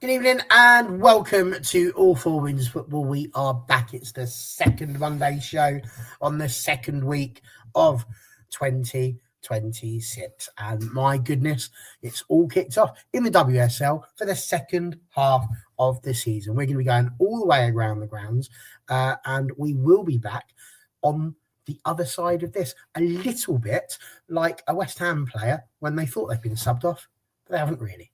Good evening and welcome to All Four Wins Football. We are back. It's the second Monday show on the second week of 2026. And my goodness, it's all kicked off in the WSL for the second half of the season. We're going to be going all the way around the grounds and we will be back on the other side of this. A little bit like a West Ham player when they thought they'd been subbed off, but they haven't really.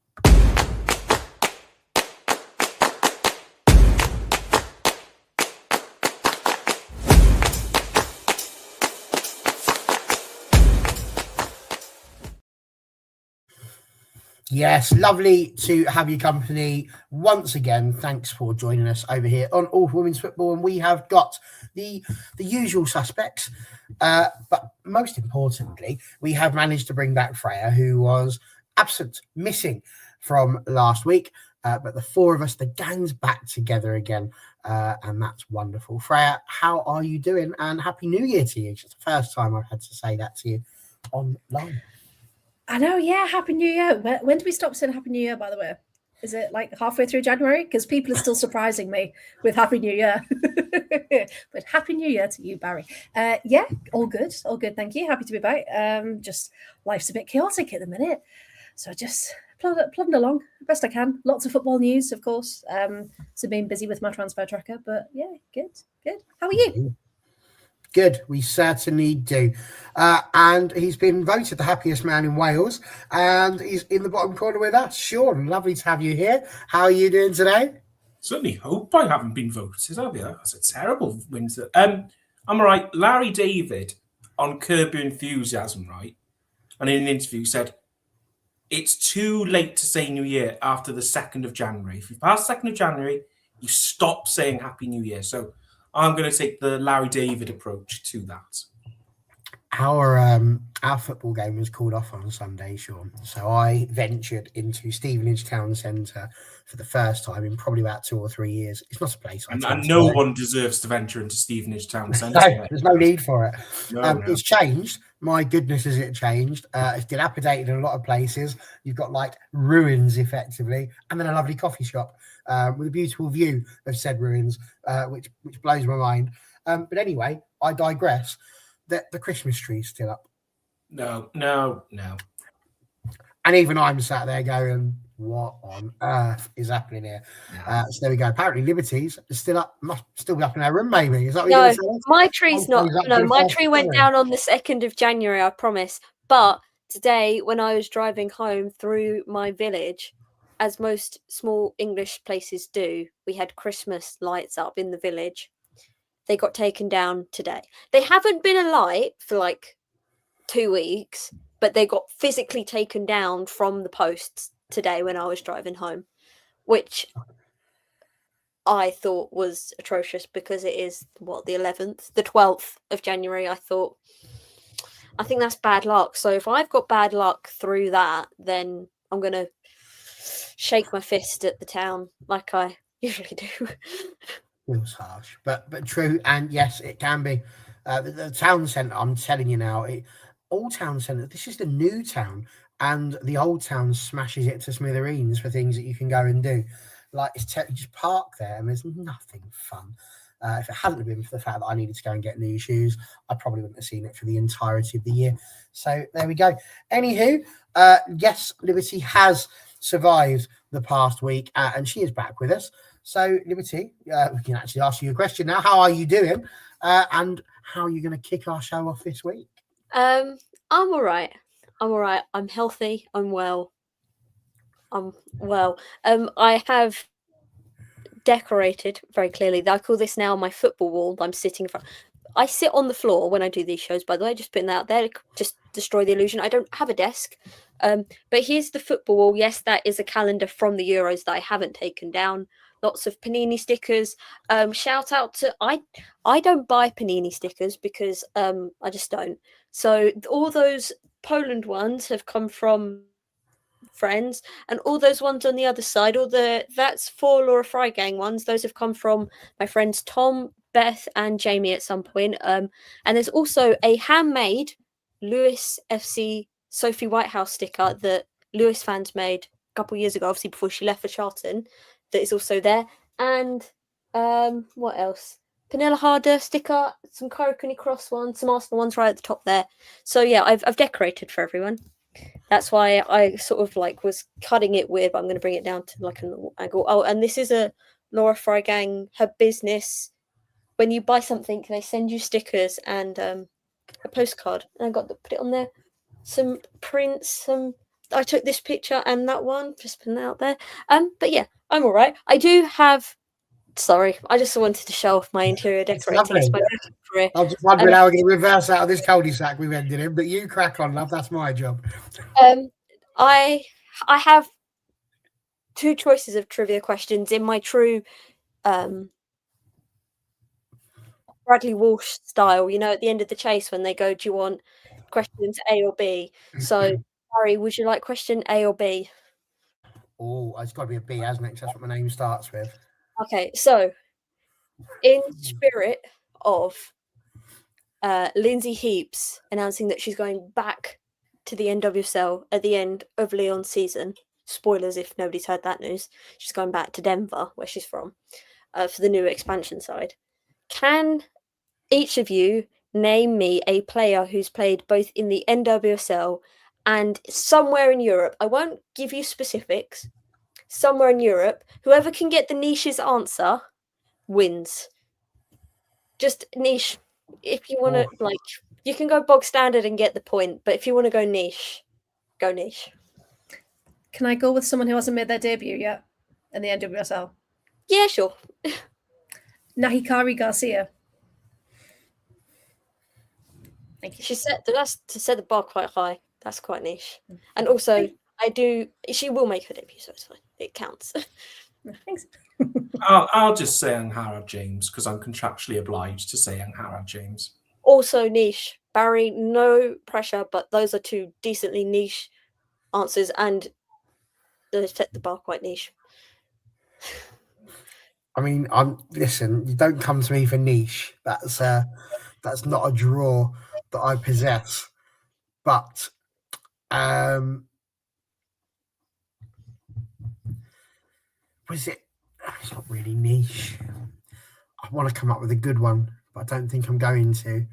Yes, lovely to have your company once again. Thanks for joining us over here on All for Women's Football. And we have got the usual suspects. But most importantly, we have managed to bring back Freya, who was absent, missing from last week. But the four of us, the gang's back together again. And that's wonderful. Freya, how are you doing? And Happy New Year to you. It's the first time I've had to say that to you online. I know, yeah, Happy New Year. When do we stop saying Happy New Year, by the way? Is it like halfway through January? Because people are still surprising me with Happy New Year. But Happy New Year to you, Barry. Yeah, all good, thank you. Happy to be back. Just life's a bit chaotic at the minute. So just plodding along best I can. Lots of football news, of course. So being busy with my transfer tracker. But yeah, good. How are you? Good, we certainly do. And he's been voted the happiest man in Wales, and he's in the bottom corner with us. Sean, lovely to have you here. How are you doing today? Certainly hope I haven't been voted, have you? That's a terrible winter. I'm all right. Larry David on Curb Your Enthusiasm, right? And in an interview said, it's too late to say New Year after the 2nd of January. If you pass 2nd of January, you stop saying Happy New Year. So I'm going to take the Larry David approach to that. Our football game was called off on Sunday, Sean. So I ventured into Stevenage Town Centre for the first time in probably about 2 or 3 years. It's not a place. And no one deserves to venture into Stevenage Town Centre. No, there's no need for it. No. It's changed. My goodness, has it changed? It's dilapidated in a lot of places. You've got like ruins, effectively, and then a lovely coffee shop with a beautiful view of said ruins, which blows my mind. But anyway, I digress. The Christmas tree's still up. No. And even I'm sat there going, what on earth is happening here? So there we go. Apparently Liberties is still up, must still be up in our room, maybe. Is that what you're saying? My tree's not. No, my tree went down on the 2nd of January, I promise. But today, when I was driving home through my village, as most small English places do, we had Christmas lights up in the village. They got taken down today. They haven't been alight for like 2 weeks, but they got physically taken down from the posts today when I was driving home, which I thought was atrocious because it is, the 12th of January. I think that's bad luck. So if I've got bad luck through that, then I'm going to shake my fist at the town like I usually do. It was harsh, but true. And yes, it can be. The town centre, I'm telling you now, Old Town Centre, this is the new town, and the old town smashes it to smithereens for things that you can go and do. Like, you just park there and there's nothing fun. If it hadn't been for the fact that I needed to go and get new shoes, I probably wouldn't have seen it for the entirety of the year. So there we go. Anywho, yes, Liberty has survived the past week, and she is back with us. So, Liberty, we can actually ask you a question now. How are you doing? And how are you going to kick our show off this week? I'm all right. I'm healthy. I'm well. I have decorated very clearly. I call this now my football wall. I'm sitting in front. I sit on the floor when I do these shows, by the way, just putting that out there, just destroy the illusion. I don't have a desk. But here's the football wall. Yes, that is a calendar from the Euros that I haven't taken down. Lots of Panini stickers. Shout out to I don't buy Panini stickers because I just don't. So all those Poland ones have come from friends, and all those ones on the other side, that's for Laura Frygang ones, those have come from my friends Tom, Beth, and Jamie at some point. And there's also a handmade Lewis FC Sophie Whitehouse sticker that Lewis fans made couple of years ago, obviously before she left for Charlton, that is also there. And what else? Pernilla Harder sticker, some Coracuni Cross ones, some Arsenal ones right at the top there. So yeah, I've decorated for everyone. That's why I sort of like was cutting it weird, but I'm going to bring it down to like a normal angle. Oh, and this is a Laura Frygang, her business. When you buy something, they send you stickers and a postcard. And I got to put it on there. Some prints, I took this picture and that one, just putting that out there. But yeah, I'm all right. I do have. Sorry, I just wanted to show off my interior decorating. It's my career. I'm just wondering how we're going to reverse out of this cul-de-sac we've ended in, but you crack on, love. That's my job. I have two choices of trivia questions in my true Bradley Walsh style. You know, at the end of the chase when they go, "Do you want questions A or B?" So, Barry, would you like question A or B? Oh, it's got to be a B, hasn't it? 'Cause that's what my name starts with. Okay, so in spirit of Lindsay Heaps announcing that she's going back to the NWSL at the end of Leon's season, spoilers if nobody's heard that news, she's going back to Denver, where she's from, for the new expansion side. Can each of you name me a player who's played both in the NWSL and somewhere in Europe? I won't give you specifics. Somewhere in Europe. Whoever can get the niche's answer wins. Just niche. If you want to, like, you can go bog standard and get the point, but if you want to go niche, go niche. Can I go with someone who hasn't made their debut yet in the NWSL? Yeah, sure. Nahikari Garcia. Thank you. She set the bar quite high. That's quite niche. And also, she will make her debut, so it's fine. It counts. Thanks. I'll just say Anghara James because I'm contractually obliged to say Anghara James. Also niche. Barry, no pressure, but those are two decently niche answers, and they set the bar quite niche. I mean, listen, you don't come to me for niche. That's not a draw that I possess. But was it? It's not really niche. I want to come up with a good one, but I don't think I'm going to.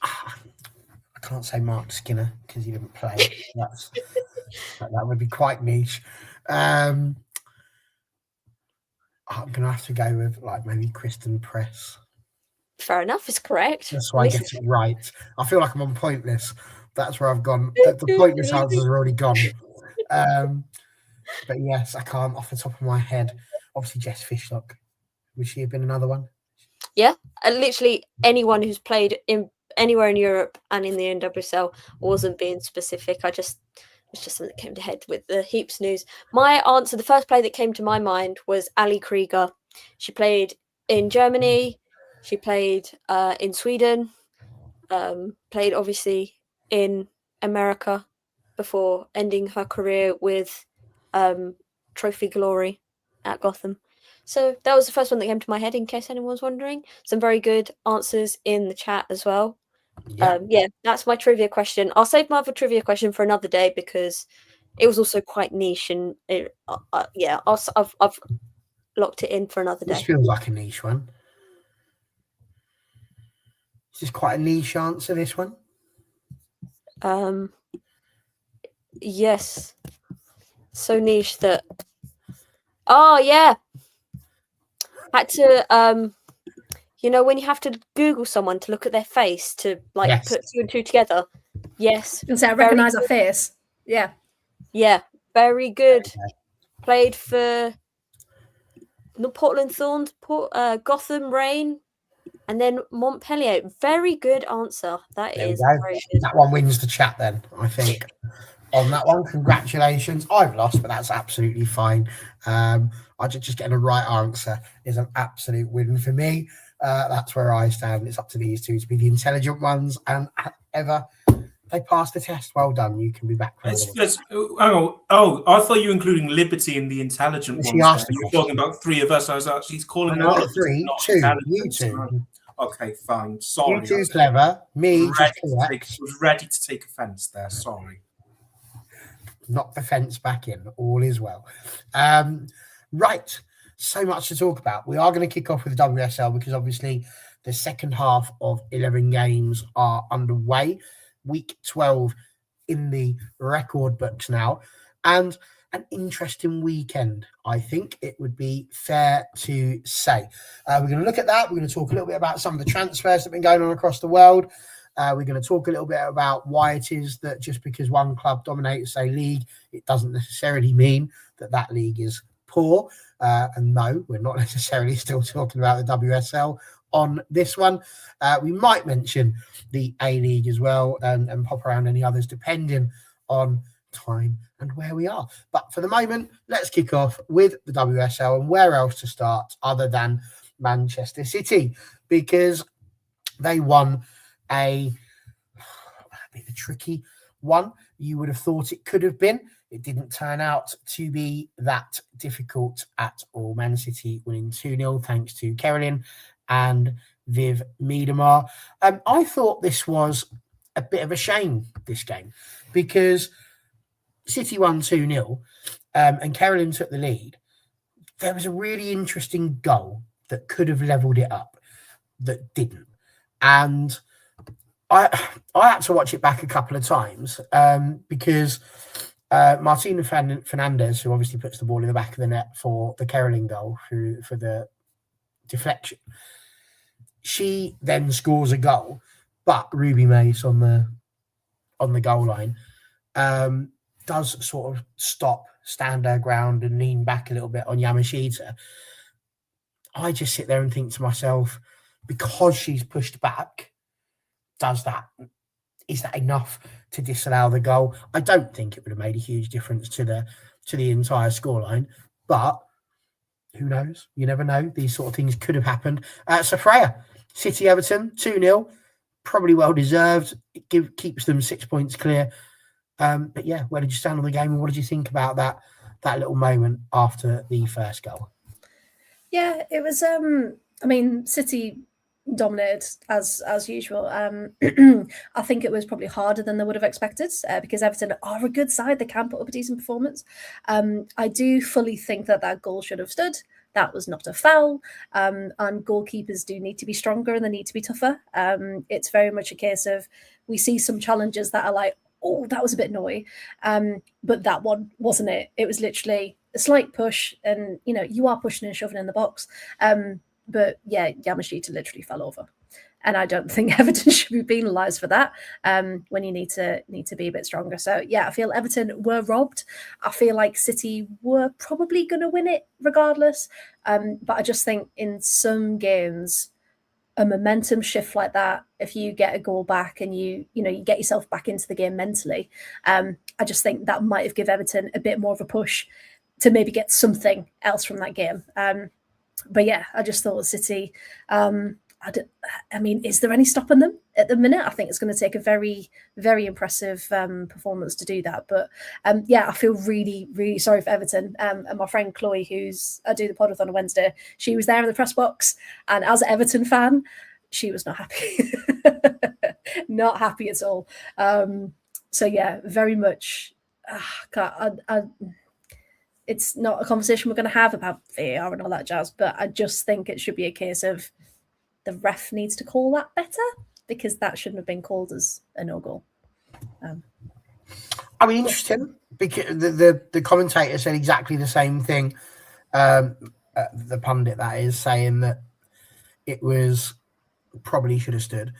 I can't say Mark Skinner because he didn't play. That would be quite niche. I'm going to have to go with like maybe Kristen Press. Fair enough, is correct. That's why I get it right. I feel like I'm on Pointless. That's where I've gone. The Pointless answers are already gone. But yes, I can't off the top of my head. Obviously, Jess Fishlock. Would she have been another one? Yeah, literally anyone who's played anywhere in Europe and in the NWSL. Wasn't being specific. It's just something that came to head with the Heaps news. My answer, the first player that came to my mind was Ali Krieger. She played in Germany. She played in Sweden. Played obviously in America before ending her career with Trophy Glory at Gotham. So that was the first one that came to my head, in case anyone was wondering. Some very good answers in the chat as well. Yeah, that's my trivia question. I'll save my other trivia question for another day because it was also quite niche, and I've locked it in for another day. This feels like a niche one. This is quite a niche answer, this one. Yes. So niche that. Oh yeah. Had to when you have to Google someone to look at their face to put two and two together. Yes. And say I recognise her face. Yeah. Yeah. Very good. Okay. Played for Portland Thorns, Gotham Rain, and then Montpellier. Very good answer. That is very good. That one wins the chat then, I think. On that one, congratulations. I've lost, but that's absolutely fine. I just getting a right answer is an absolute win for me. That's where I stand. It's up to these two to be the intelligent ones, and ever they pass the test. Well done. You can be back. I thought you were including Liberty in the intelligent ones. You were talking about three of us. I was actually calling them all three. Two. You two. Okay, fine. Sorry. You two clever. Me was ready to take offence there. Sorry. knock the fence back in. All is well. Right. So much to talk about. We are going to kick off with the WSL because obviously the second half of 11 games are underway. Week 12 in the record books now. And an interesting weekend, I think it would be fair to say. We're going to look at that. We're going to talk a little bit about some of the transfers that have been going on across the world. We're going to talk a little bit about why it is that just because one club dominates a league, it doesn't necessarily mean that that league is poor. And no, we're not necessarily still talking about the WSL on this one. We might mention the A-League as well and pop around any others depending on time and where we are. But for the moment, let's kick off with the WSL, and where else to start other than Manchester City, because they won a bit of a tricky one. You would have thought it could have been. It didn't turn out to be that difficult at all. Man City winning 2-0 thanks to Caroline and Viv Miedemar. I thought this was a bit of a shame, this game, because City won 2-0 and Caroline took the lead. There was a really interesting goal that could have levelled it up that didn't. And I had to watch it back a couple of times because Martina Fernandez, who obviously puts the ball in the back of the net for the Caroline goal for the deflection, she then scores a goal, but Ruby Mace on the goal line does sort of stop, stand her ground and lean back a little bit on Yamashita. I just sit there and think to myself, because she's pushed back, is that enough to disallow the goal? I don't think it would have made a huge difference to the entire scoreline, but who knows? You never know. These sort of things could have happened. So Freya, City Everton 2-0, probably well deserved. It keeps them 6 points clear. But yeah, where did you stand on the game, and what did you think about that little moment after the first goal? Yeah, it was. City dominated as usual. I think it was probably harder than they would have expected because Everton are a good side. They can put up a decent performance. I do fully think that goal should have stood. That was not a foul. And goalkeepers do need to be stronger and they need to be tougher. It's very much a case of we see some challenges that are like, oh, that was a bit naughty. But that one wasn't it. It was literally a slight push and, you are pushing and shoving in the box. But yeah, Yamashita literally fell over. And I don't think Everton should be penalised for that when you need to be a bit stronger. So yeah, I feel Everton were robbed. I feel like City were probably going to win it regardless. But I just think in some games, a momentum shift like that, if you get a goal back and you get yourself back into the game mentally, I just think that might have given Everton a bit more of a push to maybe get something else from that game. But yeah, I just thought City, is there any stopping them at the minute? I think it's going to take a very, very impressive performance to do that. But yeah, I feel really, really sorry for Everton. And my friend Chloe, I do the pod with on a Wednesday, she was there in the press box. And as an Everton fan, she was not happy. Not happy at all. So yeah, very much. It's not a conversation we're going to have about VAR and all that jazz, but I just think it should be a case of the ref needs to call that better because that shouldn't have been called as a no-goal. Interesting because the commentator said exactly the same thing. The pundit, that is, saying that it was probably should have stood.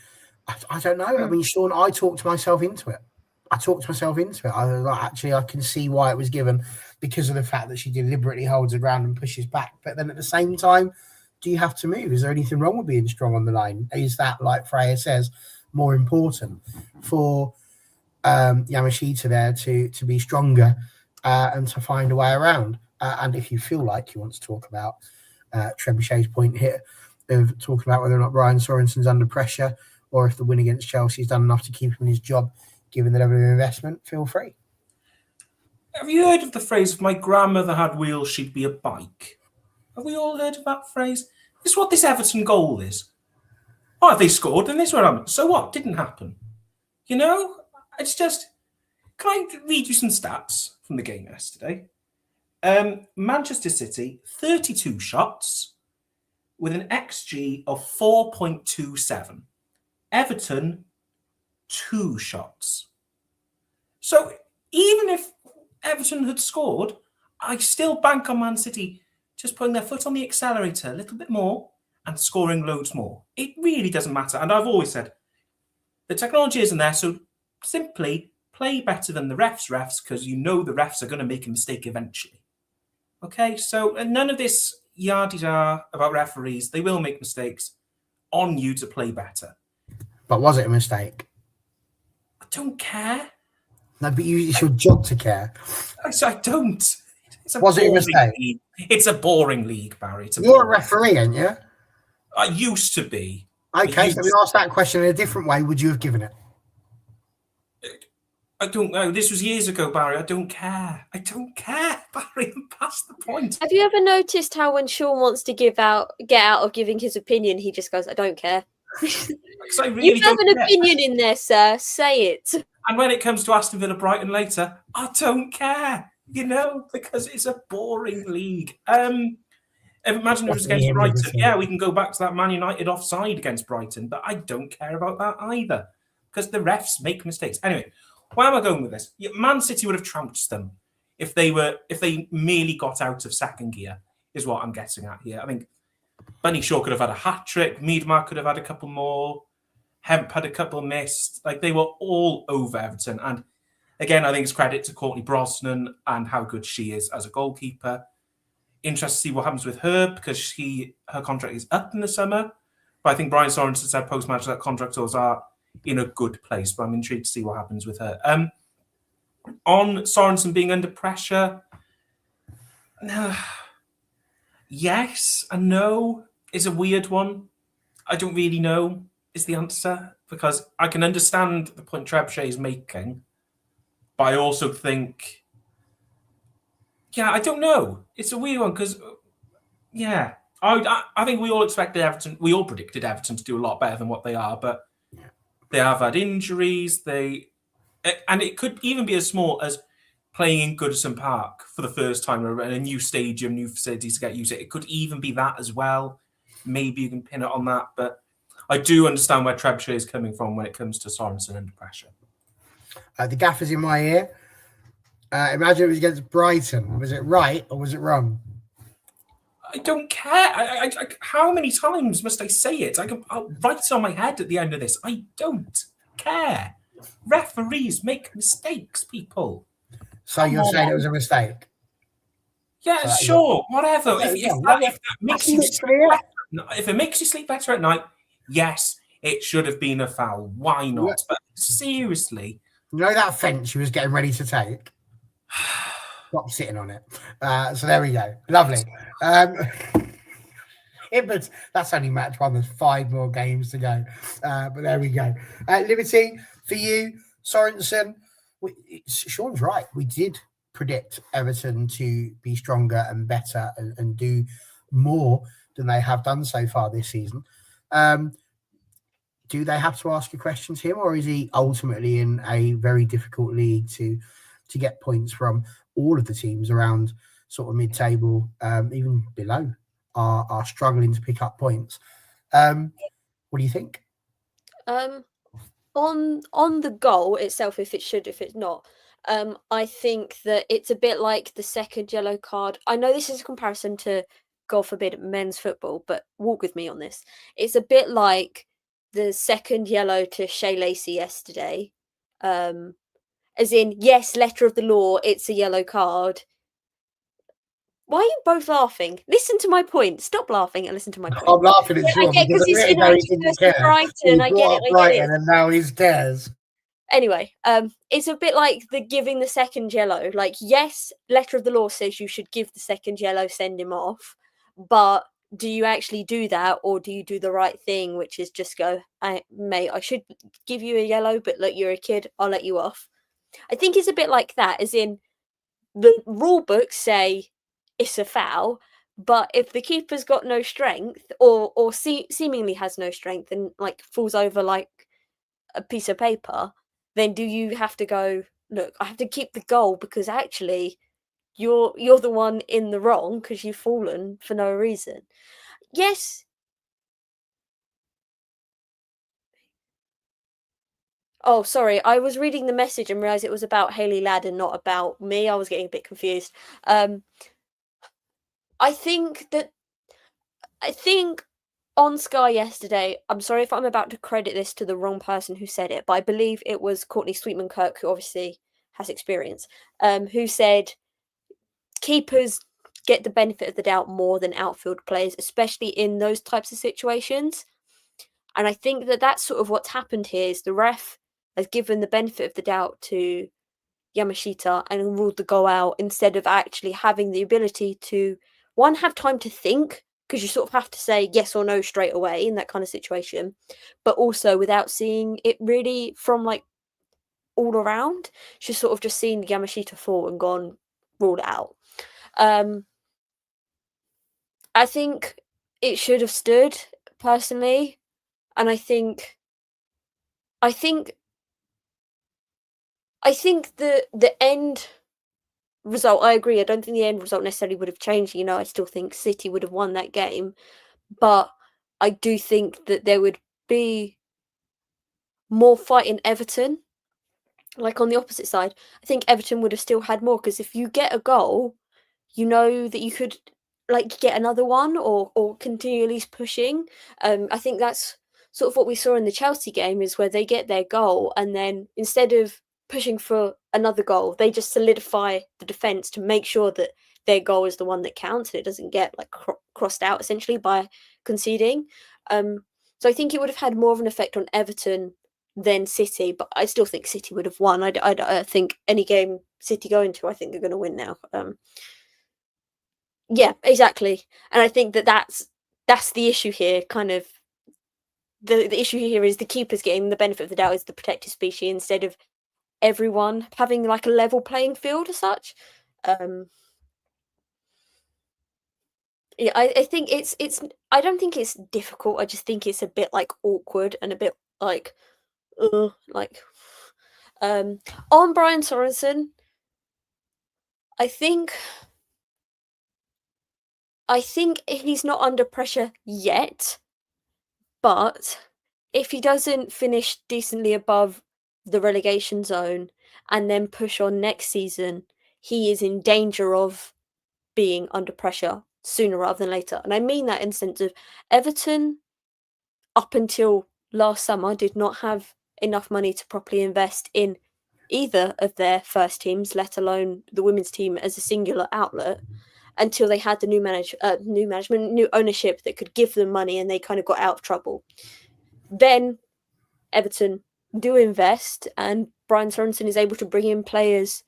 I don't know. Sean, I talked myself into it. I was like, actually, I can see why it was given because of the fact that she deliberately holds her ground and pushes back. But then at the same time, do you have to move? Is there anything wrong with being strong on the line? Is that, like Freya says, more important for Yamashita there to be stronger and to find a way around? And if you feel like you want to talk about Trebuchet's point here of talking about whether or not Brian Sorensen's under pressure or if the win against Chelsea's done enough to keep him in his job, given the level of investment, feel free. Have you heard of the phrase, if my grandmother had wheels, she'd be a bike? Have we all heard of that phrase? This is what this Everton goal is. Oh, they scored and this went on. So what? Didn't happen. It's just... Can I read you some stats from the game yesterday? Manchester City, 32 shots with an XG of 4.27. Everton, 2 shots. So even if Everton had scored, I still bank on Man City just putting their foot on the accelerator a little bit more and scoring loads more. It really doesn't matter. And I've always said the technology isn't there, so simply play better than the refs, because you know the refs are going to make a mistake eventually. Okay, so none of this yardie-da about referees. They will make mistakes. On you to play better. But was it a mistake? I don't care. No, but it's your job to care. I don't. Was it a mistake? League. It's a boring league, Barry. You're a referee, aren't you? I used to be. Okay, so let me ask that question in a different way. Would you have given it? I don't know. This was years ago, Barry. I don't care. I don't care, Barry. I'm past the point. Have you ever noticed how when Sean wants to get out of giving his opinion, he just goes, "I don't care." I really you have don't an care. opinion in there, sir. Say it. And when it comes to Aston Villa Brighton later, I don't care. Because it's a boring league. Imagine it was against Brighton. Yeah, we can go back to that Man United offside against Brighton, but I don't care about that either because the refs make mistakes. Anyway, where am I going with this? Man City would have trounced them if they merely got out of second gear, is what I'm getting at here. I think Bunny Shaw could have had a hat-trick. Miedemar could have had a couple more. Hemp had a couple missed. Like, they were all over Everton. And again, I think it's credit to Courtney Brosnan and how good she is as a goalkeeper. Interested to see what happens with her because her contract is up in the summer. But I think Brian Sorensen said post-match that contractors are in a good place. But I'm intrigued to see what happens with her. On Sorensen being under pressure, yes and no is a weird one. I don't really know is the answer because I can understand the point Trebuchet is making, but I also think, I don't know. It's a weird one because, I think we all expected Everton. We all predicted Everton to do a lot better than what they are, but they have had injuries. And it could even be as small as playing in Goodison Park for the first time in a new stadium, new facilities to get used to. It could even be that as well. Maybe you can pin it on that, but I do understand where Trebuchet is coming from when it comes to Sorensen under pressure. The gaffer's in my ear. Imagine it was against Brighton. Was it right or was it wrong? I don't care. I how many times must I say it? I'll write it on my head at the end of this. I don't care. Referees make mistakes, people. So you're saying it was a mistake? Yeah, sure, whatever. If it makes you sleep better at night, yes, it should have been a foul. Why not? Yeah. But seriously. You know that fence you was getting ready to take? Stop sitting on it. So there we go. Lovely. But that's only match one. There's 5 more games to go. But there we go. Liberty, for you, Sorensen. Sean's right. We did predict Everton to be stronger and better and do more than they have done so far this season. Do they have to ask a question to him, or is he ultimately in a very difficult league to get points from? All of the teams around sort of mid-table, even below, are struggling to pick up points. What do you think? On the goal itself, if it's not, I think that it's a bit like the second yellow card. I know this is a comparison to, God forbid, men's football, but walk with me on this. It's a bit like the second yellow to Shea Lacey yesterday. As in, yes, letter of the law, it's a yellow card. Why are you both laughing? Listen to my point. Stop laughing and listen to my point. I'm laughing at Sean because it's United Brighton. I get it. And now he cares. Anyway, it's a bit like the giving the second yellow. Like, yes, letter of the law says you should give the second yellow, send him off. But do you actually do that, or do you do the right thing, which is just go, mate, I should give you a yellow, but look, you're a kid, I'll let you off. I think it's a bit like that, as in the rule books say it's a foul, but if the keeper's got no strength or seemingly has no strength and like falls over like a piece of paper, then do you have to go, look, I have to keep the goal because actually you're the one in the wrong because you've fallen for no reason. Yes. Oh, sorry. I was reading the message and realised it was about Hayley Ladd and not about me. I was getting a bit confused. I think on Sky yesterday, I'm sorry if I'm about to credit this to the wrong person who said it, but I believe it was Courtney Sweetman-Kirk, who obviously has experience, who said keepers get the benefit of the doubt more than outfield players, especially in those types of situations. And I think that's sort of what's happened here is the ref has given the benefit of the doubt to Yamashita and ruled the goal out instead of actually having the ability to, one, have time to think, because you sort of have to say yes or no straight away in that kind of situation, but also without seeing it really from like all around. She's sort of just seen Yamashita fall and gone, ruled it out. I think it should have stood, personally, and I think the end result, I agree. I don't think the end result necessarily would have changed. You know, I still think City would have won that game, but I do think that there would be more fight in Everton. Like on the opposite side, I think Everton would have still had more because if you get a goal, you know that you could like get another one or continue at least pushing. I think that's sort of what we saw in the Chelsea game is where they get their goal and then instead of pushing for another goal, they just solidify the defense to make sure that their goal is the one that counts and it doesn't get like crossed out essentially by conceding. So I think it would have had more of an effect on Everton than City, but I still think City would have won. I think any game City go into, I think they're going to win now. Yeah, exactly. And I think that's the issue here. Kind of the issue here is the keepers getting the benefit of the doubt is the protected species instead of everyone having like a level playing field as such. Yeah, I think it's I don't think it's difficult. I just think it's a bit like awkward and a bit like like on Brian Sorensen, I think he's not under pressure yet, but if he doesn't finish decently above the relegation zone and then push on next season, he is in danger of being under pressure sooner rather than later. And I mean that in the sense of Everton, up until last summer, did not have enough money to properly invest in either of their first teams, let alone the women's team as a singular outlet, until they had the new management, new ownership that could give them money, and they kind of got out of trouble. Then Everton do invest, and Brian Sorensen is able to bring in players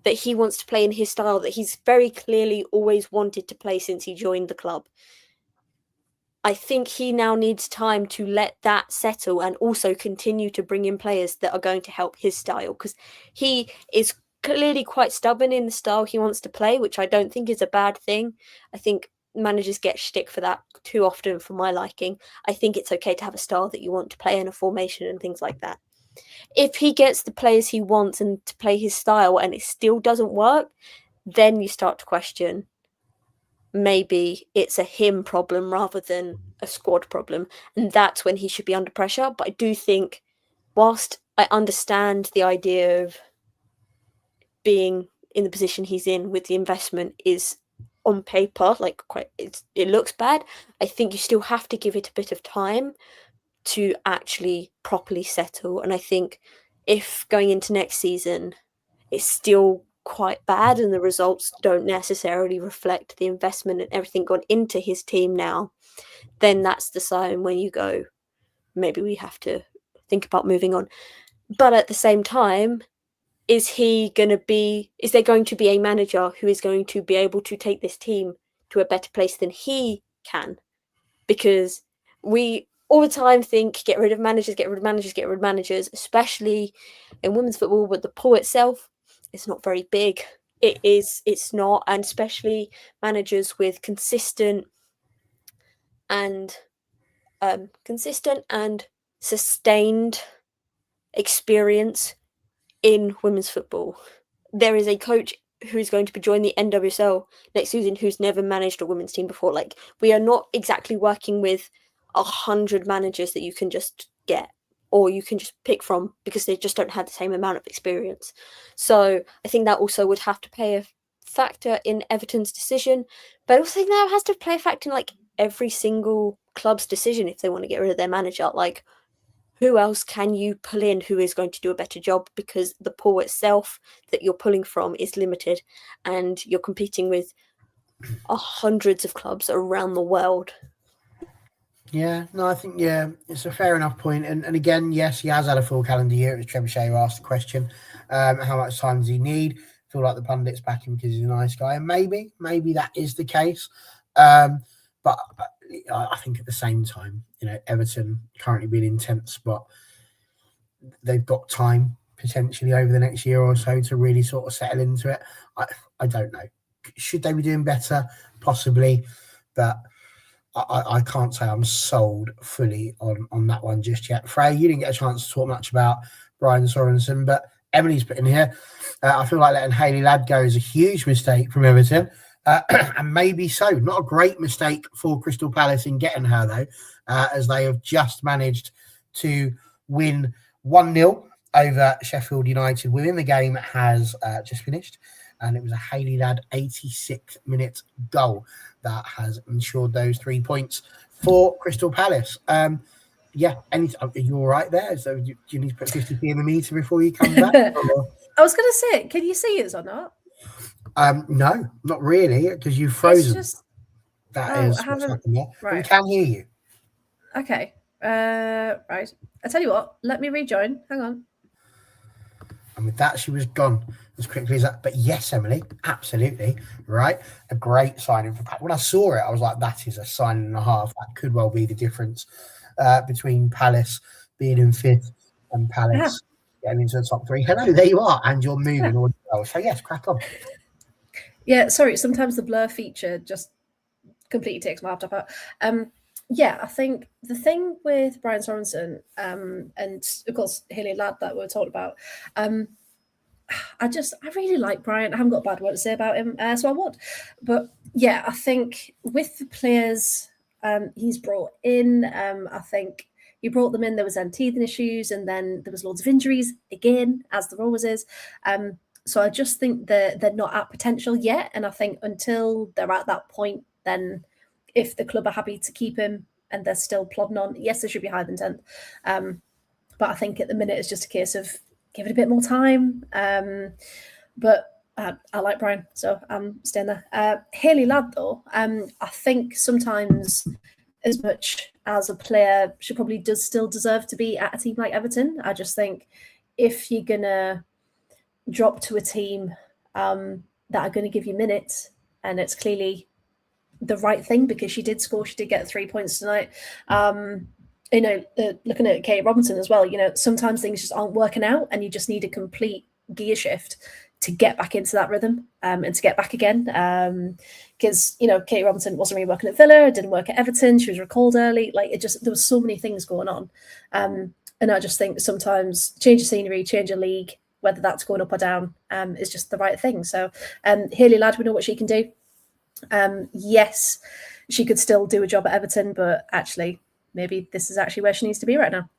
that he wants to play in his style that he's very clearly always wanted to play since he joined the club. I think he now needs time to let that settle and also continue to bring in players that are going to help his style, because he is clearly quite stubborn in the style he wants to play, which I don't think is a bad thing. I think managers get shtick for that too often for my liking. I think it's okay to have a style that you want to play in a formation and things like that. If he gets the players he wants and to play his style and it still doesn't work, then you start to question maybe it's a him problem rather than a squad problem, and that's when he should be under pressure. But I do think, whilst I understand the idea of being in the position he's in with the investment is on paper like it looks bad, I think you still have to give it a bit of time to actually properly settle. And I think if going into next season it's still quite bad and the results don't necessarily reflect the investment and everything gone into his team now, then that's the sign when you go, maybe we have to think about moving on. But at the same time, is there going to be a manager who is going to be able to take this team to a better place than he can? Because we all the time think get rid of managers, especially in women's football, but the pool itself is not very big. It's not, and especially managers with consistent and sustained experience in women's football. There is a coach who's going to be joining the NWSL next season who's never managed a women's team before. Like, we are not exactly working with 100 managers that you can just get or you can just pick from because they just don't have the same amount of experience. So I think that also would have to play a factor in Everton's decision, but I also think that has to play a factor in like every single club's decision if they want to get rid of their manager. Like, who else can you pull in who is going to do a better job, because the pool itself that you're pulling from is limited and you're competing with hundreds of clubs around the world. Yeah, no, I think, it's a fair enough point. And again, yes, he has had a full calendar year. It was Trebuchet who asked the question. How much time does he need? I feel like the pundits back him because he's a nice guy. And maybe that is the case. But I think at the same time, Everton currently being in 10th spot, they've got time potentially over the next year or so to really sort of settle into it. I don't know. Should they be doing better? Possibly. But I can't say I'm sold fully on that one just yet. Frey, you didn't get a chance to talk much about Brian Sorensen, but Emily's put in here. I feel like letting Hayley Ladd go is a huge mistake from Everton. And maybe so. Not a great mistake for Crystal Palace in getting her, though, as they have just managed to win 1-0 over Sheffield United women. The game has just finished, and it was a Hayley Ladd 86th minute goal that has ensured those 3 points for Crystal Palace. Are you all right there? So do you need to put 50p in the meter before you come back? I was going to say, can you see us or not? No, not really, because you've frozen. Just... That is what's happened there. Right. We can hear you. Okay. Right. I tell you what, let me rejoin. Hang on. And with that, she was gone as quickly as that. But yes, Emily, absolutely. Right. A great signing for Palace. When I saw it, I was like, that is a sign and a half. That could well be the difference between Palace being in 5th and Palace getting into the top 3. Hello, there you are. And you're moving all well. So yes, crack on. Yeah, sorry. Sometimes the blur feature just completely takes my laptop out. I think the thing with Brian Sorensen and of course Hayley Ladd that we were talking about, I really like Brian. I haven't got a bad word to say about him, so I would. But yeah, I think with the players he's brought in, I think he brought them in. There was then teething issues, and then there was loads of injuries again, as there always is. So I just think they're not at potential yet, and I think until they're at that point, then if the club are happy to keep him and they're still plodding on, yes, they should be higher than 10th. But I think at the minute it's just a case of give it a bit more time. But I like Brian, so I'm staying there. Hayley Ladd, though, I think sometimes as much as a player, she probably does still deserve to be at a team like Everton. I just think if you're going to drop to a team that are going to give you minutes, and it's clearly the right thing because she did score, she did get 3 points tonight. Looking at Kate Robinson as well, sometimes things just aren't working out and you just need a complete gear shift to get back into that rhythm and to get back again. Because, Kate Robinson wasn't really working at Villa, it didn't work at Everton, she was recalled early. There was so many things going on. And I just think sometimes change of scenery, change of league, whether that's going up or down, is just the right thing. So Hayley Ladd, we know what she can do. Yes, she could still do a job at Everton, but actually, maybe this is actually where she needs to be right now.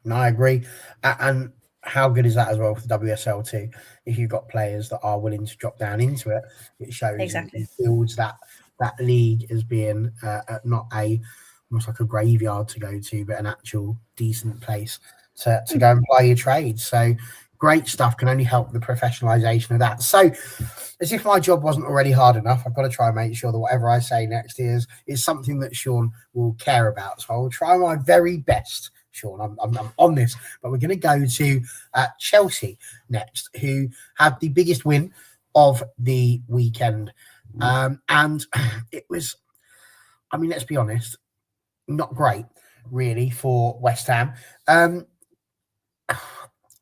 No, I agree. And how good is that as well for the WSL too? If you've got players that are willing to drop down into it, it shows exactly. It builds that league as being not almost like a graveyard to go to, but an actual decent place to go and play your trade. So great stuff, can only help the professionalisation of that. So as if my job wasn't already hard enough, I've got to try and make sure that whatever I say next is something that Sean will care about. So I will try my very best, Sean. I'm on this. But we're going to go to Chelsea next, who had the biggest win of the weekend. And it was, let's be honest, not great, really, for West Ham.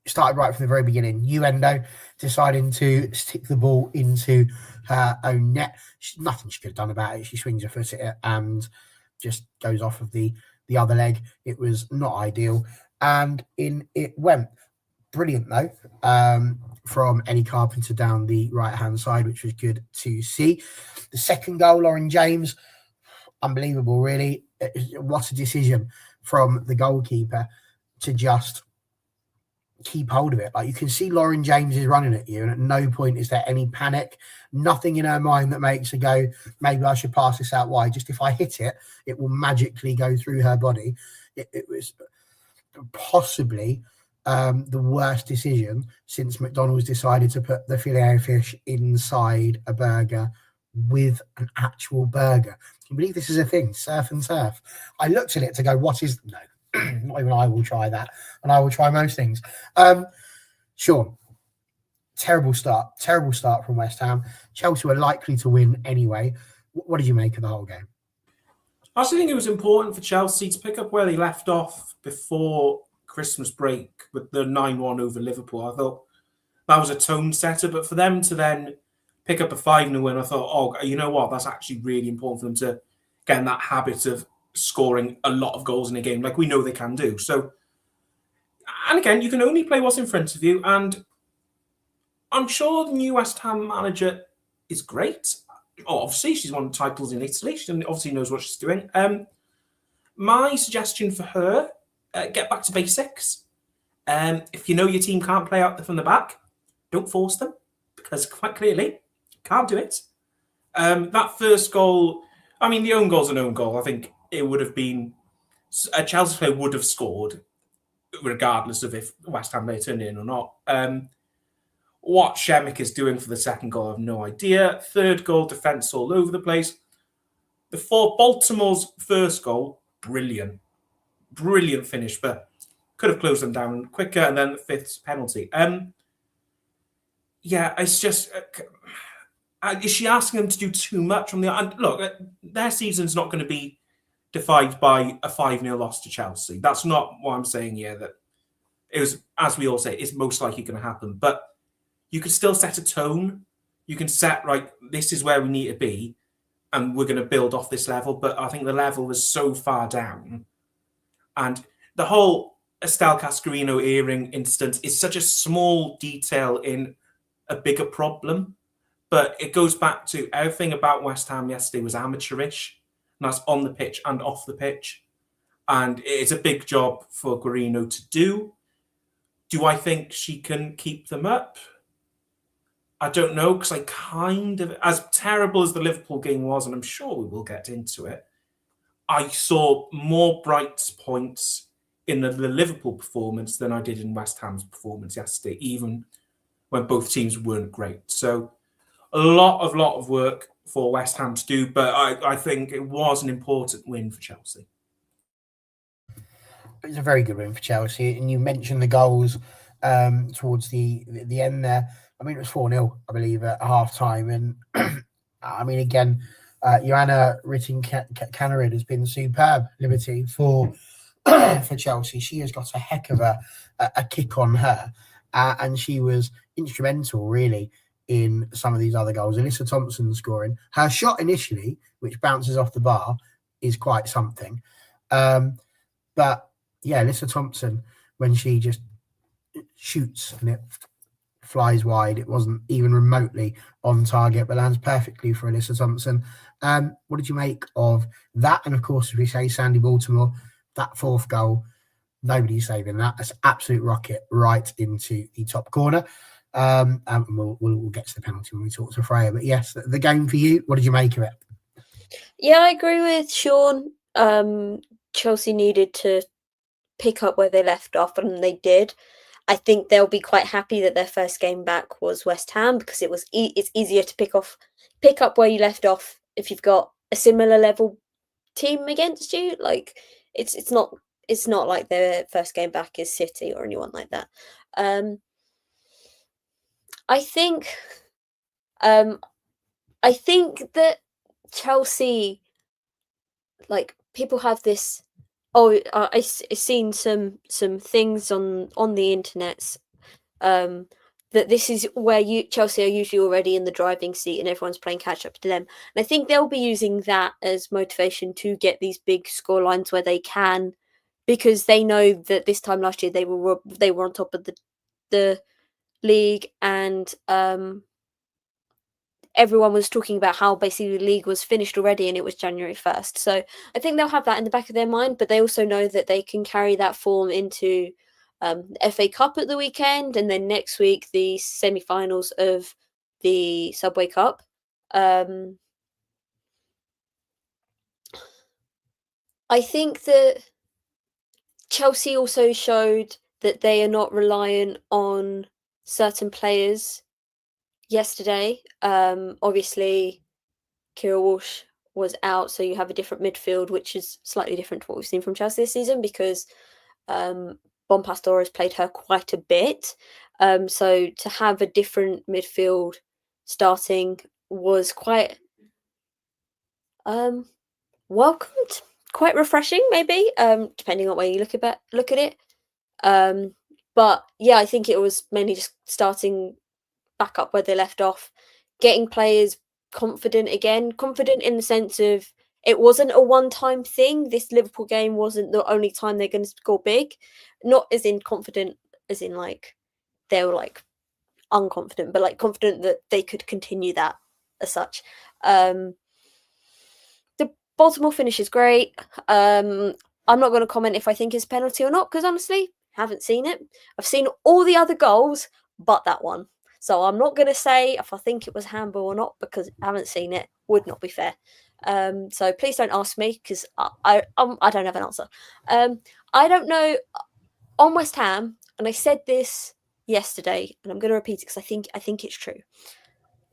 Started right from the very beginning. Uendo deciding to stick the ball into her own net. Nothing she could have done about it. She swings her foot at it and just goes off of the other leg. It was not ideal. And in it went. brilliant though, from Ellie Carpenter down the right-hand side, which was good to see. The second goal, Lauren James, unbelievable, really. What a decision from the goalkeeper to just keep hold of it. Like, you can see Lauren James is running at you, and at no point is there any panic, nothing in her mind that makes her go, maybe I should pass this out wide. Just if I hit it, it will magically go through her body. It was possibly the worst decision since McDonald's decided to put the filet fish inside a burger with an actual burger. Can you believe this is a thing? Surf and turf. I looked at it to go, what is... No, not even I will try that. And I will try most things. Sean, terrible start from West Ham. Chelsea were likely to win anyway. What did you make of the whole game? I also think it was important for Chelsea to pick up where they left off before Christmas break with the 9-1 over Liverpool. I thought that was a tone setter, but for them to then pick up a 5-0 win, I thought, oh, you know what? That's actually really important for them to get in that habit of scoring a lot of goals in a game like we know they can do. So, and again, you can only play what's in front of you, and I'm sure the new West Ham manager is great. Obviously, she's won titles in Italy. She obviously knows what she's doing. My suggestion for her, get back to basics. If you know your team can't play out from the back, don't force them, because quite clearly, you can't do it. That first goal, I mean, the own goal's an own goal. I think it would have been... A Chelsea player would have scored, regardless of if West Ham may turn in or not. What Shemek is doing for the second goal, I have no idea. Third goal, defence all over the place. Baltimore's first goal, brilliant. Brilliant finish, but could have closed them down quicker. And then the fifth penalty. Yeah, it's just... is she asking them to do too much from the... Look, their season's not going to be defined by a 5-0 loss to Chelsea. That's not what I'm saying here. That it was, as we all say, it's most likely going to happen. But you can still set a tone. You can set, right, this is where we need to be, and we're going to build off this level. But I think the level was so far down. And the whole Estelle Cascarino earring instance is such a small detail in a bigger problem. But it goes back to everything about West Ham yesterday was amateurish. And that's on the pitch and off the pitch. And it's a big job for Guarino to do. Do I think she can keep them up? I don't know, because I kind of... As terrible as the Liverpool game was, and I'm sure we will get into it, I saw more bright points in the Liverpool performance than I did in West Ham's performance yesterday, even when both teams weren't great. So a lot of work for West Ham to do, but I think it was an important win for Chelsea. It was a very good win for Chelsea, and you mentioned the goals towards the end there. I mean, it was 4-0, I believe, at half-time, and I mean, again, Joanna Rytting-Kaneryd has been superb, Liberty, for Chelsea. She has got a heck of a kick on her, and she was instrumental, really, in some of these other goals. Alyssa Thompson scoring. Her shot initially, which bounces off the bar, is quite something. But yeah, Alyssa Thompson, when she just shoots and it flies wide, it wasn't even remotely on target, but lands perfectly for Alyssa Thompson. What did you make of that? And of course, as we say, Sandy Baltimore, that fourth goal, nobody's saving that. That's an absolute rocket right into the top corner. And we'll get to the penalty when we talk to Freya. But yes, the game for you, what did you make of it? Yeah, I agree with Sean. Chelsea needed to pick up where they left off, and they did. I think they'll be quite happy that their first game back was West Ham, because it was it's easier to pick up where you left off if you've got a similar level team against you. Like it's not like their first game back is City or anyone like that. I think that Chelsea, like, people have this. I've seen some things on the internet that this is where Chelsea are usually already in the driving seat and everyone's playing catch up to them. And I think they'll be using that as motivation to get these big score lines where they can, because they know that this time last year they were on top of the the league, and everyone was talking about how basically the league was finished already and it was January 1st. So I think they'll have that in the back of their mind, but they also know that they can carry that form into the FA Cup at the weekend, and then next week the semi-finals of the Subway Cup. I think that Chelsea also showed that they are not reliant on certain players yesterday. Obviously, Kira Walsh was out, so you have a different midfield, which is slightly different to what we've seen from Chelsea this season because Bonpastor has played her quite a bit. So to have a different midfield starting was quite welcomed, quite refreshing, maybe, depending on where you look at it. But yeah, I think it was mainly just starting back up where they left off, getting players confident again, confident in the sense of it wasn't a one-time thing. This Liverpool game wasn't the only time they're going to score big, not as in confident as in like they were like unconfident, but like confident that they could continue that as such. The Baltimore finish is great. I'm not going to comment if I think it's penalty or not because honestly, haven't seen it. I've seen all the other goals but that one. So I'm not going to say if I think it was handball or not because I haven't seen it. Would not be fair. So please don't ask me because I don't have an answer. I don't know. On West Ham, and I said this yesterday, and I'm going to repeat it because I think it's true.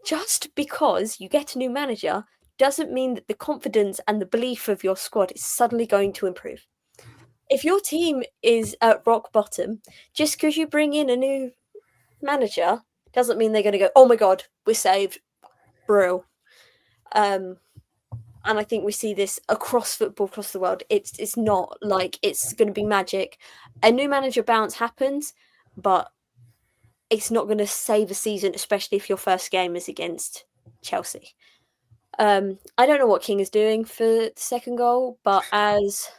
Just because you get a new manager doesn't mean that the confidence and the belief of your squad is suddenly going to improve. If your team is at rock bottom, just because you bring in a new manager doesn't mean they're going to go, oh my God, we're saved. Brill. And I think we see this across football, across the world. It's not like it's going to be magic. A new manager bounce happens, but it's not going to save a season, especially if your first game is against Chelsea. I don't know what King is doing for the second goal, but as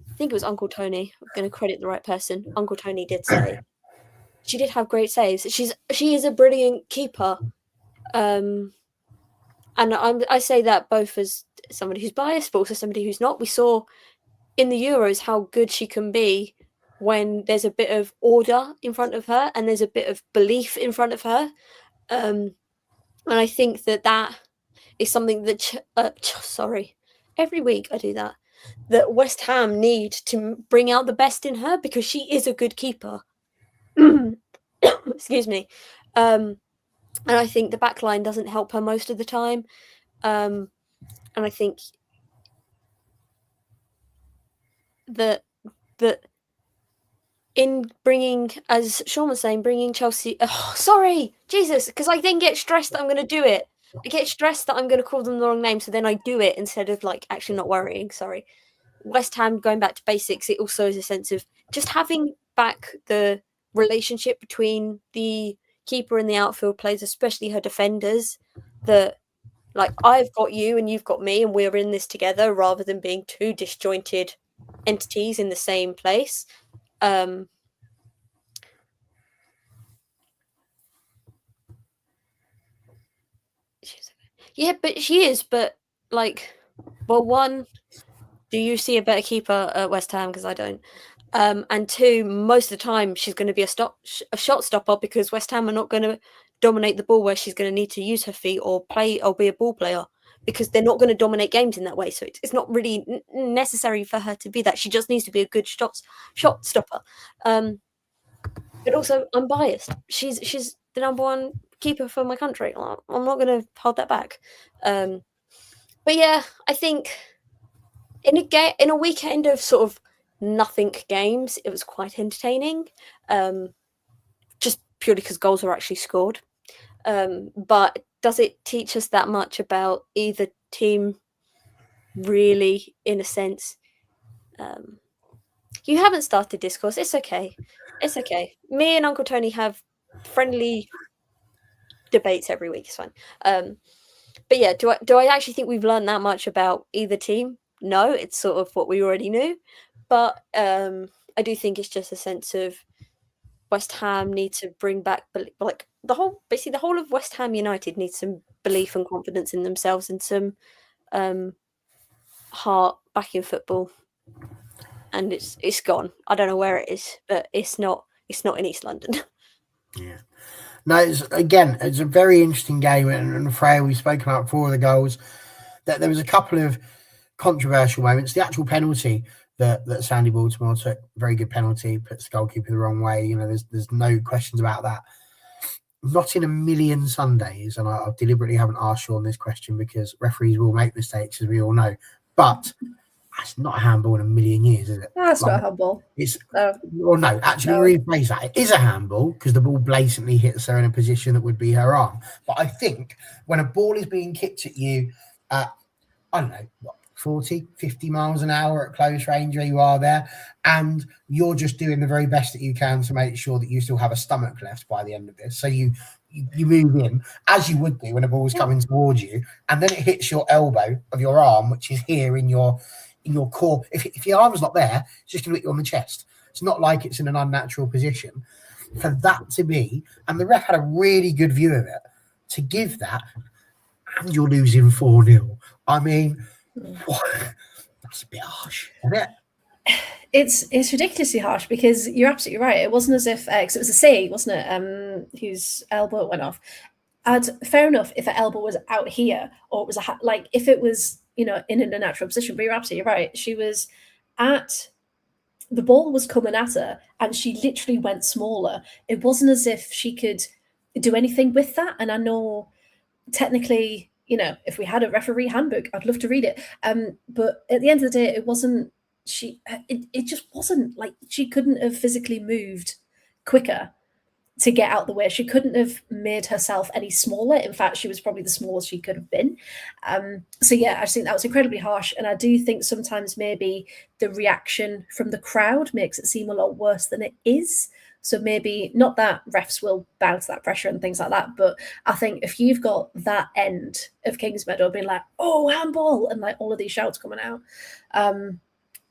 I think it was Uncle Tony, I'm going to credit the right person. Uncle Tony did say she did have great saves. She is a brilliant keeper, and I say that both as somebody who's biased, but also somebody who's not. We saw in the Euros how good she can be when there's a bit of order in front of her and there's a bit of belief in front of her, and I think that is something that every week I do that West Ham need to bring out the best in her because she is a good keeper. Excuse me. And I think the back line doesn't help her most of the time. And I think that in bringing, as Sean was saying, bringing Chelsea... Oh, sorry! Jesus! Because I then get stressed that I'm going to do it. I get stressed that I'm going to call them the wrong name, so then I do it instead of like actually not worrying. Sorry. West Ham, going back to basics, it also is a sense of just having back the relationship between the keeper and the outfield players, especially her defenders, that like I've got you and you've got me and we're in this together rather than being two disjointed entities in the same place. Yeah, but she is, but like, well, one, do you see a better keeper at West Ham? Because I don't. And two, most of the time she's going to be a shot stopper because West Ham are not going to dominate the ball where she's going to need to use her feet or play or be a ball player because they're not going to dominate games in that way. So it's not really necessary for her to be that. She just needs to be a good shot stopper. But also, I'm biased. She's the number one keeper for my country. I'm not going to hold that back. But yeah, I think in a weekend of sort of nothing games, it was quite entertaining. Just purely because goals were actually scored. But does it teach us that much about either team? Really, in a sense, you haven't started discourse. It's okay. It's okay. Me and Uncle Tony have friendly debates every week. It's fine. But yeah, do I actually think we've learned that much about either team? No, it's sort of what we already knew. But I do think it's just a sense of West Ham need to bring back, like basically the whole of West Ham United needs some belief and confidence in themselves and some heart back in football. And it's gone. I don't know where it is, but it's not in East London. Yeah. No, it's a very interesting game, and Freya, we've spoken about 4 of the goals. That there was a couple of controversial moments. The actual penalty that Sandy Baltimore took, very good penalty, puts the goalkeeper the wrong way. You know, there's no questions about that. Not in a million Sundays, and I deliberately haven't asked Sean this question because referees will make mistakes, as we all know. But that's not a handball in a million years, is it? That's not a handball. It's rephrase that. It is a handball because the ball blatantly hits her in a position that would be her arm. But I think when a ball is being kicked at you at, I don't know, what, 40, 50 miles an hour at close range where you are there, and you're just doing the very best that you can to make sure that you still have a stomach left by the end of this. So you move in as you would do when a ball is coming towards you, and then it hits your elbow of your arm, which is here in your core. If your arm's not there, it's just going to hit you on the chest. It's not like it's in an unnatural position. For that to be, and the ref had a really good view of it, to give that, and you're losing 4-0. I mean, that's a bit harsh, isn't it? It's ridiculously harsh because you're absolutely right. It wasn't as if, because it was a C, wasn't it, whose elbow went off. And fair enough if her elbow was out here, or it was like if it was, you know, in a natural position, but you're absolutely right. She was the ball was coming at her and she literally went smaller. It wasn't as if she could do anything with that. And I know technically, you know, if we had a referee handbook, I'd love to read it. But at the end of the day, it wasn't, it just wasn't like she couldn't have physically moved quicker to get out the way. She couldn't have made herself any smaller. In fact, she was probably the smallest she could have been. So yeah, I just think that was incredibly harsh. And I do think sometimes maybe the reaction from the crowd makes it seem a lot worse than it is. So maybe not that refs will bow to that pressure and things like that, but I think if you've got that end of Kings Meadow being like, oh, handball, and like all of these shouts coming out,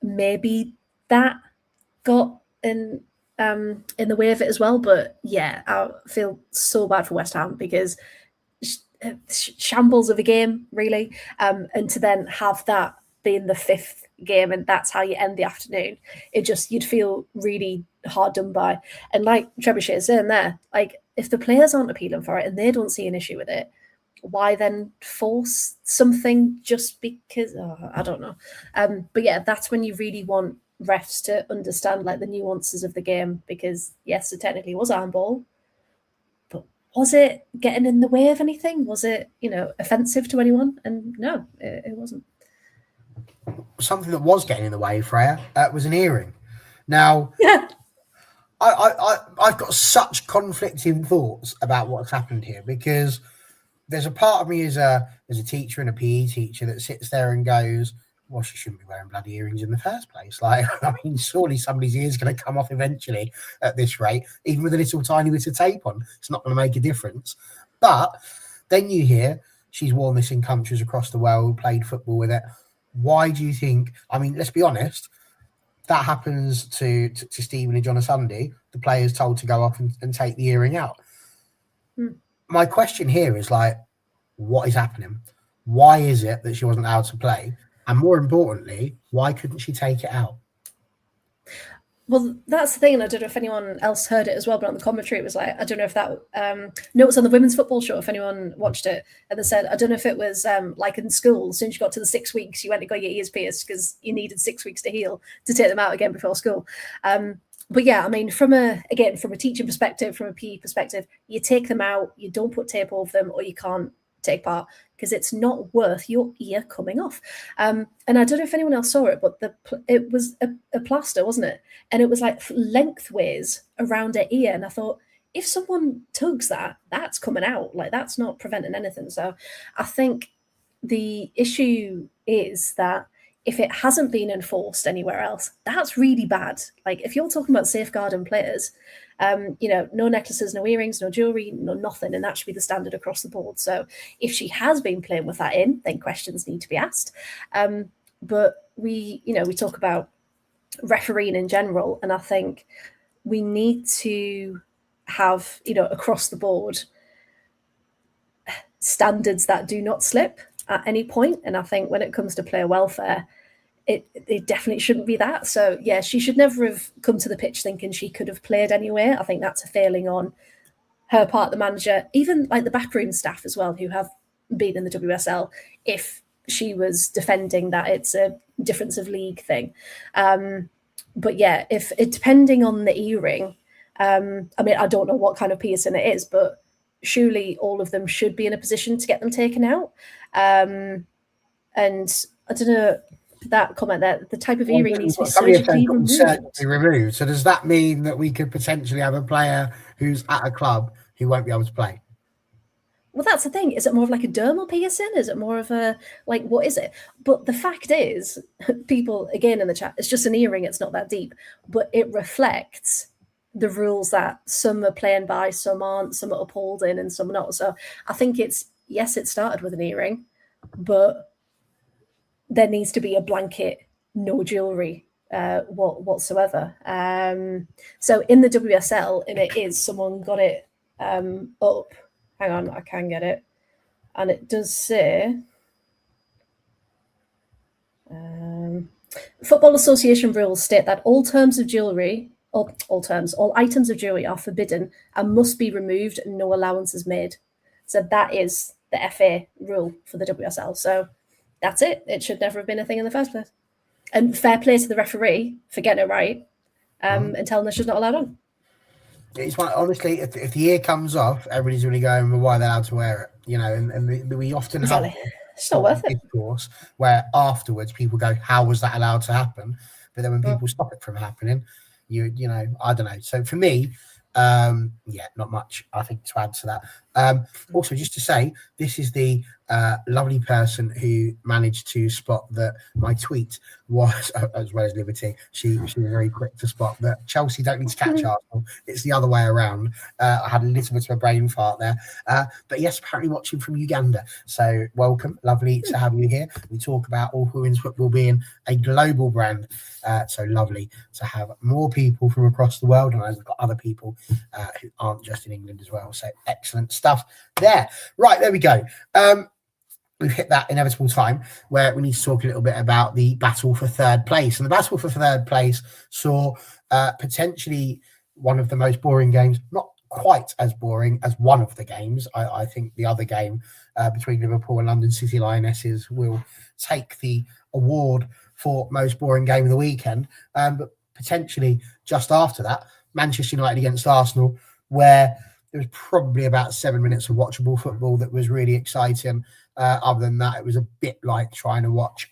maybe that got in the way of it as well. But yeah, I feel so bad for West Ham because shambles of a game, really. And to then have that being the 5th game and that's how you end the afternoon, you'd feel really hard done by. And like Trebuchet is saying there, like if the players aren't appealing for it and they don't see an issue with it, why then force something just because? I don't know. But yeah, that's when you really want refs to understand like the nuances of the game, because yes, it technically was a handball, but was it getting in the way of anything? Was it, you know, offensive to anyone? And no, it wasn't. Something that was getting in the way, Freya, was an earring. Now, yeah. I've got such conflicting thoughts about what's happened here, because there's a part of me as a teacher and a PE teacher that sits there and goes, well, she shouldn't be wearing bloody earrings in the first place. Like, I mean, surely somebody's ear's going to come off eventually at this rate, even with a little tiny bit of tape on. It's not going to make a difference. But then you hear she's worn this in countries across the world, played football with it. Why do you think, I mean, let's be honest, that happens to Stevenage on a Sunday, the player's told to go off and take the earring out. My question here is like, what is happening? Why is it that she wasn't allowed to play? And more importantly, why couldn't she take it out? Well, that's the thing, and I don't know if anyone else heard it as well, but on the commentary it was like, I don't know if that no, it was on the women's football show, if anyone watched it, and they said, I don't know if it was like in school, as soon as you got to the 6 weeks, you went and got your ears pierced because you needed 6 weeks to heal to take them out again before school. But yeah, I mean, from a teaching perspective, from a PE perspective, you take them out, you don't put tape over them, or you can't take part, because it's not worth your ear coming off. And I don't know if anyone else saw it, but it was a plaster, wasn't it? And it was like lengthways around her ear. And I thought, if someone tugs that, that's coming out. Like, that's not preventing anything. So I think the issue is that if it hasn't been enforced anywhere else, that's really bad. Like, if you're talking about safeguarding players, you know, no necklaces, no earrings, no jewelry, no nothing, and that should be the standard across the board. So if she has been playing with that in, then questions need to be asked. But we talk about refereeing in general, and I think we need to have, across the board standards that do not slip at any point. And I think when it comes to player welfare, it definitely shouldn't be that. So yeah, she should never have come to the pitch thinking she could have played anywhere. I think that's a failing on her part, the manager, even like the backroom staff as well, who have been in the WSL, if she was defending that it's a difference of league thing. But yeah, if it, depending on the earring, I mean, I don't know what kind of piercing it is, but surely all of them should be in a position to get them taken out. And I don't know, that comment there, the type of earring needs to be surgically removed. So does that mean that we could potentially have a player who's at a club who won't be able to play? Well, that's the thing. Is it more of like a dermal piercing? Is it more of a, like, what is it? But the fact is, people, again in the chat, it's just an earring, it's not that deep, but it reflects the rules that some are playing by, some aren't, some are upholding and some are not. So I think it's, yes, it started with an earring, but there needs to be a blanket, no jewellery whatsoever. So in the WSL, and it is, someone got it up. Hang on, I can get it. And it does say, Football Association rules state that all items of jewellery are forbidden and must be removed and no allowance is made. So that is the FA rule for the WSL. So that's it. It should never have been a thing in the first place. And fair play to the referee for getting it right and telling us she's not allowed on. It's like, honestly, if the ear comes off, everybody's really going, well, why are they allowed to wear it? And we often have it's not worth it. Discourse where afterwards people go, how was that allowed to happen? But then when people stop it from happening, you know, I don't know. So for me, not much, I think, to add to that. Also, just to say, this is the lovely person who managed to spot that my tweet was, as well as Liberty, she was very quick to spot that Chelsea don't need to catch Arsenal. It's the other way around. I had a little bit of a brain fart there. But yes, apparently watching from Uganda. So welcome, lovely to have you here. We talk about all women's football being a global brand. So lovely to have more people from across the world, and I've got other people who aren't just in England as well. So excellent stuff there. Right, there we go. We've hit that inevitable time where we need to talk a little bit about the battle for third place. And the battle for third place saw potentially one of the most boring games, not quite as boring as one of the games. I think the other game between Liverpool and London City Lionesses will take the award for most boring game of the weekend. But potentially just after that, Manchester United against Arsenal, where there was probably about 7 minutes of watchable football that was really exciting. Other than that, it was a bit like trying to watch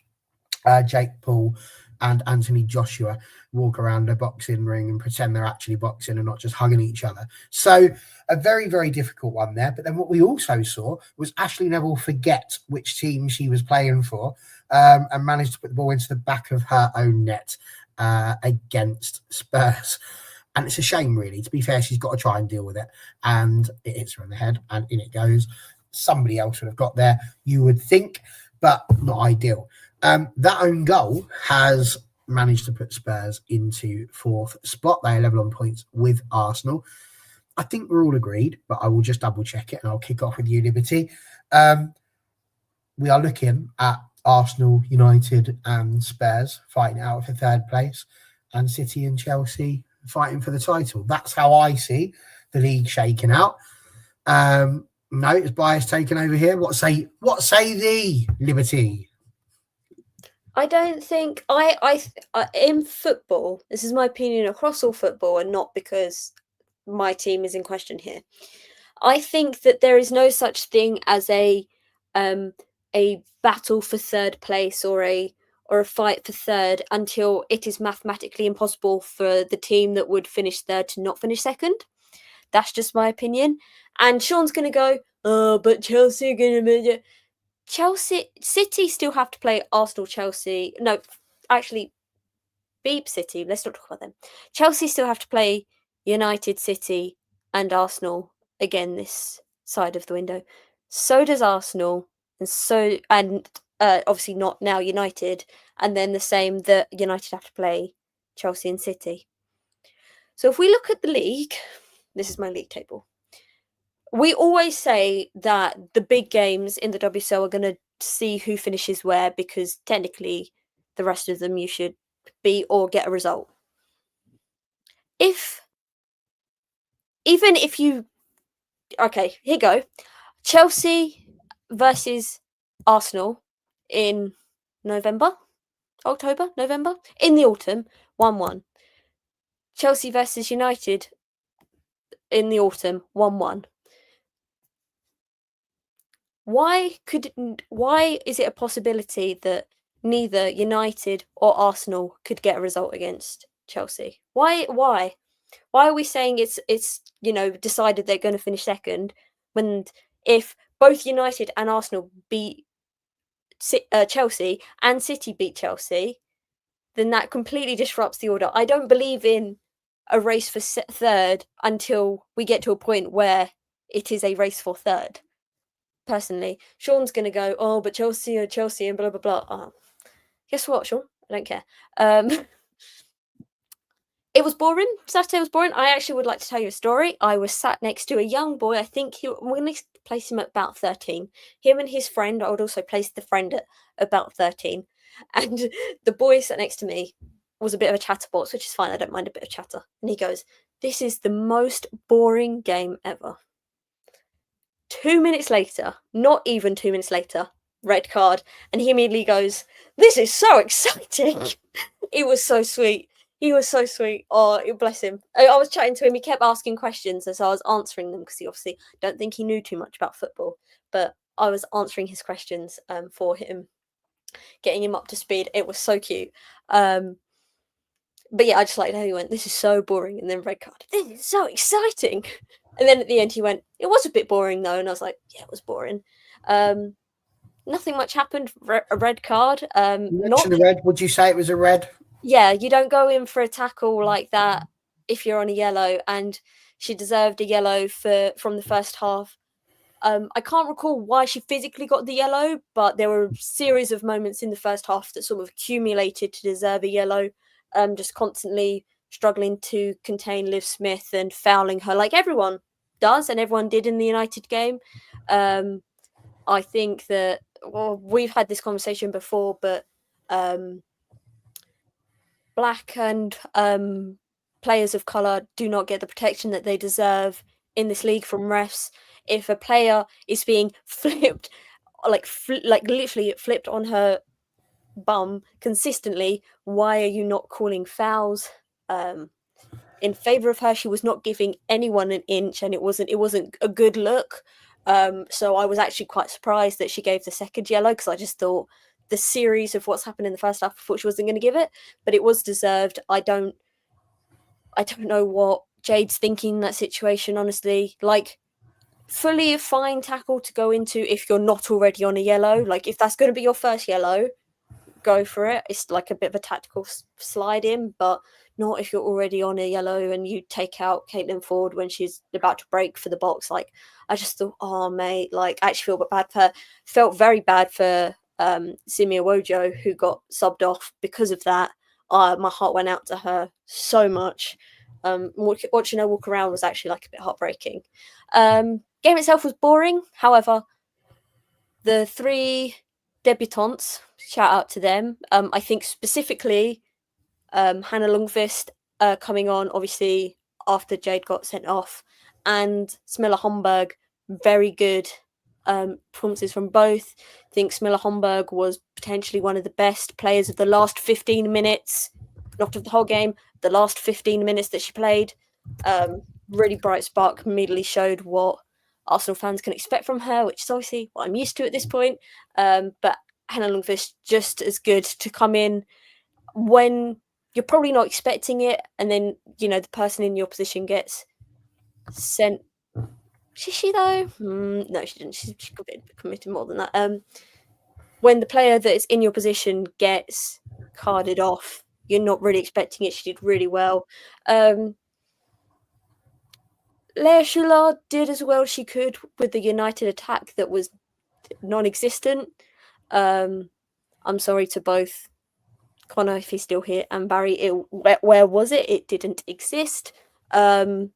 Jake Paul and Anthony Joshua walk around a boxing ring and pretend they're actually boxing and not just hugging each other. So a very, very difficult one there. But then what we also saw was Ashley Neville forget which team she was playing for and managed to put the ball into the back of her own net against Spurs. And it's a shame, really. To be fair, she's got to try and deal with it. And it hits her in the head, and in it goes. Somebody else would have got there, you would think, but not ideal. That own goal has managed to put Spurs into fourth spot. They are level on points with Arsenal. I think we're all agreed, but I will just double check it, and I'll kick off with you, Liberty. We are looking at Arsenal, United, and Spurs fighting out for third place, and City and Chelsea fighting for the title. That's how I see the league shaking out. No, it's bias taken over here. What say thee, Liberty? I don't think I in football, this is my opinion across all football and not because my team is in question here. I think that there is no such thing as a battle for third place or a fight for third until it is mathematically impossible for the team that would finish third to not finish second. That's just my opinion. And Sean's going to go, oh, but Chelsea are going to... City still have to play Arsenal, Chelsea. No, actually, beep City. Let's not talk about them. Chelsea still have to play United, City and Arsenal again this side of the window. So does Arsenal. And obviously not now United. And then the same that United have to play Chelsea and City. So if we look at the league, this is my league table. We always say that the big games in the WSL are going to see who finishes where, because technically the rest of them you should beat or get a result. Even if you... Okay, here you go. Chelsea versus Arsenal in October, November? In the autumn, 1-1. Chelsea versus United in the autumn, 1-1. Why is it a possibility that neither United or Arsenal could get a result against Chelsea? Why are we saying it's decided they're going to finish second, when if both United and Arsenal beat Chelsea and City beat Chelsea, then that completely disrupts the order. I don't believe in a race for third until we get to a point where it is a race for third. Personally, Sean's going to go, oh, but Chelsea are Chelsea and blah, blah, blah. Oh. Guess what, Sean? I don't care. It was boring. Saturday was boring. I actually would like to tell you a story. I was sat next to a young boy. I think we're going to place him at about 13. Him and his friend. I would also place the friend at about 13. And the boy sat next to me was a bit of a chatterbox, which is fine. I don't mind a bit of chatter. And he goes, "This is the most boring game ever." 2 minutes later, not even 2 minutes later, red card. And he immediately goes, "This is so exciting." It was so sweet. He was so sweet. Oh, bless him. I was chatting to him. He kept asking questions, and so I was answering them, because he obviously don't think he knew too much about football. But I was answering his questions for him, getting him up to speed. It was so cute. But yeah, I just liked how he went, "This is so boring." And then red card. "This is so exciting." And then at the end he went, "It was a bit boring though." And I was like, yeah, it was boring. Nothing much happened. A red card. Not a red. Would you say it was a red? Yeah, you don't go in for a tackle like that if you're on a yellow, and she deserved a yellow from the first half. I can't recall why she physically got the yellow, but there were a series of moments in the first half that sort of accumulated to deserve a yellow. Just constantly struggling to contain Liv Smith and fouling her like everyone does and everyone did in the United game. I think that, well, we've had this conversation before, but black and players of colour do not get the protection that they deserve in this league from refs. If a player is being flipped, like literally flipped on her bum consistently, why are you not calling fouls in favour of her? She was not giving anyone an inch, and it wasn't a good look. So I was actually quite surprised that she gave the second yellow, because I just thought the series of what's happened in the first half, I thought she wasn't going to give it, but it was deserved. I don't know what Jade's thinking in that situation, honestly. Like, fully a fine tackle to go into if you're not already on a yellow. Like, if that's going to be your first yellow, go for it. It's like a bit of a tactical slide in, but not if you're already on a yellow and you take out Caitlin Ford when she's about to break for the box. Like, I just thought, oh mate, like, I actually felt very bad for Simia Wojo, who got subbed off because of that. My heart went out to her so much. Watching her walk around was actually like a bit heartbreaking. Game itself was boring. However, the 3 debutantes, shout out to them. I think specifically Hannah Lundqvist coming on, obviously, after Jade got sent off, and Smilla Homburg, very good performances from both. I think Smilla Homburg was potentially one of the best players of the last 15 minutes, not of the whole game, the last 15 minutes that she played. Really bright spark, immediately showed what Arsenal fans can expect from her, which is obviously what I'm used to at this point. But Hannah Lundqvist, just as good to come in when you're probably not expecting it, and then, you know, the person in your position gets sent. Did she though? No, she didn't. She committed more than that. When the player that is in your position gets carded off, you're not really expecting it. She did really well. Lea Shillard did as well as she could with the United attack that was non-existent. I'm sorry to both Connor, if he's still here, and Barry. Where was it? It didn't exist. And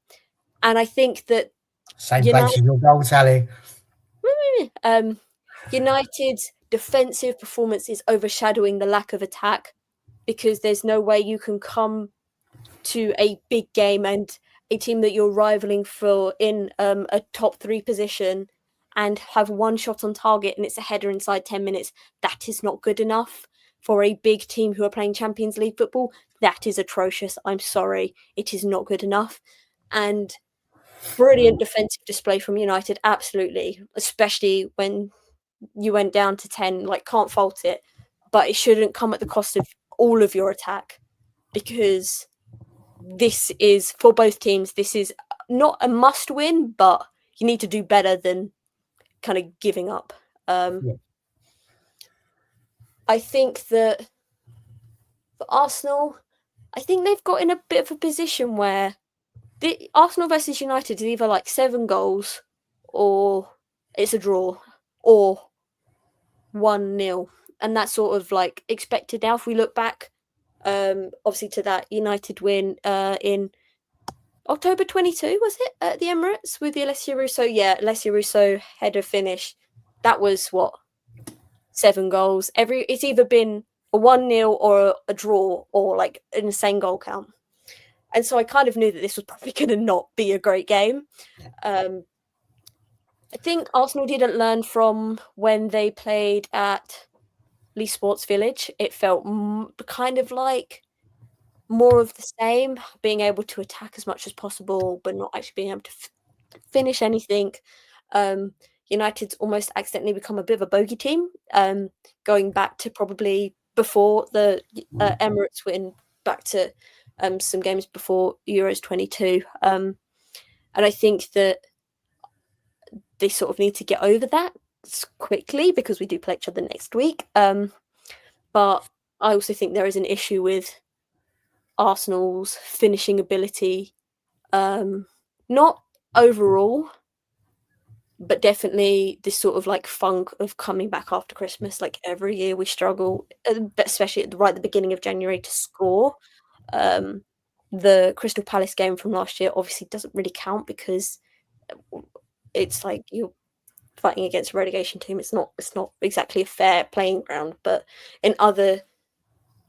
I think that Same place as your goal tally. United's defensive performance is overshadowing the lack of attack, because there's no way you can come to a big game and a team that you're rivaling for in a top 3 position and have one shot on target and it's a header inside 10 minutes. That is not good enough for a big team who are playing Champions League football. That is atrocious. I'm sorry. It is not good enough. And brilliant defensive display from United, absolutely, especially when you went down to 10. Like, can't fault it, but it shouldn't come at the cost of all of your attack, because this is, for both teams, this is not a must win, but you need to do better than kind of giving up. I think that for Arsenal, I think they've got in a bit of a position where the Arsenal versus United is either like 7 goals or it's a draw or 1-0. And that's sort of like expected now if we look back, obviously, to that United win in October 22, was it, at the Emirates with the Alessio Russo? Yeah, Alessio Russo header finish. That was, 7 goals. It's either been a 1-0 or a draw or like an insane goal count. And so I kind of knew that this was probably going to not be a great game. I think Arsenal didn't learn from when they played at Leigh Sports Village. It felt kind of like more of the same, being able to attack as much as possible, but not actually being able to finish anything. United's almost accidentally become a bit of a bogey team, going back to probably before the Emirates win, back to some games before Euros 22. And I think that they sort of need to get over that quickly, because we do play each other next week. But I also think there is an issue with Arsenal's finishing ability, not overall, but definitely this sort of like funk of coming back after Christmas. Like, every year we struggle, especially at the beginning of January, to score. The Crystal Palace game from last year obviously doesn't really count, because it's like you're fighting against a relegation team. It's not exactly a fair playing ground. But in other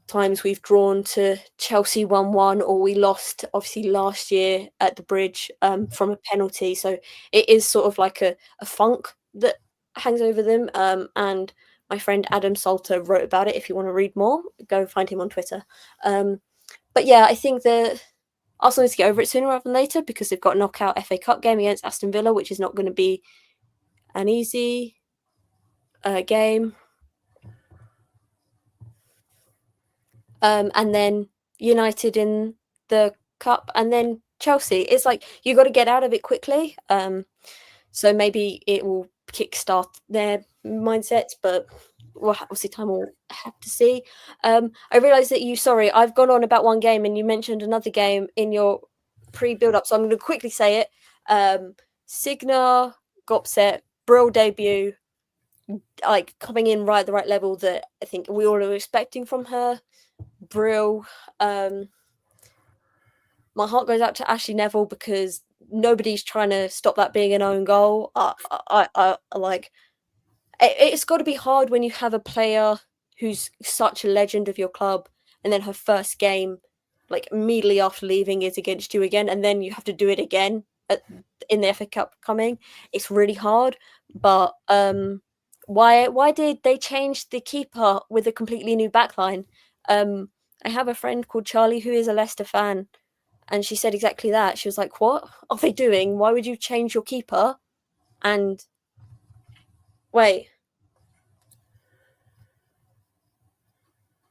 times we've drawn to Chelsea 1-1, or we lost obviously last year at the Bridge from a penalty. So it is sort of like a funk that hangs over them. And my friend Adam Salter wrote about it. If you want to read more, go find him on Twitter. But yeah, I think that Arsenal needs to get over it sooner rather than later, because they've got a knockout FA Cup game against Aston Villa, which is not going to be an easy game. And then United in the Cup, and then Chelsea. It's like you got to get out of it quickly. So maybe it will kickstart their mindsets, but obviously time will have to see. I realised that I've gone on about one game and you mentioned another game in your pre-build-up, so I'm going to quickly say it. Signa, Gopset, Brill debut, like coming in right at the right level that I think we all are expecting from her. Brill, my heart goes out to Ashley Neville, because nobody's trying to stop that being an own goal. I like, it's got to be hard when you have a player who's such a legend of your club, and then her first game, like immediately after leaving, is against you again, and then you have to do it again in the FA Cup coming. It's really hard. But why did they change the keeper with a completely new backline? I have a friend called Charlie who is a Leicester fan, and she said exactly that. She was like, what are they doing? Why would you change your keeper? And wait,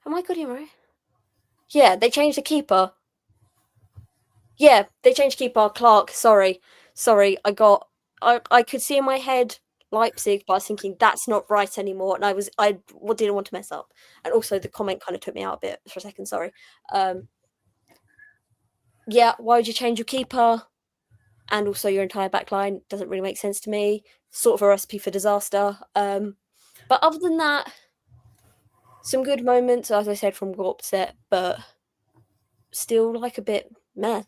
am I good here, right? Yeah, they changed the keeper. Yeah, they changed keeper. Clark, sorry. I could see in my head Leipzig, but I was thinking that's not right anymore, and I didn't want to mess up. And also the comment kind of took me out a bit for a second. Sorry. Yeah, why would you change your keeper? And also your entire back line doesn't really make sense to me. Sort of a recipe for disaster. But other than that, some good moments, as I said, from Gorpset, but still like a bit meh.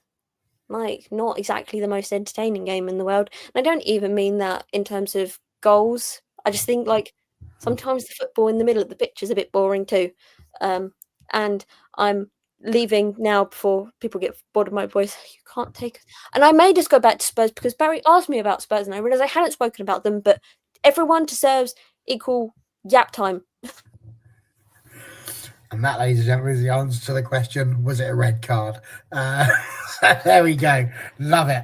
like not exactly the most entertaining game in the world. And I don't even mean that in terms of goals. I just think like sometimes the football in the middle of the pitch is a bit boring too. And I'm leaving now before people get bored of my voice. You can't take, and I may just go back to Spurs because Barry asked me about Spurs and I realised I hadn't spoken about them, but everyone deserves equal yap time. And that, ladies and gentlemen, is the answer to the question, was it a red card? There we go. Love it.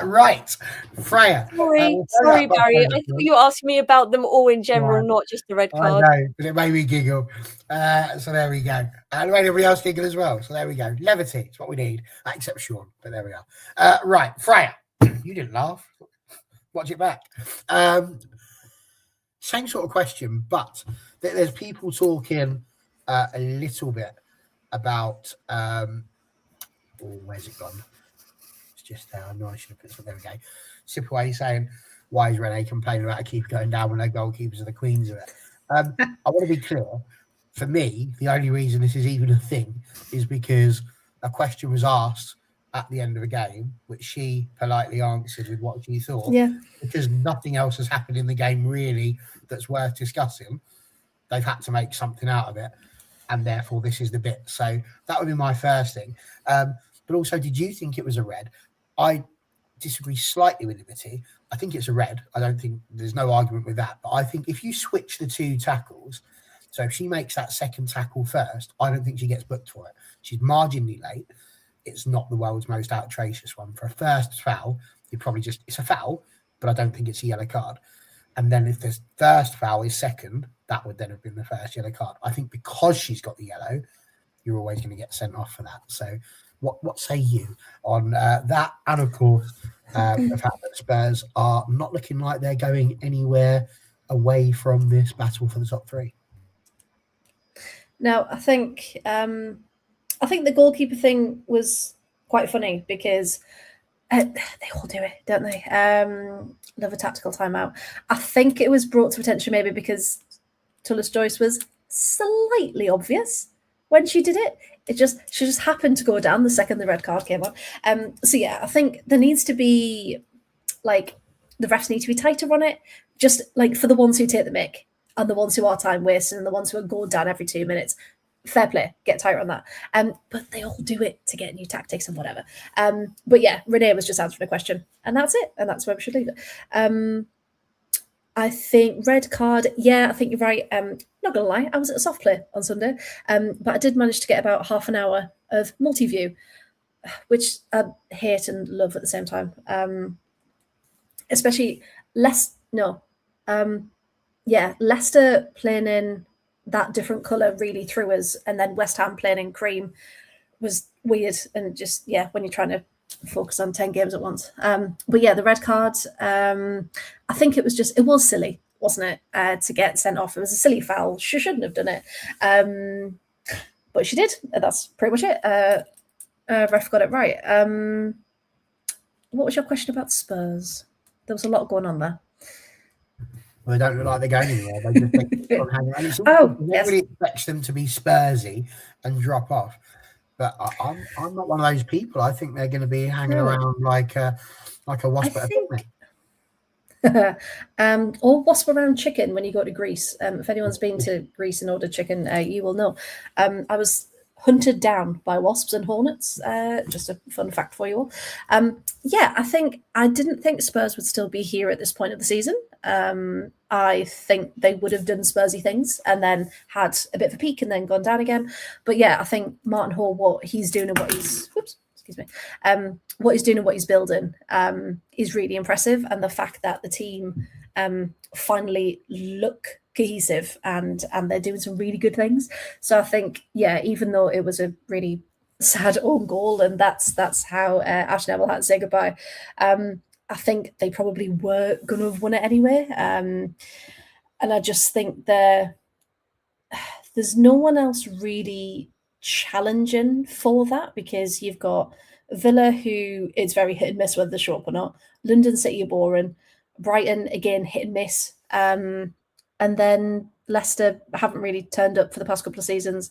Right. Freya. Sorry, Barry. I thought you were asking me about them all in general, not just the red card. I know, but it made me giggle. So there we go. And it made everybody else giggle as well. So there we go. Levity. It's what we need. Except Sean, but there we are. Right. Freya. You didn't laugh. Watch it back. Same sort of question, but there's people talking a little bit about where's it gone? It's just there. I know I should have put some. There we go. Sip away saying, why is Renee complaining about a keeper going down when their goalkeepers are the queens of it? I want to be clear. For me, the only reason this is even a thing is because a question was asked at the end of a game, which she politely answered with what she thought. Yeah. Because nothing else has happened in the game really that's worth discussing. They've had to make something out of it. And therefore, this is the bit. So that would be my first thing. But also, did you think it was a red? I disagree slightly with Liberty. I think it's a red. I don't think there's no argument with that. But I think if you switch the two tackles, so if she makes that second tackle first, I don't think she gets booked for it. She's marginally late. It's not the world's most outrageous one. For a first foul, you probably just, it's a foul, but I don't think it's a yellow card. And then if the first foul is second, that would then have been the first yellow card. I think because she's got the yellow, you're always going to get sent off for that. So what say you on that? And of course, the fact that Spurs are not looking like they're going anywhere away from this battle for the top three. Now, I think the goalkeeper thing was quite funny because they all do it, don't they? Love a tactical timeout. I think it was brought to attention maybe because Tullis Joyce was slightly obvious when she did it. She just happened to go down the second the red card came on. So yeah, I think there needs to be like the refs need to be tighter on it, just like for the ones who take the mick and the ones who are time wasting and the ones who are going down every 2 minutes. Fair play, get tighter on that. But they all do it to get new tactics and whatever. But yeah, Renee was just answering a question, and that's it, and that's where we should leave it. I think red card. Yeah, I think you're right. Not gonna lie, I was at a soft play on Sunday, but I did manage to get about half an hour of multi-view, which I hate and love at the same time. Especially Leicester playing in that different colour really threw us, and then West Ham playing in cream was weird, and just when you're trying to focus on 10 games at once. But yeah, the red card, I think it was silly, wasn't it, to get sent off. It was a silly foul. She shouldn't have done it, but she did, and that's pretty much it. Ref got it right. What was your question about Spurs? There was a lot going on there. Well, they don't look like they're going anywhere. They just think on hanging around. Nobody expects them to be Spursy and drop off. But I'm not one of those people. I think they're going to be hanging around like a wasp at a picnic. Or wasp around chicken when you go to Greece. If anyone's been to Greece and ordered chicken, you will know. I was hunted down by wasps and hornets. Just a fun fact for you all. I didn't think Spurs would still be here at this point of the season. I think they would have done Spursy things and then had a bit of a peak and then gone down again. But yeah, I think Martin Hall, what he's doing and what he's doing and what he's building is really impressive. And the fact that the team finally look cohesive and they're doing some really good things. So I think, even though it was a really sad own goal and that's how Ash Neville had to say goodbye, I think they probably were going to have won it anyway. And I just think there's no one else really challenging for that, because you've got Villa, who is very hit and miss whether they show up or not. London City are boring. Brighton, again, hit and miss. And then Leicester haven't really turned up for the past couple of seasons.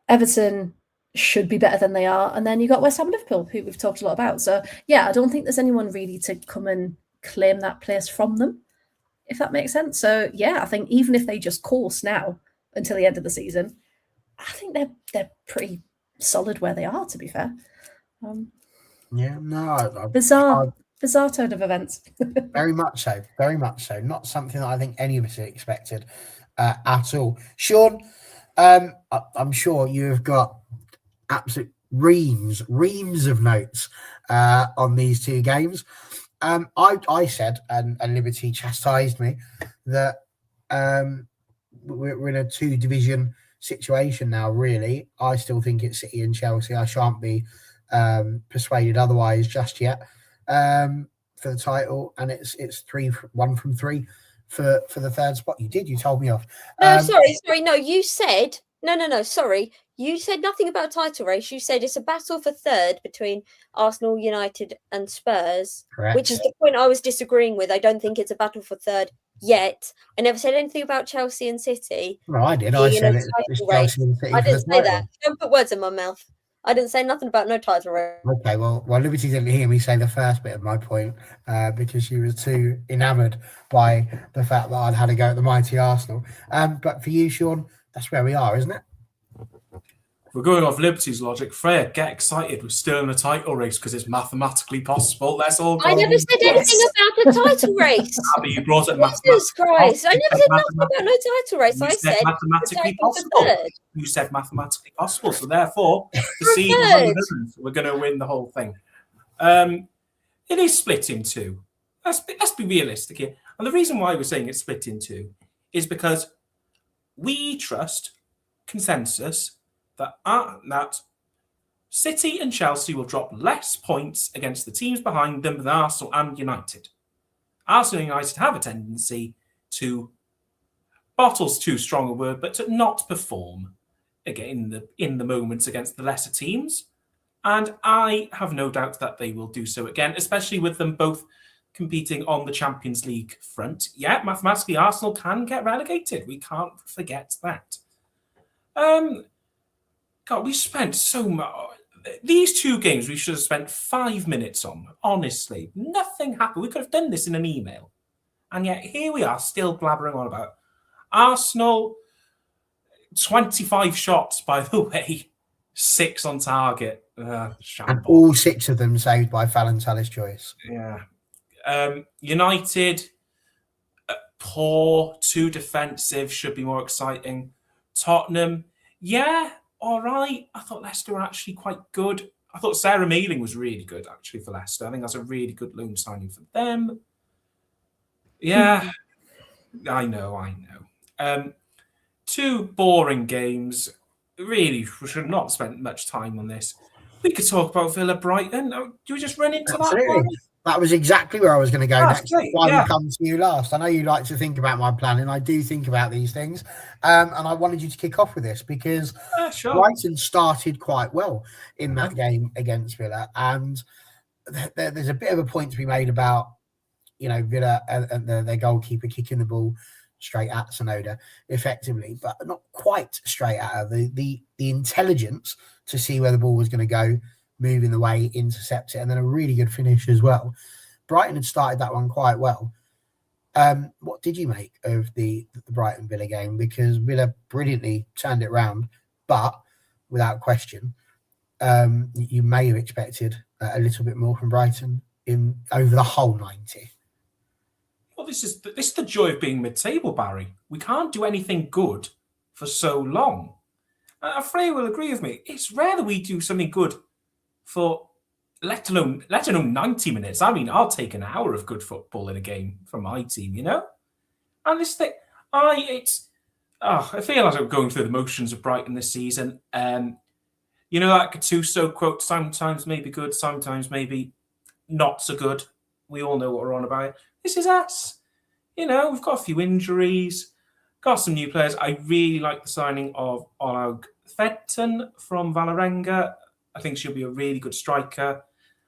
Everton, should be better than they are. And then you got West Ham, Liverpool, who we've talked a lot about. So yeah, I don't think there's anyone really to come and claim that place from them, if that makes sense. So yeah, I think even if they just course now until the end of the season, I think they're pretty solid where they are, to be fair. Yeah, no, bizarre turn of events. Very much so. Very much so. Not something that I think any of us had expected at all. Sean, I'm sure you have got absolute reams of notes on these two games. I said, and Liberty chastised me, that we're in a two-division situation now, really. I still think it's City and Chelsea. I shan't be persuaded otherwise just yet for the title, and it's 1 from 3 for the third spot. You told me off. No, sorry. No, you said no. Sorry, you said nothing about a title race. You said it's a battle for third between Arsenal, United, and Spurs. Correct. Which is the point I was disagreeing with. I don't think it's a battle for third yet. I never said anything about Chelsea and City. No, I did. I said it's Chelsea and City. I didn't say that. Don't put words in my mouth. I didn't say nothing about no title race. Okay, well, Liberty didn't hear me say the first bit of my point because she was too enamoured by the fact that I'd had a go at the mighty Arsenal. But for you, Sean, that's where we are, isn't it? We're going off Liberty's logic. Freya, get excited. We're still in a title race because it's mathematically possible. Let's all go. I never said anything about the title race. But you brought up Jesus Christ. I never said nothing about no title race. I said mathematically possible. You said mathematically possible. So therefore, the season, we're going to win the whole thing. It is split in two. Let's be realistic here. And the reason why we're saying it's split in two is because we trust consensus that City and Chelsea will drop less points against the teams behind them than Arsenal and United. Arsenal and United have a tendency to, bottle's too strong a word, but to not perform again in the moments against the lesser teams. And I have no doubt that they will do so again, especially with them both competing on the Champions League front. Yeah, mathematically, Arsenal can get relegated. We can't forget that. God, we spent so much. These two games we should have spent 5 minutes on. Honestly, nothing happened. We could have done this in an email. And yet here we are still blabbering on about Arsenal. 25 shots, by the way. 6 on target. And all 6 of them saved by Fallon Tallis-Joyce. Yeah. United, poor, too defensive, should be more exciting. Tottenham, yeah, all right. I thought Leicester were actually quite good. I thought Sarah Mealing was really good, actually, for Leicester. I think that's a really good loan signing for them. Yeah, I know. 2 boring games. Really, we should not have spent much time on this. We could talk about Villa Brighton. Do we just run into that one? That was exactly where I was going to go next. Great. Why we come to you last. I know you like to think about my planning. I do think about these things. And I wanted you to kick off with this because Brighton started quite well in that game against Villa. And there's a bit of a point to be made about, Villa and their goalkeeper kicking the ball straight at Sonoda effectively, but not quite straight at her. The intelligence to see where the ball was going to go, moving the way, intercept it, and then a really good finish as well. Brighton had started that one quite well. What did you make of the Brighton Villa game? Because Villa brilliantly turned it round, but without question, you may have expected a little bit more from Brighton over the whole 90. Well, this is the joy of being mid-table, Barry. We can't do anything good for so long. Freya will agree with me. It's rare that we do something good for let alone 90 minutes. I mean, I'll take an hour of good football in a game from my team, And this thing, I feel like I'm going through the motions of Brighton this season. That Gattuso quote, sometimes maybe good, sometimes maybe not so good. We all know what we're on about. This is us. We've got a few injuries, got some new players. I really like the signing of Olaug Fenton from Vålerenga. I think she'll be a really good striker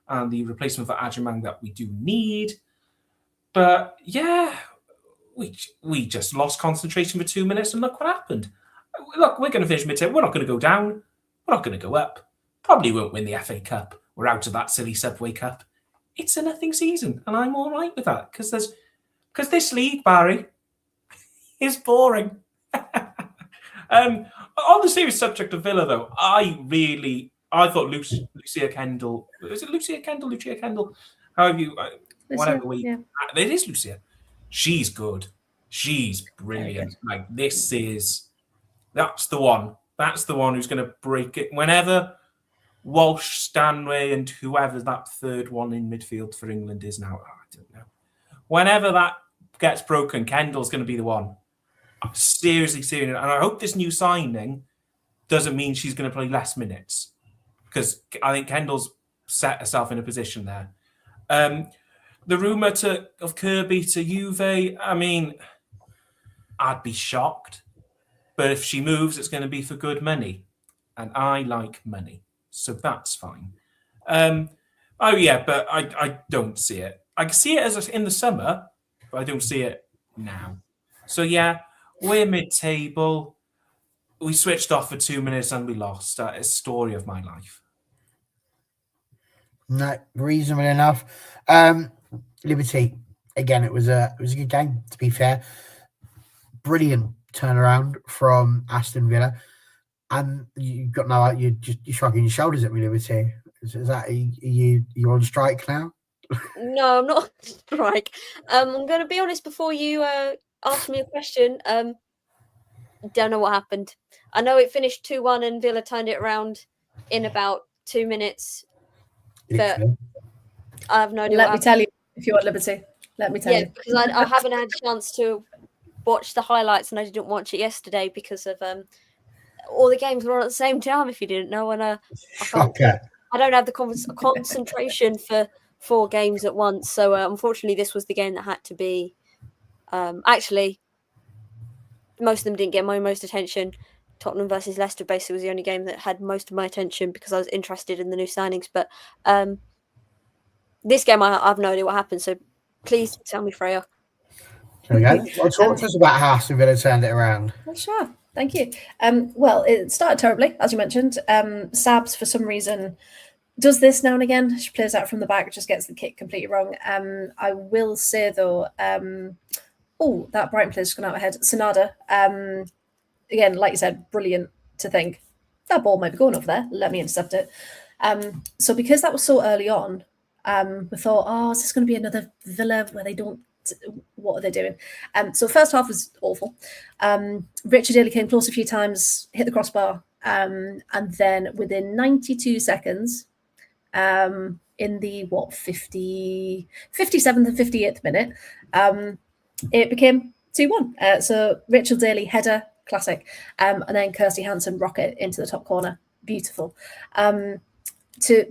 and the replacement for Ajimang that we do need. But yeah, we just lost concentration for 2 minutes and look what happened. Look, we're going to finish mid-table. We're not going to go down. We're not going to go up. Probably won't win the FA Cup. We're out of that silly Subway Cup. It's a nothing season, and I'm all right with that because this league, Barry, is boring. On the serious subject of Villa, though, I thought Lucia Kendall. Is it Lucia Kendall? Lucia Kendall? However you, whatever we. Yeah. It is Lucia. She's good. She's brilliant. Like that's the one. That's the one who's going to break it. Whenever Walsh, Stanway, and whoever that third one in midfield for England is now, I don't know. Whenever that gets broken, Kendall's going to be the one. I'm seriously, and I hope this new signing doesn't mean she's going to play less minutes because I think Kendall's set herself in a position there. The rumour of Kirby to Juve, I mean, I'd be shocked. But if she moves, it's going to be for good money. And I like money. So that's fine. But I don't see it. I can see it in the summer, but I don't see it now. So yeah, we're mid-table. We switched off for 2 minutes and we lost. That is the story of my life. No, reasonable enough. Liberty, again, it was a good game, to be fair. Brilliant turnaround from Aston Villa. And you've got you're shrugging your shoulders at me, Liberty. Is that you on strike now? No, I'm not on strike. I'm going to be honest before you ask me a question. Don't know what happened. I know it finished 2-1 and Villa turned it around in about 2 minutes. But I have no idea. Let me tell you if you want Liberty. Let me tell you. Because I haven't had a chance to watch the highlights and I didn't watch it yesterday because of all the games were on at the same time, if you didn't know. And I don't have the concentration for 4 games at once. So unfortunately, this was the game that had to be. Actually, most of them didn't get my most attention. Tottenham versus Leicester basically was the only game that had most of my attention because I was interested in the new signings. But this game, I have no idea what happened. So please tell me, Freya. There we go. Well, talk to us about how Aston Villa turned it around. Well, sure. Thank you. Well, it started terribly, as you mentioned. Sabs, for some reason, does this now and again. She plays out from the back, just gets the kick completely wrong. I will say, though, that Brighton player's gone out ahead. Sonada, again, like you said, brilliant to think that ball might be going over there. Let me intercept it. So because that was so early on, we thought, is this going to be another Villa where they don't? What are they doing? So first half was awful. Richard Daly came close a few times, hit the crossbar, and then within 92 seconds, in the 57th and 58th minute, it became 2-1. So Richard Daly header, classic, and then Kirsty Hansen rocket into the top corner, beautiful. To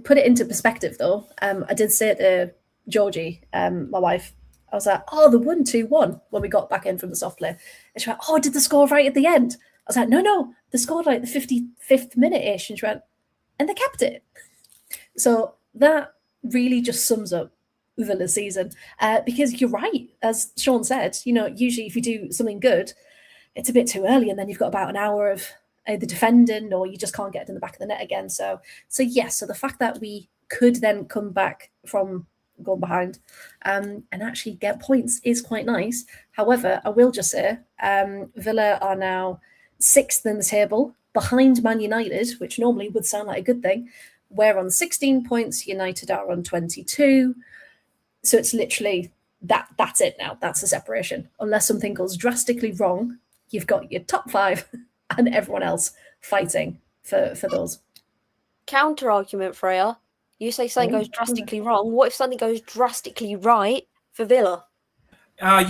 put it into perspective, though, I did say to Georgie, my wife, I was like, the 1-2-1 when we got back in from the soft play. And she went, did they score right at the end? I was like, no, they scored like the 55th minute-ish. And she went, and they kept it. So that really just sums up Villa's season. Because you're right, as Sean said, usually if you do something good, it's a bit too early and then you've got about an hour of either defending or you just can't get it in the back of the net again. So the fact that we could then come back from going behind and actually get points is quite nice. However, I will just say Villa are now 6th in the table behind Man United, which normally would sound like a good thing. We're on 16 points, United are on 22. So it's literally that's it now. That's the separation. Unless something goes drastically wrong, you've got your top 5 and everyone else fighting for those. Counter argument, Freya. You say something goes drastically wrong. What if something goes drastically right for Villa? Can I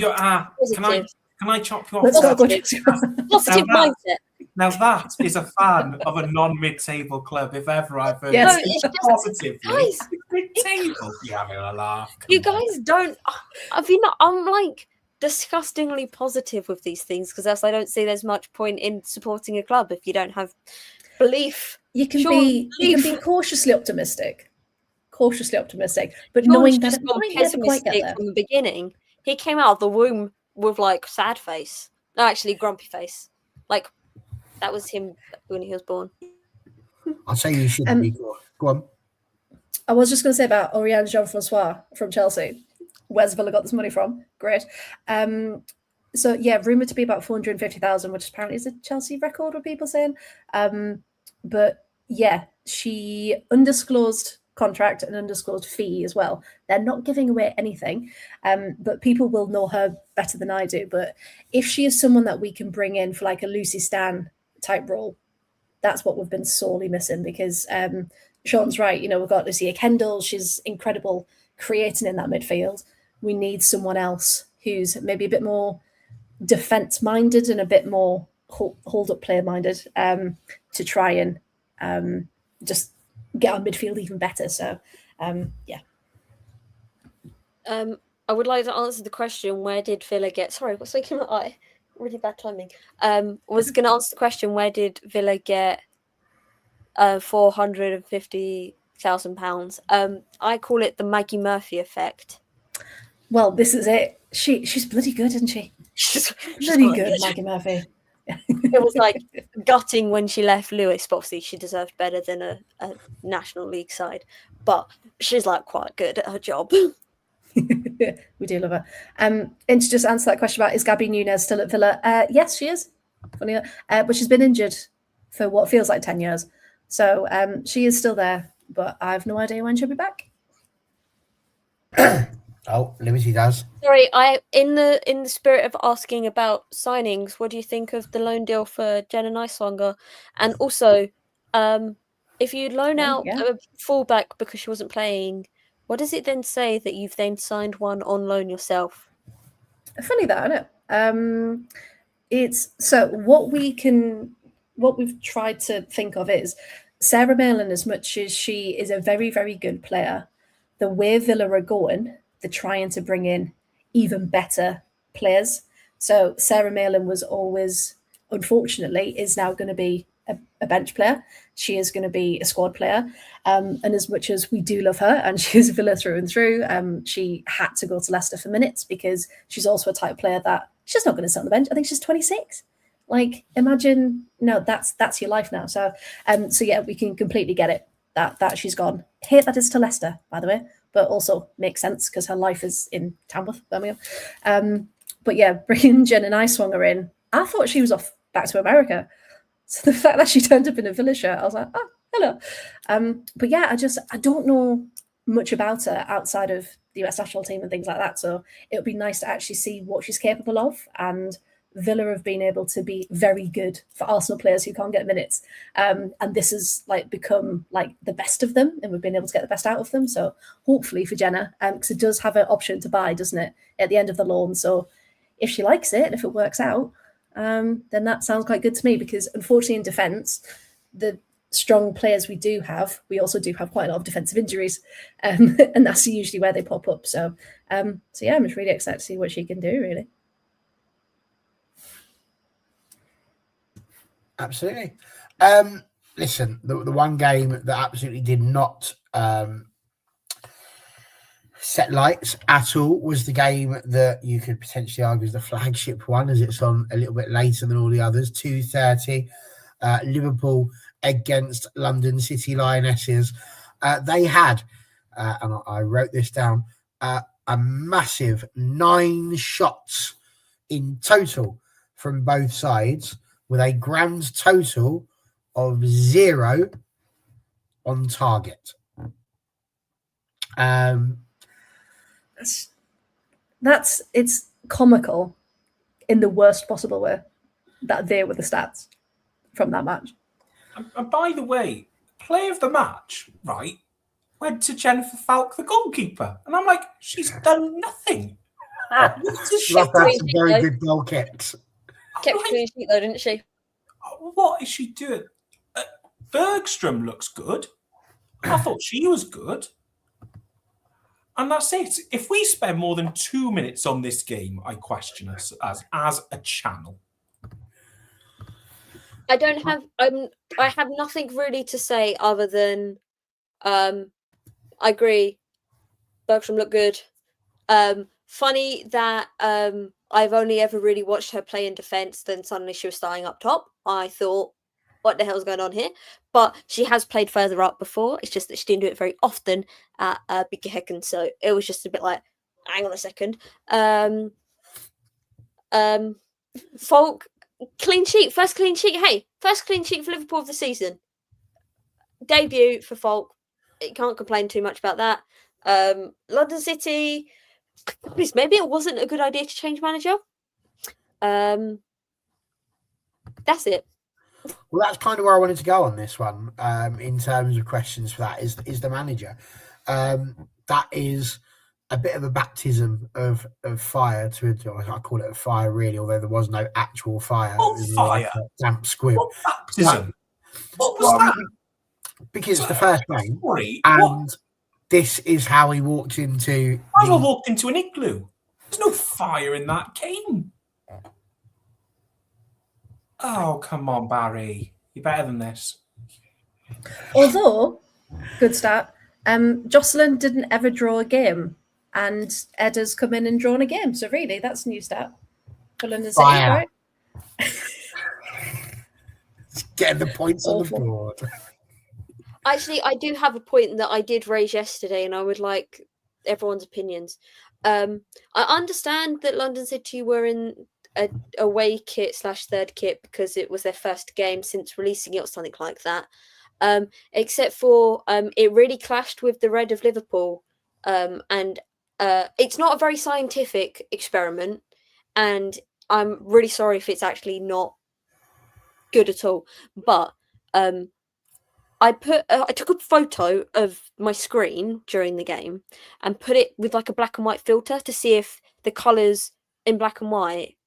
chop you off? Positive mindset. Now that is a fan of a non-mid-table club, if ever I've heard. Yes. No, it's just positively. Guys, mid-table. You're having a laugh. You guys don't. I'm like disgustingly positive with these things because I don't see there's much point in supporting a club if you don't have belief. You can be cautiously optimistic, but knowing that it might never quite get there. From the beginning, he came out of the womb with like sad face. No, actually, grumpy face. Like that was him when he was born. I'll say you shouldn't be. Go on. I was just going to say about Oriane Jean-Francois from Chelsea. Where's Villa got this money from? Great. So yeah, rumored to be about 450,000, which apparently is a Chelsea record. What people saying? But yeah, she undisclosed contract and undisclosed fee as well. They're not giving away anything, but people will know her better than I do. But if she is someone that we can bring in for like a Lucy Stan type role, that's what we've been sorely missing, because Sean's right. We've got Lucia Kendall. She's incredible creating in that midfield. We need someone else who's maybe a bit more defense minded and a bit more hold up player minded to try and just get our midfield even better. So yeah. I would like to answer the question, where did Villa get... Sorry, what's making my eye? Really bad timing. Was going to answer the question, where did Villa get £450,000? I call it the Maggie Murphy effect. Well, this is it. She's bloody good, isn't she? She's bloody good, Maggie Murphy. It was like gutting when she left Lewis, but obviously she deserved better than a National League side. But she's like quite good at her job. We do love her. And to just answer that question about, is Gabby Nunez still at Villa? Yes, she is. Funny, but she's been injured for what feels like 10 years. So she is still there, but I have no idea when she'll be back. Oh, Liberty does. Sorry, in the spirit of asking about signings, what do you think of the loan deal for Jenna Niswanger? And also, if you loan out a fullback because she wasn't playing, what does it then say that you've then signed one on loan yourself? Funny that, isn't it? It's so what we've tried to think of is Sarah Malin, as much as she is a very, very good player, the way Villa are going, they're trying to bring in even better players. So Sarah Malin was always, unfortunately, is now going to be a bench player. She is going to be a squad player. And as much as we do love her, and she's Villa through and through, she had to go to Leicester for minutes because she's also a type of player that she's not going to sit on the bench. I think she's 26. Like, imagine, that's your life now. So yeah, we can completely get it that she's gone. Hate that it's to Leicester, by the way, but also makes sense because her life is in Tamworth, Birmingham. But yeah, bringing Jen and Niswanger in, I thought she was off back to America. So the fact that she turned up in a Villa shirt, I was like, oh, hello. But yeah, I don't know much about her outside of the US national team and things like that. So it would be nice to actually see what she's capable of. And Villa have been able to be very good for Arsenal players who can't get minutes. And this has become the best of them, and we've been able to get the best out of them. So hopefully for Jenna, because it does have an option to buy, doesn't it, at the end of the loan. So if she likes it and if it works out, then that sounds quite good to me, because unfortunately in defence, the strong players we do have, we also do have quite a lot of defensive injuries, and that's usually where they pop up. So yeah, I'm just really excited to see what she can do, really. Absolutely. Listen, the one game that absolutely did not set lights at all was the game that you could potentially argue is the flagship one, as it's on a little bit later than all the others. 2:30, Liverpool against London City Lionesses. They had, and I wrote this down, a massive 9 shots in total from both sides, with a grand total of 0 on target. It's comical in the worst possible way that they were the stats from that match. And by the way, player of the match, right, went to Jennifer Falk, the goalkeeper. And I'm like, she's done nothing. She's had some very good goal kicks. Kept clean sheet though, didn't she? What is she doing? Bergstrom looks good. I thought she was good. And that's it. If we spend more than 2 minutes on this game, I question us as a channel. I don't have. I have nothing really to say other than, I agree. Bergstrom looked good. Funny that I've only ever really watched her play in defence. Then suddenly she was starting up top. I thought what the hell's going on here? But she has played further up before. It's just that she didn't do it very often at Big Hecken. So it was just a bit like, hang on a second. Falk, clean sheet, first clean sheet. Hey, first clean sheet for Liverpool of the season. Debut for Falk. You can't complain too much about that. London City, maybe it wasn't a good idea to change manager. That's it. Well, that's kind of where I wanted to go on this one. In terms of questions for that, is the manager. That is a bit of a baptism of fire to I call it a fire really, although there was no actual fire. What It was fire? like a damp squib. What baptism? What was Well, that? because it's the first game, Sorry, and this is how he walked into. I walked into an igloo. There's no fire in that game. Oh, come on, Barry. You're better than this. Although, good start. Jocelyn didn't ever draw a game, and Ed has come in and drawn a game. So really, that's a new start for London City, Fire. right? Getting the points Awful. on the board. Actually, I do have a point that I did raise yesterday, and I would like everyone's opinions. I understand that London City were in a away kit / third kit because it was their first game since releasing it or something like that. Except for it really clashed with the red of Liverpool, and it's not a very scientific experiment, and I'm really sorry if it's actually not good at all. But I took a photo of my screen during the game and put it with like a black and white filter to see if the colours in black and white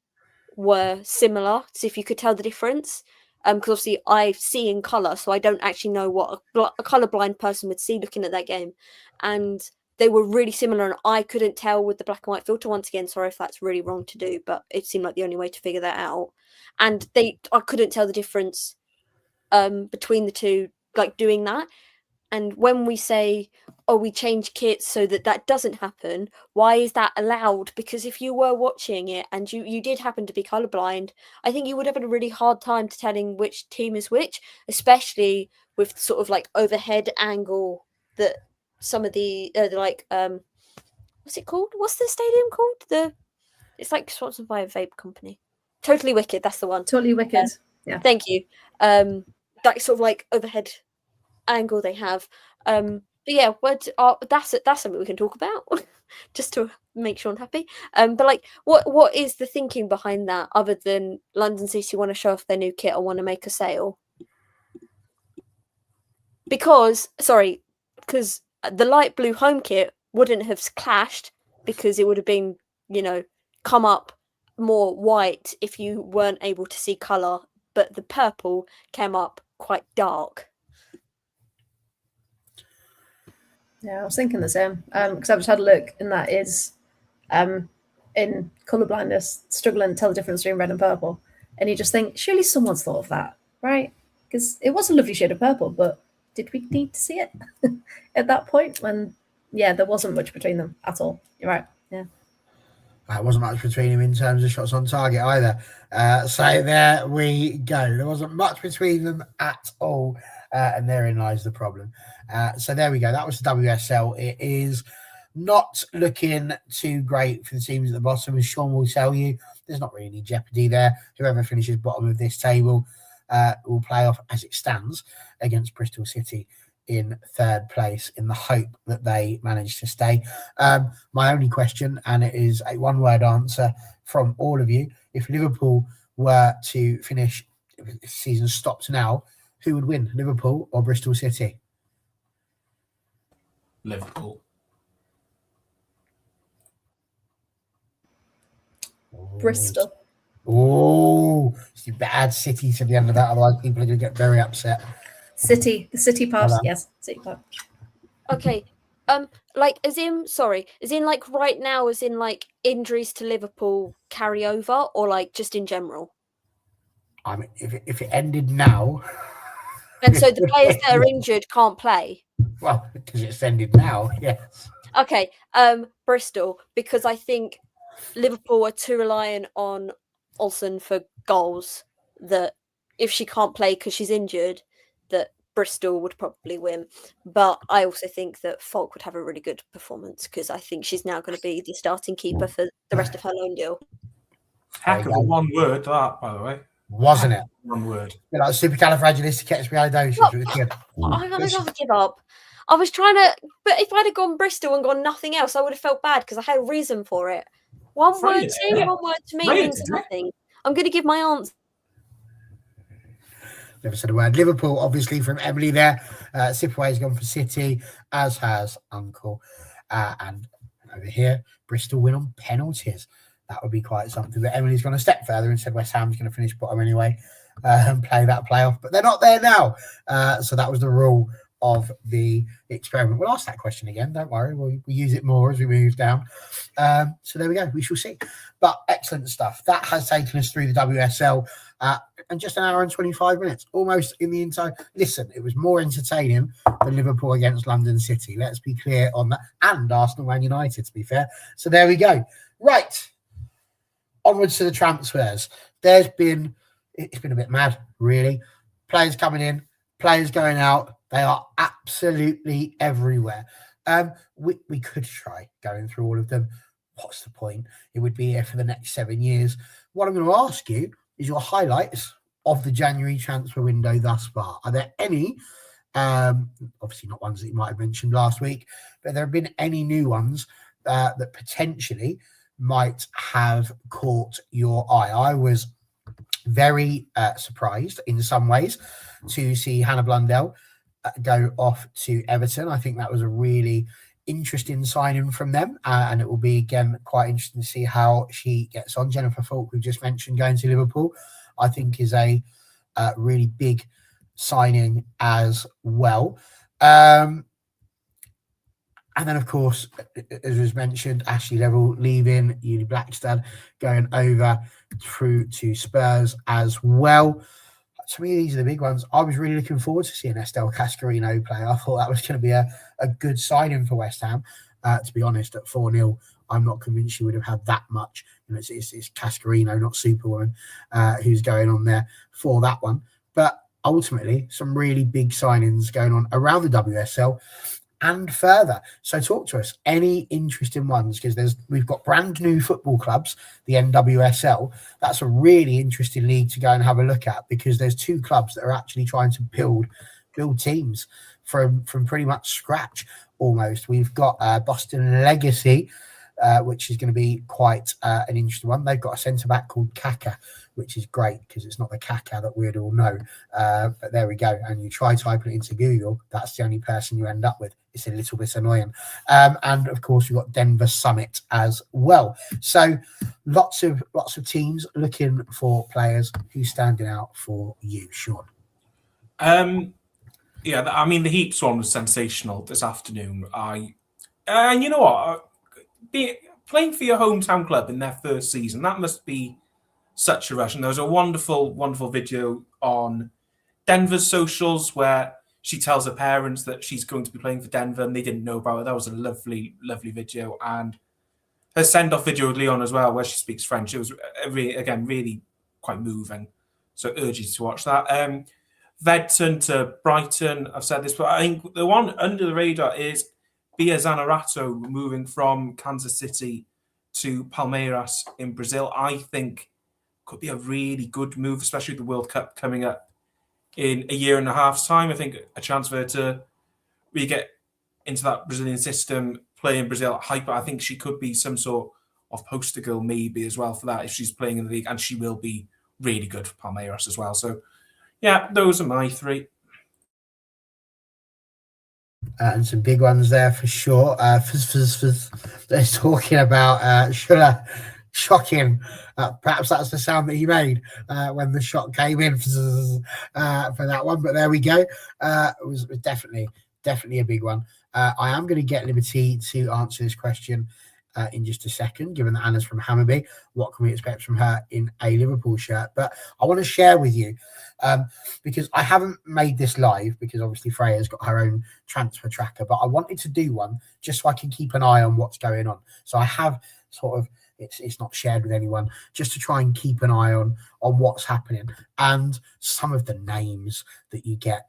were similar, to see if you could tell the difference. Because obviously I see in colour, so I don't actually know what a colourblind person would see looking at that game. And they were really similar, and I couldn't tell with the black and white filter. Once again, sorry if that's really wrong to do, but it seemed like the only way to figure that out. And I couldn't tell the difference between the two, like doing that. And when we say, oh, we change kits so that doesn't happen, why is that allowed? Because if you were watching it and you did happen to be colourblind, I think you would have had a really hard time to telling which team is which, especially with sort of like overhead angle that some of the what's it called? What's the stadium called? It's like sponsored by a vape company. Totally Wicked, that's the one. Totally wicked. Yeah. Thank you. That sort of like overhead angle they have. But yeah, that's something we can talk about just to make Sean happy. But like, what is the thinking behind that, other than London City want to show off their new kit or want to make a sale? Because the light blue home kit wouldn't have clashed, because it would have been, come up more white if you weren't able to see colour, but the purple came up quite dark. Yeah, I was thinking the same, because I've just had a look, and that is in colour blindness, struggling to tell the difference between red and purple. And you just think, surely someone's thought of that, right? Because it was a lovely shade of purple, but did we need to see it at that point when, there wasn't much between them at all? You're right, yeah. There wasn't much between them in terms of shots on target either. So there we go. There wasn't much between them at all. And therein lies the problem. So there we go. That was the WSL. It is not looking too great for the teams at the bottom, as Sean will tell you. There's not really any jeopardy there. Whoever finishes bottom of this table will play off as it stands against Bristol City in third place, in the hope that they manage to stay. My only question, and it is a one-word answer from all of you: if Liverpool were to finish, if the season stopped now, who would win, Liverpool or Bristol City? Liverpool. Bristol. Oh, you better add City to the end of that, otherwise people are going to get very upset. City, the City part, yes, City part. Okay, like as in like right now, as in like injuries to Liverpool carry over, or like just in general? I mean, if it ended now, and so the players that are injured can't play. Well, because it's ended now, yes. Okay, Bristol, because I think Liverpool are too reliant on Olsen for goals that if she can't play because she's injured, that Bristol would probably win. But I also think that Falk would have a really good performance because I think she's now going to be the starting keeper for the rest of her loan deal. Heck of a one word, that, by the way. Wasn't it? One word. Like supercalifragilisticexpialidocious. Well, I gotta give up. I was trying to, but if I'd have gone Bristol and gone nothing else, I would have felt bad because I had a reason for it. One word to me means nothing. I'm going to give my answer. Never said a word. Liverpool, obviously, from Emily there. Sipaway's gone for City, as has Uncle. And over here, Bristol win on penalties. That would be quite something. But Emily's gone a step further and said West Ham's going to finish bottom anyway and play that playoff. But they're not there now. So that was the rule of the experiment. We'll ask that question again. Don't worry. We'll use it more as we move down. So there we go. We shall see. But excellent stuff. That has taken us through the WSL and just an hour and 25 minutes, almost in the entire. Listen, it was more entertaining than Liverpool against London City. Let's be clear on that. And Arsenal and United, to be fair. So there we go. Right. Onwards to the transfers. It's been a bit mad, really. Players coming in, players going out. They are absolutely everywhere. We could try going through all of them. What's the point? It would be here for the next 7 years. What I'm going to ask you is your highlights of the January transfer window thus far. Are there any, obviously not ones that you might have mentioned last week, but there have been any new ones that potentially might have caught your eye? I was very surprised in some ways to see Hannah Blundell go off to Everton. I think that was a really interesting signing from them, and it will be again quite interesting to see how she gets on. Jennifer Falk, we just mentioned, going to Liverpool, I think is a really big signing as well. And then, of course, as was mentioned, Ashley Level leaving Uni Blackstad, going over through to Spurs as well. To me, these are the big ones. I was really looking forward to seeing Estelle Cascarino play. I thought that was going to be a good signing for West Ham. To be honest, at 4-0, I'm not convinced she would have had that much. You know, it's Cascarino, not Superwoman, who's going on there for that one. But ultimately, some really big signings going on around the WSL and further. So talk to us, any interesting ones, because we've got brand new football clubs, the NWSL. That's a really interesting league to go and have a look at, because there's 2 clubs that are actually trying to build teams from pretty much scratch almost. We've got Boston Legacy, which is going to be quite an interesting one. They've got a centre-back called Kaka, which is great because it's not the Kaka that we'd all know. But there we go. And you try typing it into Google, that's the only person you end up with. It's a little bit annoying. And of course, we've got Denver Summit as well. So lots of teams looking for players. Who's standing out for you, Sean? Yeah, I mean, the Heaps one was sensational this afternoon. And you know what? Playing for your hometown club in their first season, that must be such a rush. And there was a wonderful, wonderful video on Denver's socials where she tells her parents that she's going to be playing for Denver and they didn't know about it. That was a lovely, lovely video. And her send-off video with Leon as well, where she speaks French. It was, really quite moving. So I urge you to watch that. Vedton to Brighton, I've said this, but I think the one under the radar is Bia Zanerato moving from Kansas City to Palmeiras in Brazil. I think could be a really good move, especially with the World Cup coming up in a year and a half's time. I think a chance for her to really get into that Brazilian system, play in Brazil at hyper. I think she could be some sort of poster girl maybe as well for that if she's playing in the league, and she will be really good for Palmeiras as well. So, yeah, those are my 3. And some big ones there for sure. They're talking about shocking. Perhaps that's the sound that he made when the shot came in for that one. But there we go. It was definitely a big one. I am going to get liberty to answer this question in just a second, given that Anna's from Hammarby. What can we expect from her in a Liverpool shirt? But I want to share with you, because I haven't made this live, because obviously Freya's got her own transfer tracker, but I wanted to do one just so I can keep an eye on what's going on. So I have sort of it's not shared with anyone, just to try and keep an eye on what's happening. And some of the names that you get,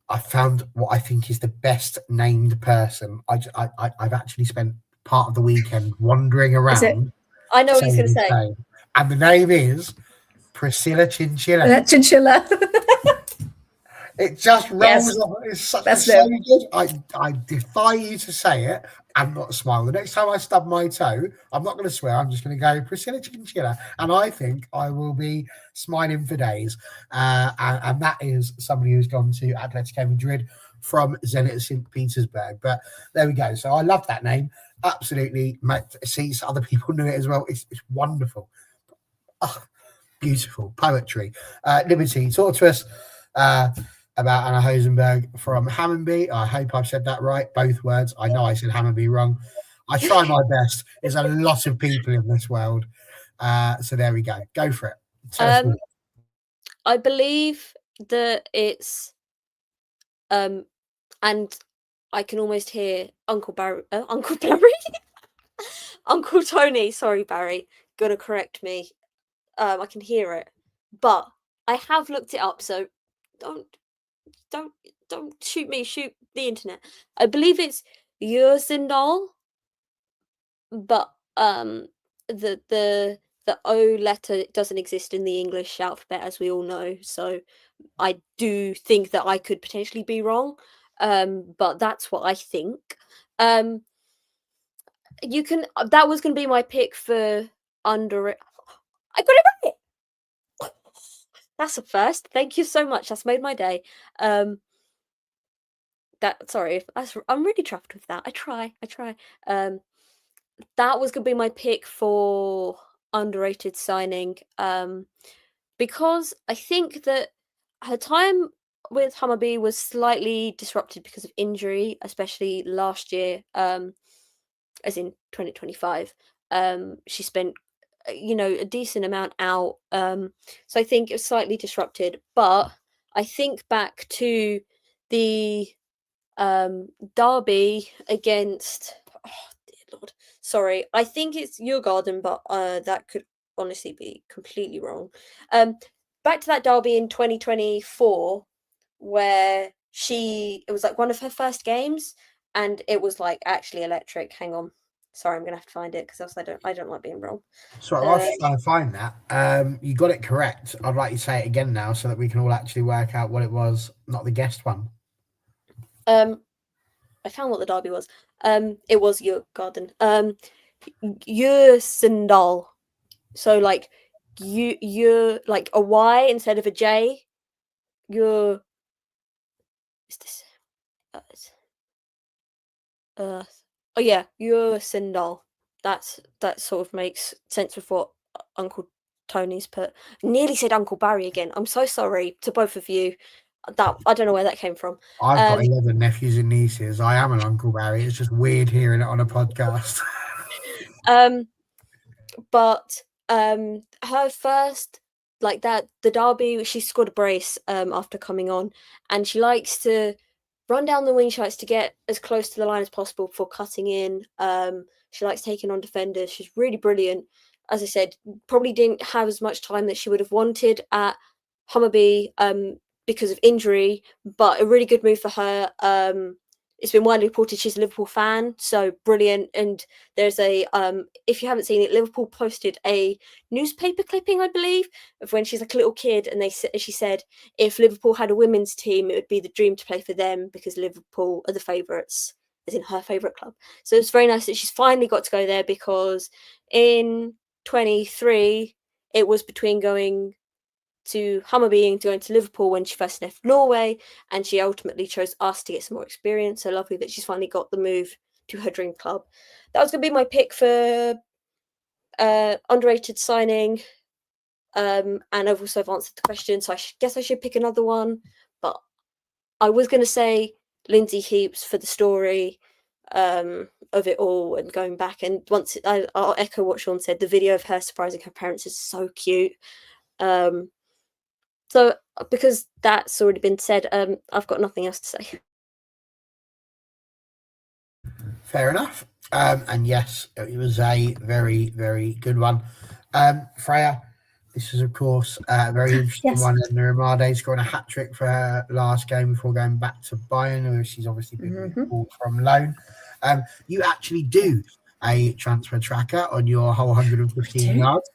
I found what I think is the best named person. I've actually spent part of the weekend wandering around. I know what he's going to saying say. his name. And the name is Priscilla Chinchilla. Chinchilla. It just rolls Yes. off. It's so Best good. I defy you to say it and not smile. The next time I stub my toe, I'm not going to swear. I'm just going to go Priscilla Chinchilla, and I think I will be smiling for days. And that is somebody who's gone to Atletico Madrid from Zenit St. Petersburg. But there we go. So I love that name. Absolutely. See, other people knew it as well. It's wonderful. Oh, beautiful poetry. Liberty, talk to us about Anna Hosenberg from Hammonby. I hope I've said that right, both words. I know I said Hammonby wrong. I try my best. There's a lot of people in this world. So there we go. Go for it. Tell us more. I believe that it's and I can almost hear Uncle Barry, Uncle Tony. Sorry, Barry, gonna correct me. I can hear it, but I have looked it up, so don't shoot me. Shoot the internet. I believe it's Ursindal, but the O letter doesn't exist in the English alphabet, as we all know. So I do think that I could potentially be wrong, but that's what I think. You can. That was going to be my pick for under it. I got it right. That's a first. Thank you so much. That's made my day. I'm really chuffed with that. I try. That was gonna be my pick for underrated signing. Because I think that her time with Hammarby was slightly disrupted because of injury, especially last year. As in 2025. She spent a decent amount out, so I think it was slightly disrupted. But I think back to the derby against, oh dear Lord, sorry, I think it's Djurgården, but that could honestly be completely wrong. Back to that derby in 2024 where it was like one of her first games, and it was like actually electric. Hang on. Sorry, I'm gonna have to find it because else I don't like being wrong. So I was trying to find that. You got it correct. I'd like you to say it again now so that we can all actually work out what it was, not the guessed one. I found what the derby was. It was Djurgården. Ursindal. So like you like a Y instead of a J. Is this? Oh yeah, Ursindal. That sort of makes sense with what Uncle Tony's put. Nearly said Uncle Barry again. I'm so sorry to both of you. That I don't know where that came from. I've got 11 nephews and nieces. I am an Uncle Barry. It's just weird hearing it on a podcast. But her first, like that, the derby, she scored a brace after coming on, and she likes to run down the wing. She likes to get as close to the line as possible before cutting in. She likes taking on defenders. She's really brilliant. As I said, probably didn't have as much time that she would have wanted at Hammarby because of injury, but a really good move for her. It's been widely reported she's a Liverpool fan, so brilliant. And there's a if you haven't seen it, Liverpool posted a newspaper clipping, I believe, of when she's like a little kid, and she said if Liverpool had a women's team, it would be the dream to play for them because Liverpool are the favourites, as in her favourite club. So it's very nice that she's finally got to go there, because in 23 it was between going to Hammarby and going to Liverpool when she first left Norway, and she ultimately chose us to get some more experience. So lovely that she's finally got the move to her dream club. That was going to be my pick for underrated signing, and I've also answered the question, so I guess I should pick another one, but I was going to say Lindsay Heaps for the story of it all and going back, and once I'll echo what Sean said, the video of her surprising her parents is so cute. So because that's already been said, I've got nothing else to say. Fair enough. And yes, it was a very, very good one. Freya, this is, of course, a very interesting Yes. one. And Ramade scoring a hat trick for her last game before going back to Bayern, where she's obviously been recalled from loan. You actually do a transfer tracker on your whole 115 yards.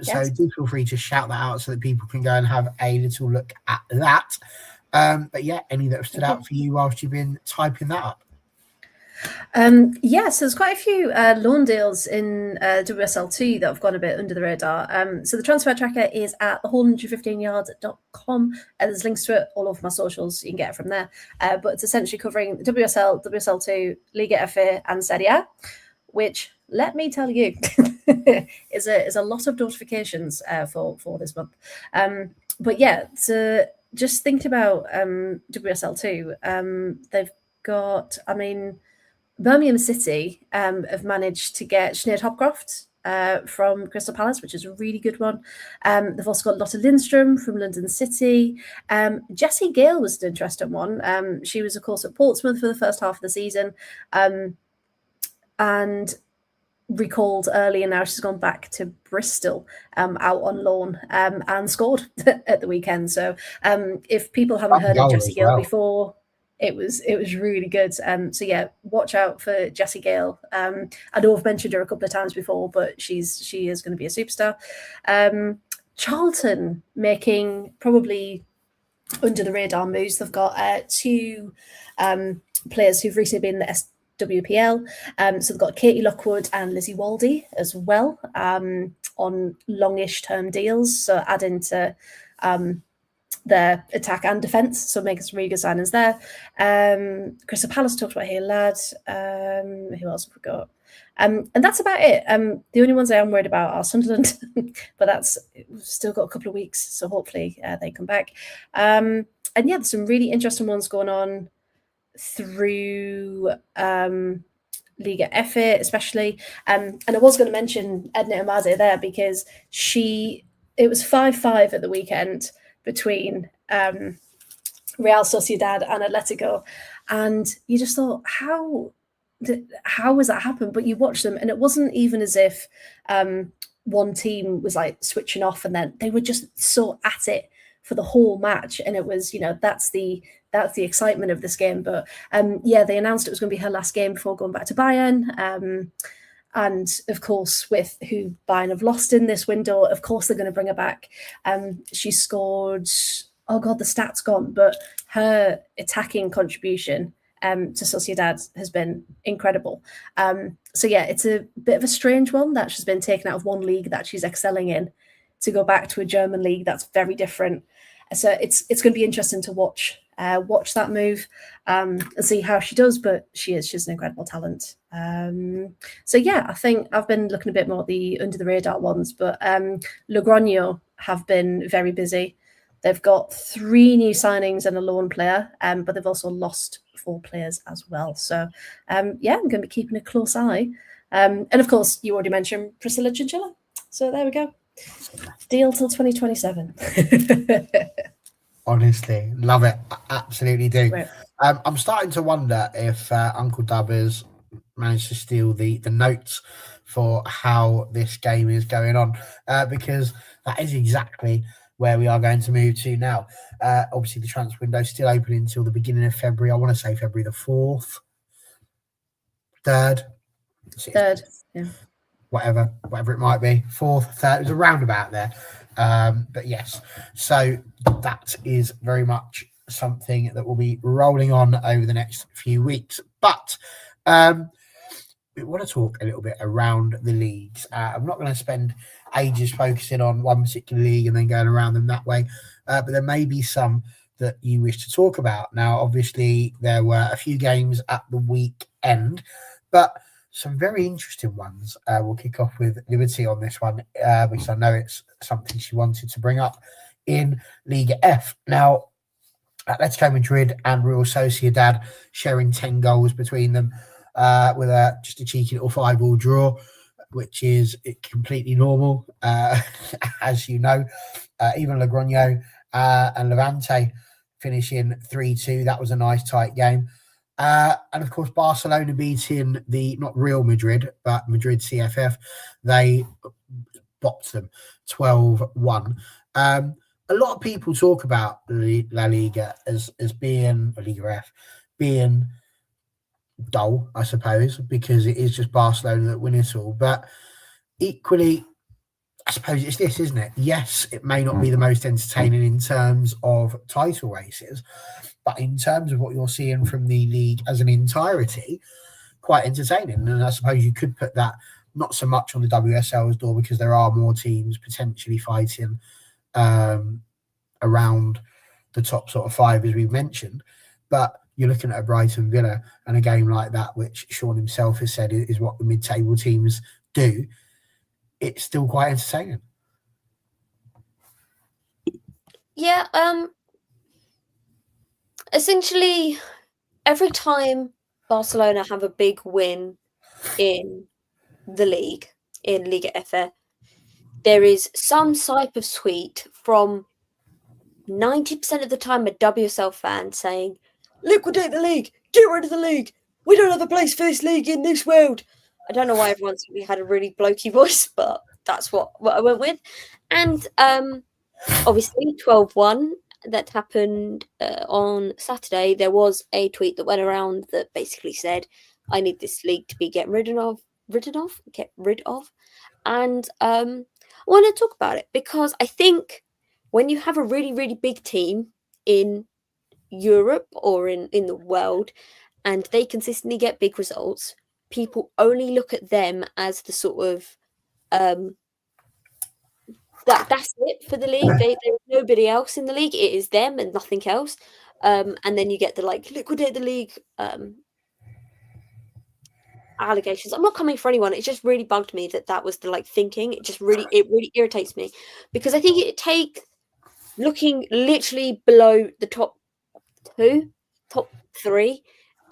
So do feel free to shout that out so that people can go and have a little look at that. But yeah, any that have stood out for you whilst you've been typing that up? So there's quite a few loan deals in WSL2 that have gone a bit under the radar. So the transfer tracker is at thewhole115yards.com. There's links to it all over my socials. You can get it from there. But it's essentially covering WSL, WSL2, Liga F, and Serie A, which, let me tell you, is a lot of notifications for this month. But yeah, so just think about WSL2. They've got, Birmingham City have managed to get Sinead Hopcroft from Crystal Palace, which is a really good one. They've also got Lotte Lindstrom from London City. Jessie Gale was an interesting one. She was, of course, at Portsmouth for the first half of the season and recalled early, and now she's gone back to Bristol out on loan and scored at the weekend. So if people haven't heard of Jessie Gale before, it was really good. So yeah, watch out for Jessie Gale. I know I've mentioned her a couple of times before, but she is going to be a superstar. Charlton making probably under the radar moves. They've got two players who've recently been in the WPL. So they've got Katie Lockwood and Lizzie Waldy as well on longish term deals. So adding to their attack and defence. So making some really good signings there. Crystal Palace talked about here, lad. Who else have we got? And that's about it. The only ones I am worried about are Sunderland, but we've still got a couple of weeks, so hopefully they come back. And yeah, there's some really interesting ones going on through Liga F, especially. And I was going to mention Edna Amade there because it was 5-5 at the weekend between Real Sociedad and Atletico, and you just thought, how has that happened? But you watch them, and it wasn't even as if one team was like switching off, and then they were just so at it for the whole match, and it was, that's the excitement of this game. But yeah, they announced it was going to be her last game before going back to Bayern. And of course, with who Bayern have lost in this window, of course they're going to bring her back. She scored, oh God, the stats gone, but her attacking contribution to Sociedad has been incredible. So yeah, it's a bit of a strange one that she's been taken out of one league that she's excelling in to go back to a German league that's very different. So it's going to be interesting to watch that move and see how she does. But she's an incredible talent. So yeah, I think I've been looking a bit more at the under the radar ones, but Logroño have been very busy. They've got 3 new signings and a loan player, but they've also lost 4 players as well. So yeah, I'm going to be keeping a close eye. And of course, you already mentioned Priscilla Chinchilla. So there we go. Deal till 2027. Honestly, love it. I absolutely do. Right. I'm starting to wonder if Uncle Dub has managed to steal the notes for how this game is going on, because that is exactly where we are going to move to now. Obviously, the transfer window is still open until the beginning of February. I want to say February the 4th, 3rd. Yeah. Whatever it might be, 4th, 3rd, it was around about there. But yes, so that is very much something that will be rolling on over the next few weeks. But we want to talk a little bit around the leagues. I'm not going to spend ages focusing on one particular league and then going around them that way, but there may be some that you wish to talk about. Now, obviously, there were a few games at the weekend, but some very interesting ones. We'll kick off with Liberty on this one, because I know it's something she wanted to bring up in Liga F. Now, Atletico Madrid and Real Sociedad sharing 10 goals between them, with just a cheeky little 5-5 draw, which is completely normal, as you know. Even Logroño and Levante finishing 3-2. That was a nice tight game. And of course, Barcelona beating not Real Madrid, but Madrid CFF. They bopped them 12-1. A lot of people talk about La Liga as being, Liga F, being dull, I suppose, because it is just Barcelona that win it all. But equally, I suppose it's this, isn't it? Yes, it may not be the most entertaining in terms of title races, but in terms of what you're seeing from the league as an entirety, quite entertaining. And I suppose you could put that not so much on the WSL's door because there are more teams potentially fighting around the top sort of 5, as we've mentioned. But you're looking at a Brighton Villa and a game like that, which Sean himself has said is what the mid-table teams do. It's still quite entertaining. Yeah, essentially, every time Barcelona have a big win in the league, in Liga F, there is some type of tweet from 90% of the time a WSL fan saying, liquidate the league, get rid of the league, we don't have a place for this league in this world. I don't know why everyone's really had a really blokey voice, but that's what I went with. And obviously 12-1 that happened on Saturday, there was a tweet that went around that basically said, I need this league to be get rid of. And I want to talk about it because I think when you have a really, really big team in Europe or in the world and they consistently get big results, people only look at them as the sort of that's it for the league. There's nobody else in the league. It is them and nothing else. And then you get the liquidate the league allegations. I'm not coming for anyone. It just really bugged me that was the thinking. It really irritates me because I think it takes looking literally below the top 3.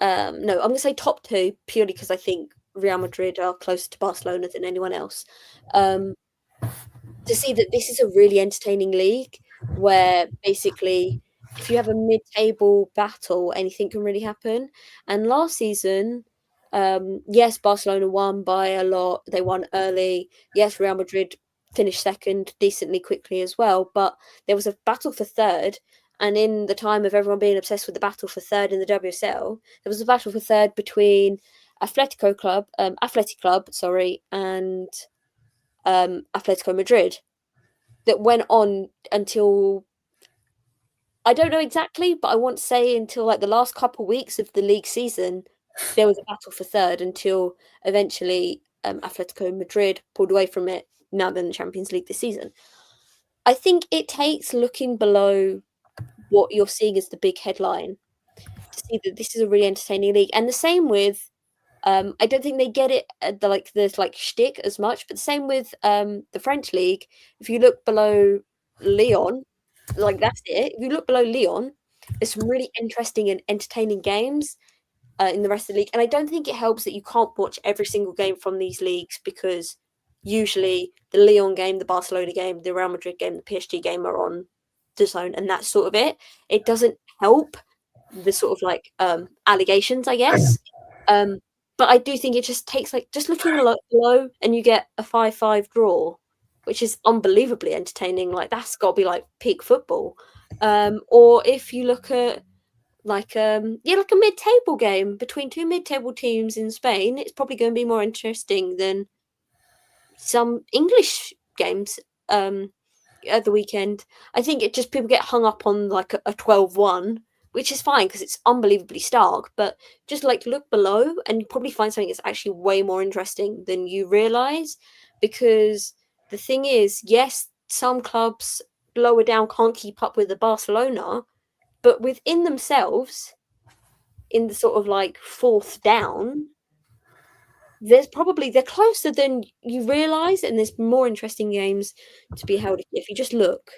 No, I'm going to say top 2 purely because I think Real Madrid are closer to Barcelona than anyone else. To see that this is a really entertaining league where basically if you have a mid-table battle, anything can really happen. And last season, yes, Barcelona won by a lot. They won early. Yes, Real Madrid finished second decently quickly as well. But there was a battle for third. And in the time of everyone being obsessed with the battle for third in the WSL, there was a battle for third between Athletic Club, and Atletico Madrid that went on until, I don't know exactly, but I want to say until the last couple of weeks of the league season, there was a battle for third until eventually Atletico Madrid pulled away from it. Now they're in the Champions League this season. I think it takes looking below what you're seeing as the big headline to see that this is a really entertaining league. And the same with I don't think they get it at the shtick as much, but the same with the French league. If you look below Lyon, that's it. If you look below Lyon, there's some really interesting and entertaining games in the rest of the league. And I don't think it helps that you can't watch every single game from these leagues because usually the Lyon game, the Barcelona game, the Real Madrid game, the PSG game are on the zone, and that's sort of it. It doesn't help the sort of allegations, I guess. But I do think it just takes just looking low and you get a 5-5 draw, which is unbelievably entertaining. That's got to be peak football. Or if you look at a mid-table game between 2 mid-table teams in Spain, it's probably going to be more interesting than some English games at the weekend. I think it just people get hung up on a 12-1. Which is fine because it's unbelievably stark, but just look below and you probably find something that's actually way more interesting than you realise. Because the thing is, yes, some clubs lower down can't keep up with the Barcelona, but within themselves, in the sort of fourth down, they're closer than you realise, and there's more interesting games to be held if you just look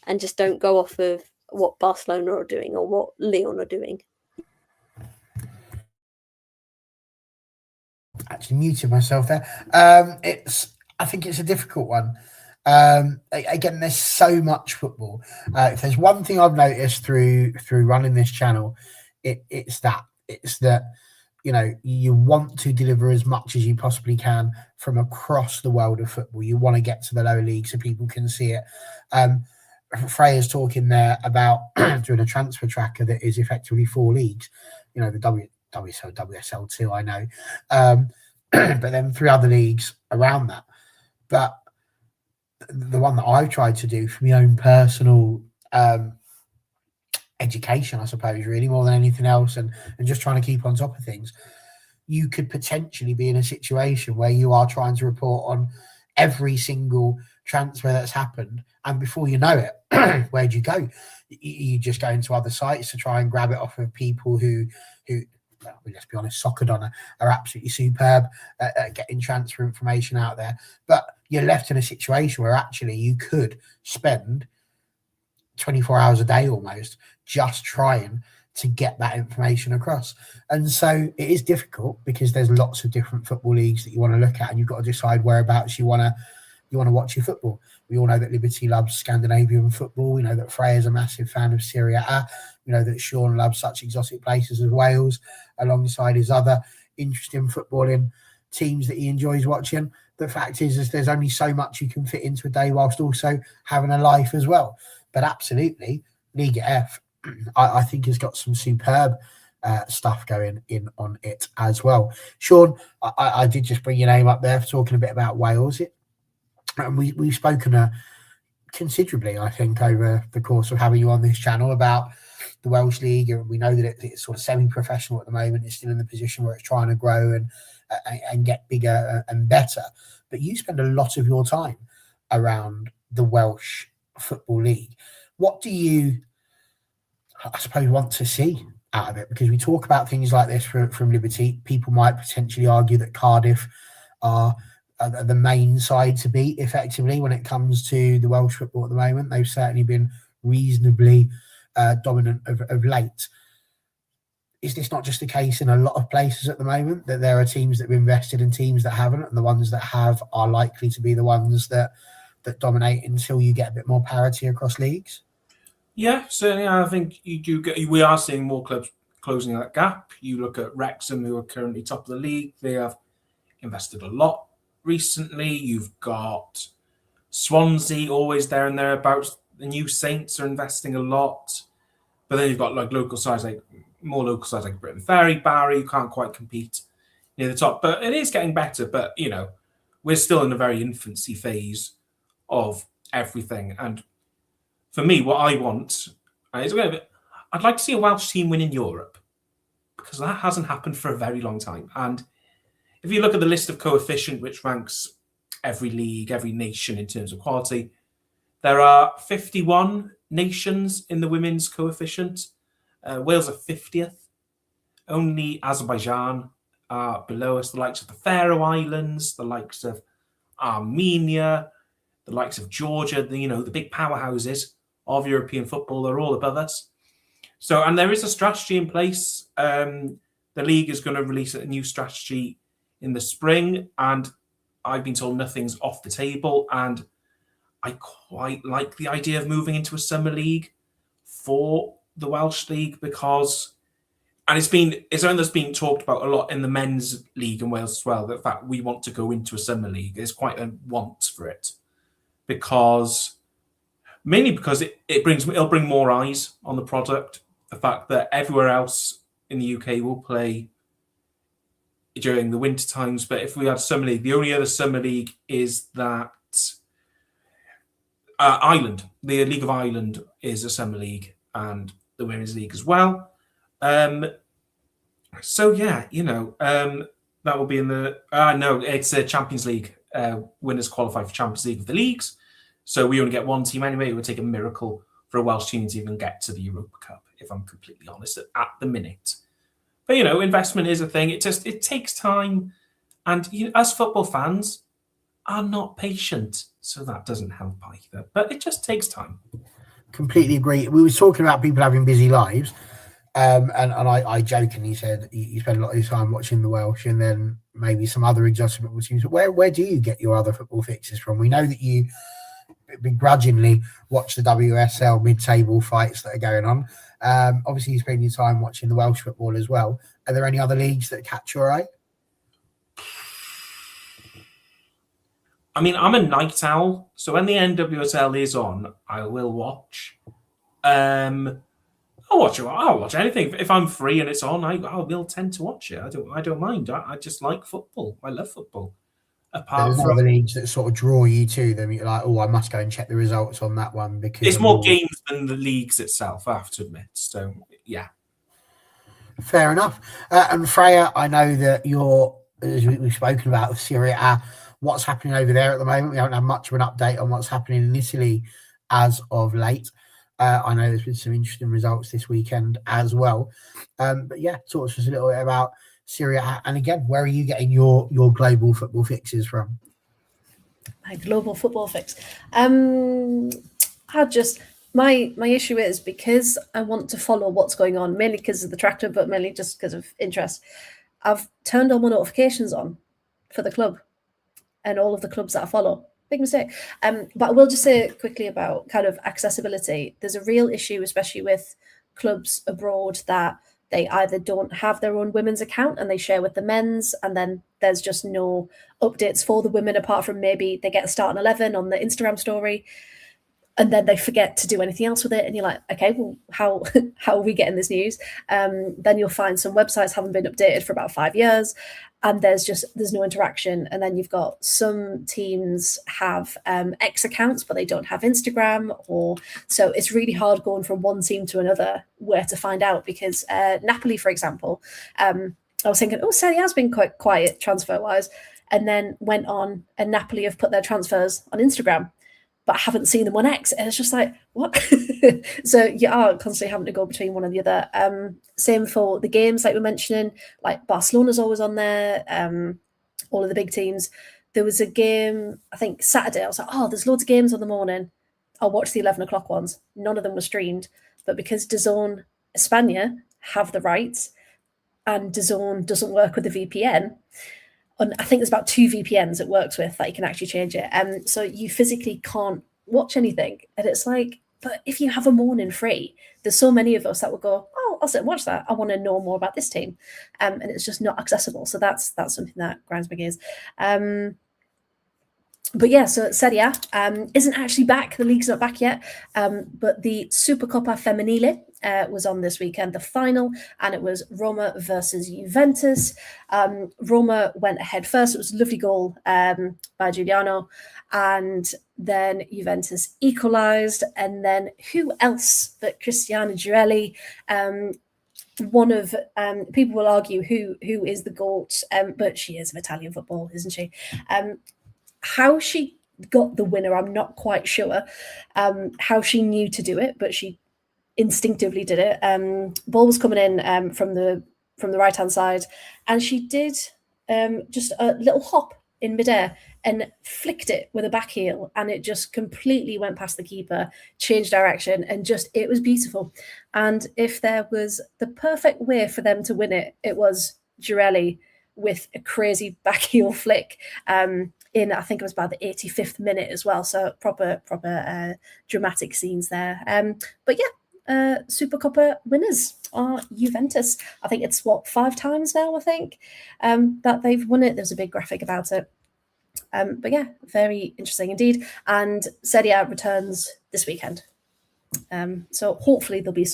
and just don't go off of what Barcelona are doing or what Lyon are doing. Actually muted myself there. I think it's a difficult one. Again, there's so much football. If there's one thing I've noticed through running this channel, it's that It's that, you know, you want to deliver as much as you possibly can from across the world of football. You want to get to the lower league so people can see it. Freya's talking there about doing a transfer tracker that is effectively 4 leagues. You know, the WSL, WSL2, I know. But then 3 other leagues around that. But the one that I've tried to do for my own personal education, I suppose, really, more than anything else, and just trying to keep on top of things, you could potentially be in a situation where you are trying to report on every single transfer that's happened, and before you know it, where'd you go? You just go into other sites to try and grab it off of people who well, let's be honest, Soccer are absolutely superb at getting transfer information out there. But you're left in a situation where actually you could spend 24 hours a day almost just trying to get that information across. And so it is difficult because there's lots of different football leagues that you want to look at, and you've got to decide whereabouts you want to watch your football. We all know that Liberty loves Scandinavian football. We know that Freya's a massive fan of Serie A. We know that Sean loves such exotic places as Wales, alongside his other interesting footballing teams that he enjoys watching. The fact is there's only so much you can fit into a day whilst also having a life as well. But absolutely, Liga F, I think, has got some superb stuff going in on it as well. Sean, I did just bring your name up there for talking a bit about Wales. And we've spoken considerably, I think, over the course of having you on this channel about the Welsh League. And we know that it's sort of semi-professional at the moment. It's still in the position where it's trying to grow and get bigger and better. But you spend a lot of your time around the Welsh Football League. What do you, I suppose, want to see out of it? Because we talk about things like this from Liberty. People might potentially argue that Cardiff are the main side to beat effectively when it comes to the Welsh football at the moment. They've certainly been reasonably dominant of late. Is this not just the case in a lot of places at the moment, that there are teams that have invested and teams that haven't, and the ones that have are likely to be the ones that dominate until you get a bit more parity across leagues? Yeah, certainly. I think we are seeing more clubs closing that gap. You look at Wrexham, who are currently top of the league. They have invested a lot recently. You've got Swansea, always there and thereabouts. The New Saints are investing a lot. But then you've got like more local sides like Britain Ferry, Barry, who can't quite compete near the top. But it is getting better. But, you know, we're still in a very infancy phase of everything. And for me, what I want is I'd like to see a Welsh team win in Europe, because that hasn't happened for a very long time. And if you look at the list of coefficient, which ranks every league, every nation in terms of quality, there are 51 nations in the women's coefficient. Wales are 50th. Only Azerbaijan are below us. The likes of the Faroe Islands, the likes of Armenia, the likes of Georgia, the big powerhouses of European football, they're all above us. So, and there is a strategy in place. The league is going to release a new strategy in the spring, and I've been told nothing's off the table. And I quite like the idea of moving into a summer league for the Welsh League, because, and it's something that's been talked about a lot in the men's league in Wales as well, the fact we want to go into a summer league. There's quite a want for it, mainly because it'll bring more eyes on the product. The fact that everywhere else in the UK will play during the winter times, but if we had a summer league, the only other summer league is that Ireland. The League of Ireland is a summer league, and the Women's League as well. So yeah, that will be in the no, it's a Champions League. Winners qualify for Champions League of the leagues. So we only get one team anyway. It would take a miracle for a Welsh team to even get to the Europa Cup, if I'm completely honest, at the minute. But, investment is a thing. It takes time. And us football fans are not patient. So that doesn't help either. But it just takes time. Completely agree. We were talking about people having busy lives. And I jokingly said you spend a lot of your time watching the Welsh and then maybe some other exotic football teams. Where do you get your other football fixes from? We know that you begrudgingly watch the WSL mid-table fights that are going on. Obviously, you spend your time watching the Welsh football as well. Are there any other leagues that catch your eye? I mean, I'm a night owl, so when the NWSL is on, I will watch. I'll watch anything if I'm free and it's on. I will tend to watch it. I don't mind. I just like football. I love football. Apart There's no from other leagues that sort of draw you to them. You're like, oh, I must go and check the results on that one because it's more games than the leagues itself, I have to admit. So yeah. Fair enough. And Freya, I know that as we've spoken about Serie A, what's happening over there at the moment. We haven't had much of an update on what's happening in Italy as of late. I know there's been some interesting results this weekend as well. But yeah, talk to us a little bit about Serie A. And again, where are you getting your global football fixes from? My global football fix. My issue is because I want to follow what's going on, mainly because of the tractor, but mainly just because of interest. I've turned all my notifications on for the club and all of the clubs that I follow. Big mistake. But I will just say quickly about kind of accessibility. There's a real issue, especially with clubs abroad, that they either don't have their own women's account and they share with the men's, and then there's just no updates for the women apart from maybe they get a starting 11 on the Instagram story, and then they forget to do anything else with it. And you're like, okay, well, how are we getting this news? Then you'll find some websites haven't been updated for about 5 years, and there's no interaction. And then you've got some teams have X accounts, but they don't have Instagram, so it's really hard going from one team to another where to find out. Because Napoli, for example, I was thinking, Serie A's been quite quiet transfer wise, and then went on, and Napoli have put their transfers on Instagram, but I haven't seen them on X. And it's just like, what? So you are constantly having to go between one and the other. Same for the games, like we're mentioning, like Barcelona's always on there, all of the big teams. There was a game, I think Saturday, I was like, there's loads of games on the morning. I'll watch the 11 o'clock ones. None of them were streamed. But because DAZN España have the rights and DAZN doesn't work with the VPN, and I think there's about 2 VPNs it works with that you can actually change it. So you physically can't watch anything. And it's like, but if you have a morning free, there's so many of us that will go, I'll sit and watch that. I want to know more about this team. And it's just not accessible. So that's something that grinds my gears. But yeah, so Serie A isn't actually back. The league's not back yet. But the Supercoppa Femminile was on this weekend, the final, and it was Roma versus Juventus. Roma went ahead first. It was a lovely goal by Giuliano. And then Juventus equalised. And then who else but Cristiana Girelli? One of people will argue who is the GOAT, but she is of Italian football, isn't she? How she got the winner, I'm not quite sure. How she knew to do it, but she instinctively did it. Ball was coming in from the right hand side, and she did just a little hop in midair and flicked it with a back heel, and it just completely went past the keeper, changed direction, and it was beautiful. And if there was the perfect way for them to win it, it was Girelli with a crazy back heel flick. In, I think it was about the 85th minute as well. So proper dramatic scenes there. But yeah, Supercoppa winners are Juventus. I think it's 5 times now, I think, that they've won it. There's a big graphic about it. But yeah, very interesting indeed. And Serie A returns this weekend. So hopefully there'll be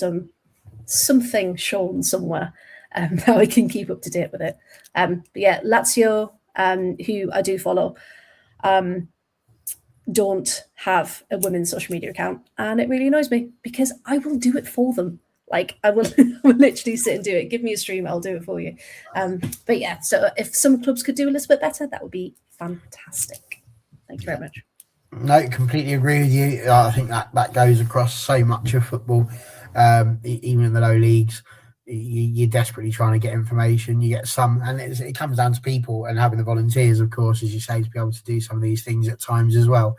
something shown somewhere that we can keep up to date with it. But yeah, Lazio, who I do follow, don't have a women's social media account, and it really annoys me because I will do it for them. Like I will literally sit and do it. Give me a stream, I'll do it for you. But yeah, so if some clubs could do a little bit better, that would be fantastic. Thank you very much. No, completely agree with you. I think that goes across so much of football, even in the low leagues. You're desperately trying to get information. You get some, and it comes down to people and having the volunteers, of course, as you say, to be able to do some of these things at times as well.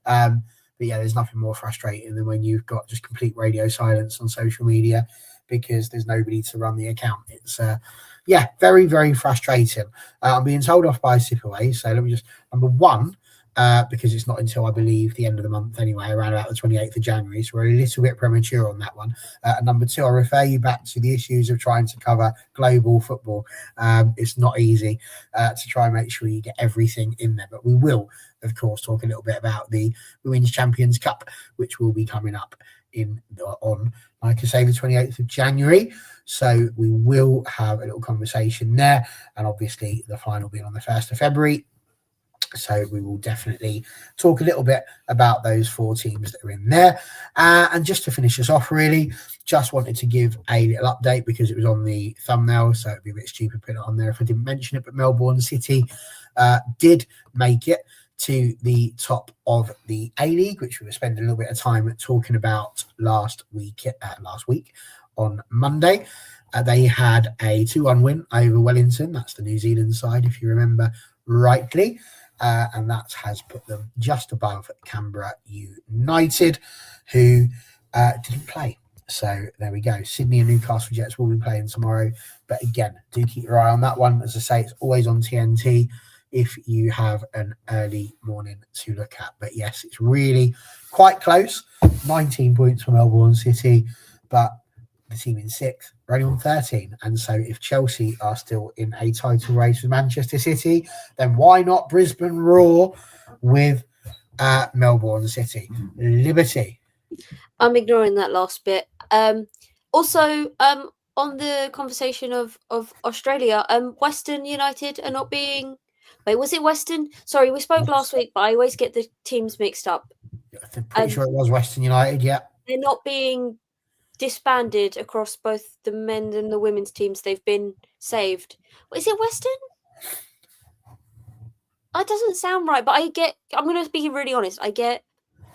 But yeah, there's nothing more frustrating than when you've got just complete radio silence on social media because there's nobody to run the account. It's very, very frustrating. I'm being told off by Sipaway, so let me just number one. because it's not until, I believe, the end of the month anyway, around about the 28th of January. So we're a little bit premature on that one. And number two, I refer you back to the issues of trying to cover global football. It's not easy to try and make sure you get everything in there. But we will, of course, talk a little bit about the Women's Champions Cup, which will be coming up on, like I say, the 28th of January. So we will have a little conversation there. And obviously the final being on the 1st of February. So we will definitely talk a little bit about those 4 teams that are in there. And just to finish us off, really, just wanted to give a little update because it was on the thumbnail. So it'd be a bit stupid putting it on there if I didn't mention it. But Melbourne City did make it to the top of the A-League, which we were spending a little bit of time talking about last week on Monday. They had a 2-1 win over Wellington. That's the New Zealand side, if you remember rightly. And that has put them just above Canberra United, who didn't play. So there we go. Sydney and Newcastle Jets will be playing tomorrow. But again, do keep your eye on that one. As I say, it's always on TNT if you have an early morning to look at. But yes, it's really quite close. 19 points for Melbourne City, but the team in 6th are only on 13. And so if Chelsea are still in a title race with Manchester City, then why not Brisbane Roar with Melbourne City? Liberty. I'm ignoring that last bit. Also, on the conversation of Australia, Western United are not being... Wait, was it Western? Sorry, we spoke last week, but I always get the teams mixed up. I'm pretty sure it was Western United, yeah. They're not being disbanded across both the men's and the women's teams. They've been saved. Is it Western? That doesn't sound right, but I'm going to be really honest. I get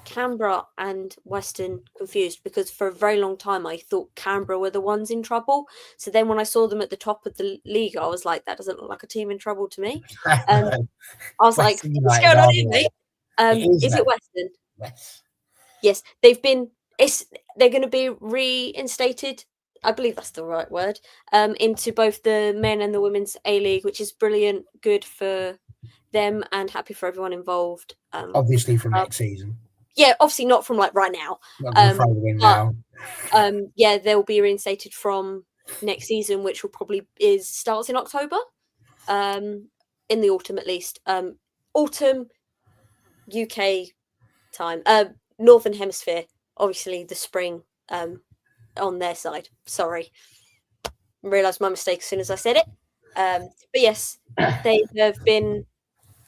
Canberra and Western confused because for a very long time I thought Canberra were the ones in trouble. So then when I saw them at the top of the league, I was like, that doesn't look like a team in trouble to me. I was like, what's going on here, mate? Is it Western? Yes, they've been... they're going to be reinstated, I believe that's the right word, into both the men and the women's A-League, which is brilliant, good for them and happy for everyone involved. Obviously from next season. Yeah, obviously not from like right now. Yeah, they'll be reinstated from next season, which will probably starts in October, in the autumn at least. Autumn UK time, Northern Hemisphere. Obviously, the spring on their side. Sorry. Realised my mistake as soon as I said it. But yes, they have been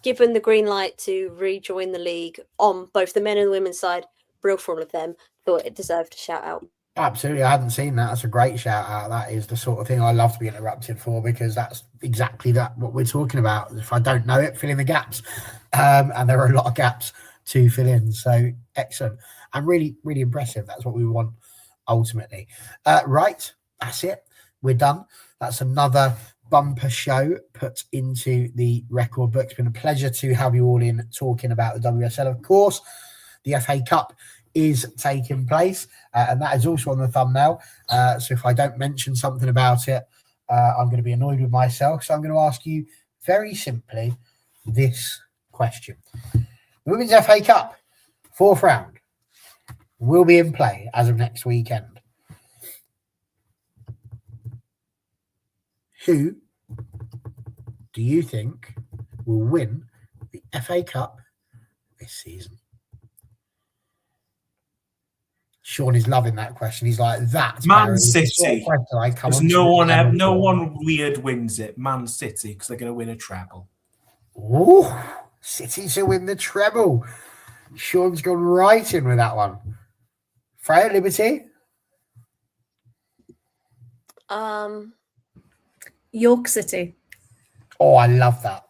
given the green light to rejoin the league on both the men and the women's side. Real for all of them. Thought it deserved a shout out. Absolutely. I hadn't seen that. That's a great shout out. That is the sort of thing I love to be interrupted for because that's exactly what we're talking about. If I don't know it, fill in the gaps. And there are a lot of gaps to fill in. So excellent. And really, really impressive. That's what we want ultimately. Right. That's it. We're done. That's another bumper show put into the record book. It's been a pleasure to have you all in talking about the WSL. Of course, the FA Cup is taking place, and that is also on the thumbnail. So if I don't mention something about it, I'm going to be annoyed with myself. So I'm going to ask you very simply this question. The Women's FA Cup, 4th round, will be in play as of next weekend. Who do you think will win the FA Cup this season? Sean is loving that question. He's like, "That's Man City." Sort of because no one weird wins it. Man City, because they're going to win a treble. Ooh, City to win the treble. Sean's gone right in with that one. Freya, Liberty? York City. Oh, I love that.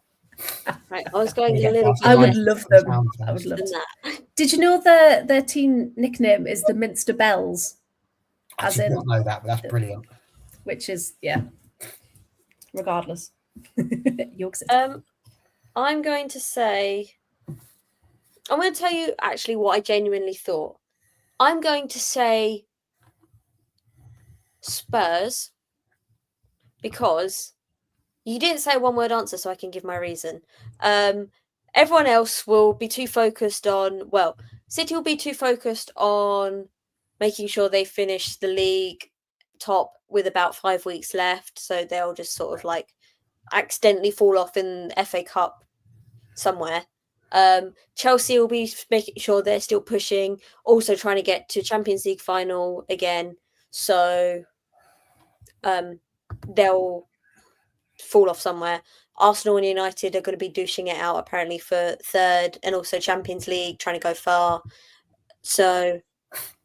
Right, I was going a little. I would love them. I would love that. Did you know their team nickname is the Minster Bells? I did not know that, but that's brilliant. Which is, yeah. Regardless. York City. I'm going to tell you actually what I genuinely thought. I'm going to say Spurs because you didn't say a one-word answer, so I can give my reason. everyone else will be too focused on, well, City will be too focused on making sure they finish the league top with about 5 weeks left. So they'll just sort of like accidentally fall off in the FA Cup somewhere. Chelsea will be making sure they're still pushing, also trying to get to Champions League final again. So they'll fall off somewhere. Arsenal and United are going to be douching it out apparently for third, and also Champions League, trying to go far. So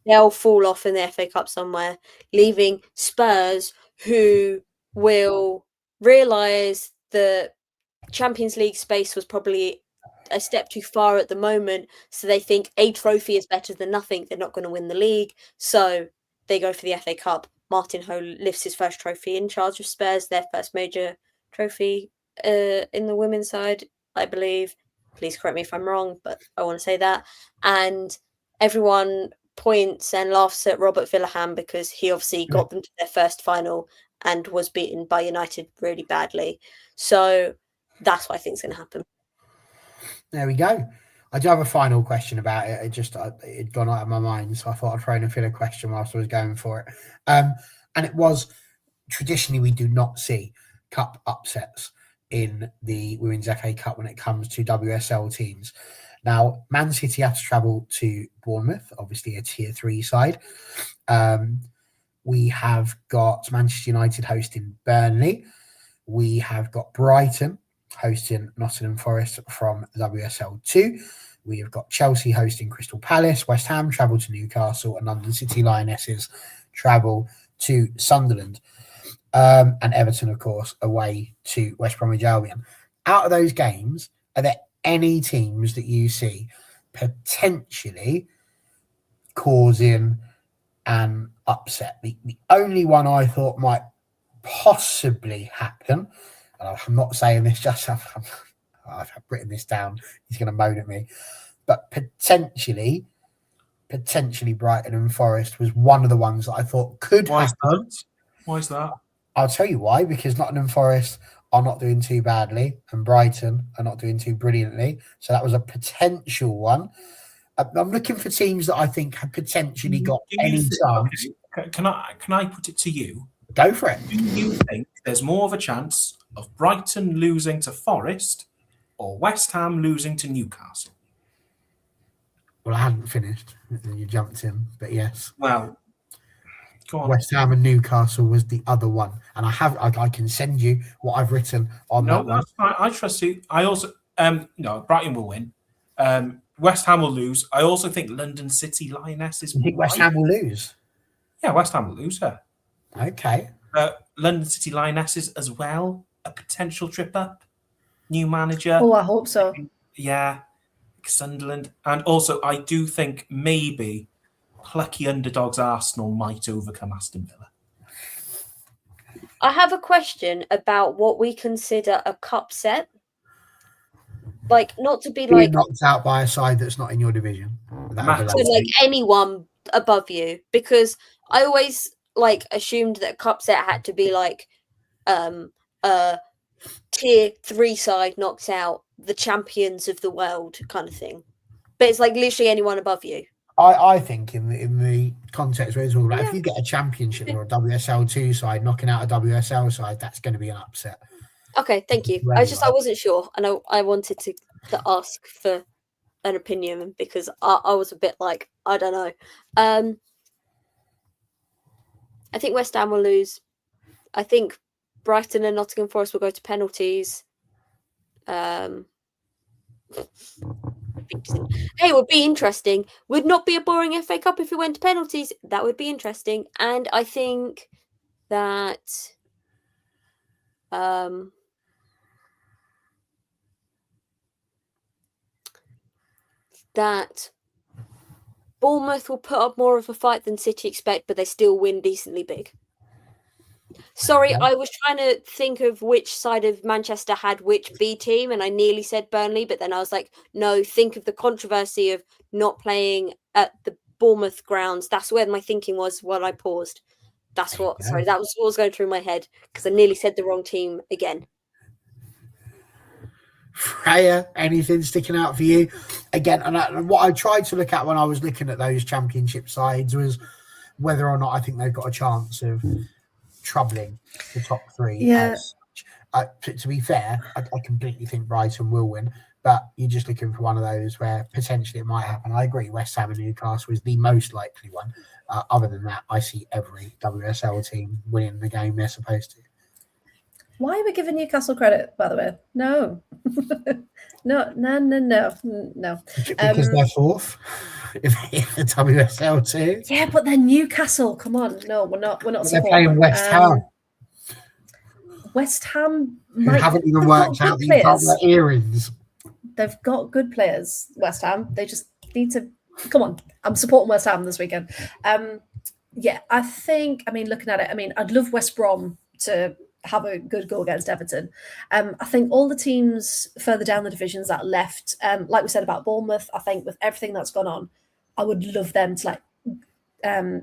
they'll fall off in the FA Cup somewhere, leaving Spurs, who will realise the Champions League space was probably a step too far at the moment. So they think a trophy is better than nothing. They're not going to win the league. So they go for the FA Cup. Martin Ho lifts his first trophy in charge of Spurs, their first major trophy in the women's side, I believe. Please correct me if I'm wrong, but I want to say that. And everyone points and laughs at Robert Villahan because he obviously got them to their first final and was beaten by United really badly. So that's what I think is going to happen. There we go. I do have a final question about it. It'd gone out of my mind, so I thought I'd throw in a filler question whilst I was going for it. And it was, traditionally, we do not see cup upsets in the Women's FA Cup when it comes to WSL teams. Now, Man City have to travel to Bournemouth, obviously a tier 3 side. We have got Manchester United hosting Burnley. We have got Brighton hosting Nottingham Forest from WSL 2. We have got Chelsea hosting Crystal Palace. West Ham travel to Newcastle, and London City Lionesses travel to Sunderland. And Everton, of course, away to West Bromwich Albion. Out of those games, are there any teams that you see potentially causing an upset? The only one I thought might possibly happen, and I'm not saying this just, I've written this down, he's going to moan at me, but potentially Brighton and Forest was one of the ones that I thought could happen. Why is that? I'll tell you why, because Nottingham Forest are not doing too badly and Brighton are not doing too brilliantly. So that was a potential one. I'm looking for teams that I think have potentially got any chance. Okay. Can I put it to you? Go for it. Do you think there's more of a chance of Brighton losing to Forest or West Ham losing to Newcastle? Well, I hadn't finished. You jumped in, but yes. Well, go on. West Ham and Newcastle was the other one, and I can send you what I've written on that one. No, that's fine. I trust you. I also no, Brighton will win. West Ham will lose. I also think London City Lionesses. You think West Ham will lose? Yeah, West Ham will lose. Yeah. Okay. London City Lionesses as well. A potential trip up. New manager. Oh, I hope so. Yeah. Sunderland. And also, I do think maybe plucky underdogs Arsenal might overcome Aston Villa. I have a question about what we consider a cup set. Like, not to be Being like knocked out by a side that's not in your division. Matt, to like anyone above you, because I always like assumed that a cup set had to be like a tier 3 side knocks out the champions of the world kind of thing. But it's like literally anyone above you. I think in the context where it's all like, if you get a championship or a WSL2 side knocking out a WSL side, that's going to be an upset. Okay, thank you. I wasn't sure, and I wanted to ask for an opinion because I was a bit like, I don't know. I think West Ham will lose. I think Brighton and Nottingham Forest will go to penalties. Hey, it would be interesting. Would not be a boring FA Cup if it went to penalties. That would be interesting. And I think that that Bournemouth will put up more of a fight than City expect, but they still win decently big. Sorry, I was trying to think of which side of Manchester had which B team, and I nearly said Burnley, but then I was like, no, think of the controversy of not playing at the Bournemouth grounds. That's where my thinking was while I paused. That was what was going through my head, because I nearly said the wrong team again. Freya, anything sticking out for you? Again, and what I tried to look at when I was looking at those championship sides was whether or not I think they've got a chance of troubling the top three. Yeah. To be fair, I completely think Brighton will win, but you're just looking for one of those where potentially it might happen. I agree, West Ham and Newcastle is the most likely one. Other than that, I see every WSL team winning the game they're supposed to. Why are we giving Newcastle credit, by the way? No. No. Because they're fourth in the WSL too. Yeah, but they're Newcastle. Come on. No, we're not They're playing West Ham. West Ham who haven't even worked out that you can't wear earrings. They've got good players, West Ham. They just need to come on. I'm supporting West Ham this weekend. Yeah, I think, looking at it, I'd love West Brom to have a good go against Everton. I think all the teams further down the divisions that left, like we said about Bournemouth, I think with everything that's gone on, I would love them to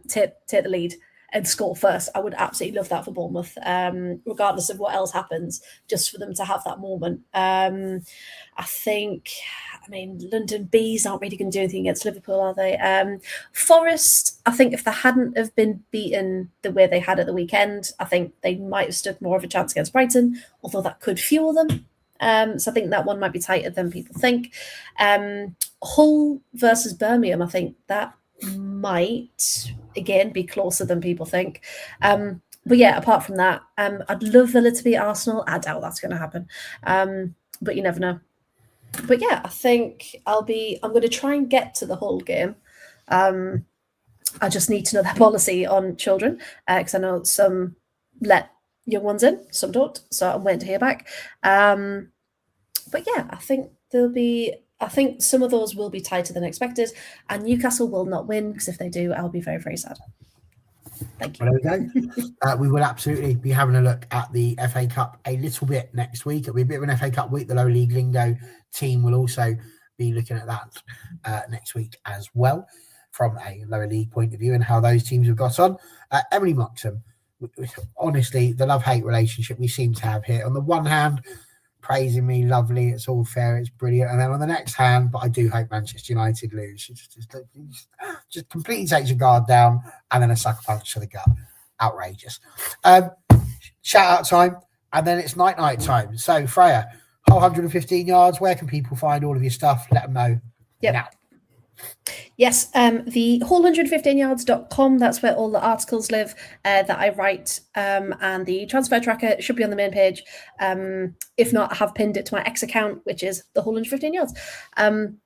take the lead and score first. I would absolutely love that for Bournemouth, regardless of what else happens, just for them to have that moment. I think, London Bees aren't really going to do anything against Liverpool, are they? Forest, I think if they hadn't have been beaten the way they had at the weekend, I think they might have stood more of a chance against Brighton, although that could fuel them. So I think that one might be tighter than people think. Hull versus Birmingham, I think that might again be closer than people think. But yeah, apart from that, I'd love Villa to beat Arsenal. I doubt that's going to happen, but you never know. But yeah, I think I'm going to try and get to the Hull game. I just need to know their policy on children, because I know some let young ones in, some don't, so I'm waiting to hear back. But yeah, I think some of those will be tighter than expected, and Newcastle will not win, because if they do, I'll be very, very sad. Thank you. Well, there we go. We will absolutely be having a look at the FA Cup a little bit next week. It'll be a bit of an FA Cup week. The Low League Lingo team will also be looking at that next week as well, from a lower league point of view, and how those teams have got on. Emily Moxham, honestly, the love-hate relationship we seem to have here. On the one hand, praising me, lovely, it's all fair, it's brilliant. And then on the next hand, but I do hope Manchester United lose. She just completely takes your guard down, and then a sucker punch to the gut. Outrageous. Shout out time, and then it's night time. So Freya, whole 115 yards, where can people find all of your stuff? Let them know now. Yes, the whole115yards.com, that's where all the articles live that I write, and the transfer tracker should be on the main page. If not, I have pinned it to my X account, which is the whole115yards. And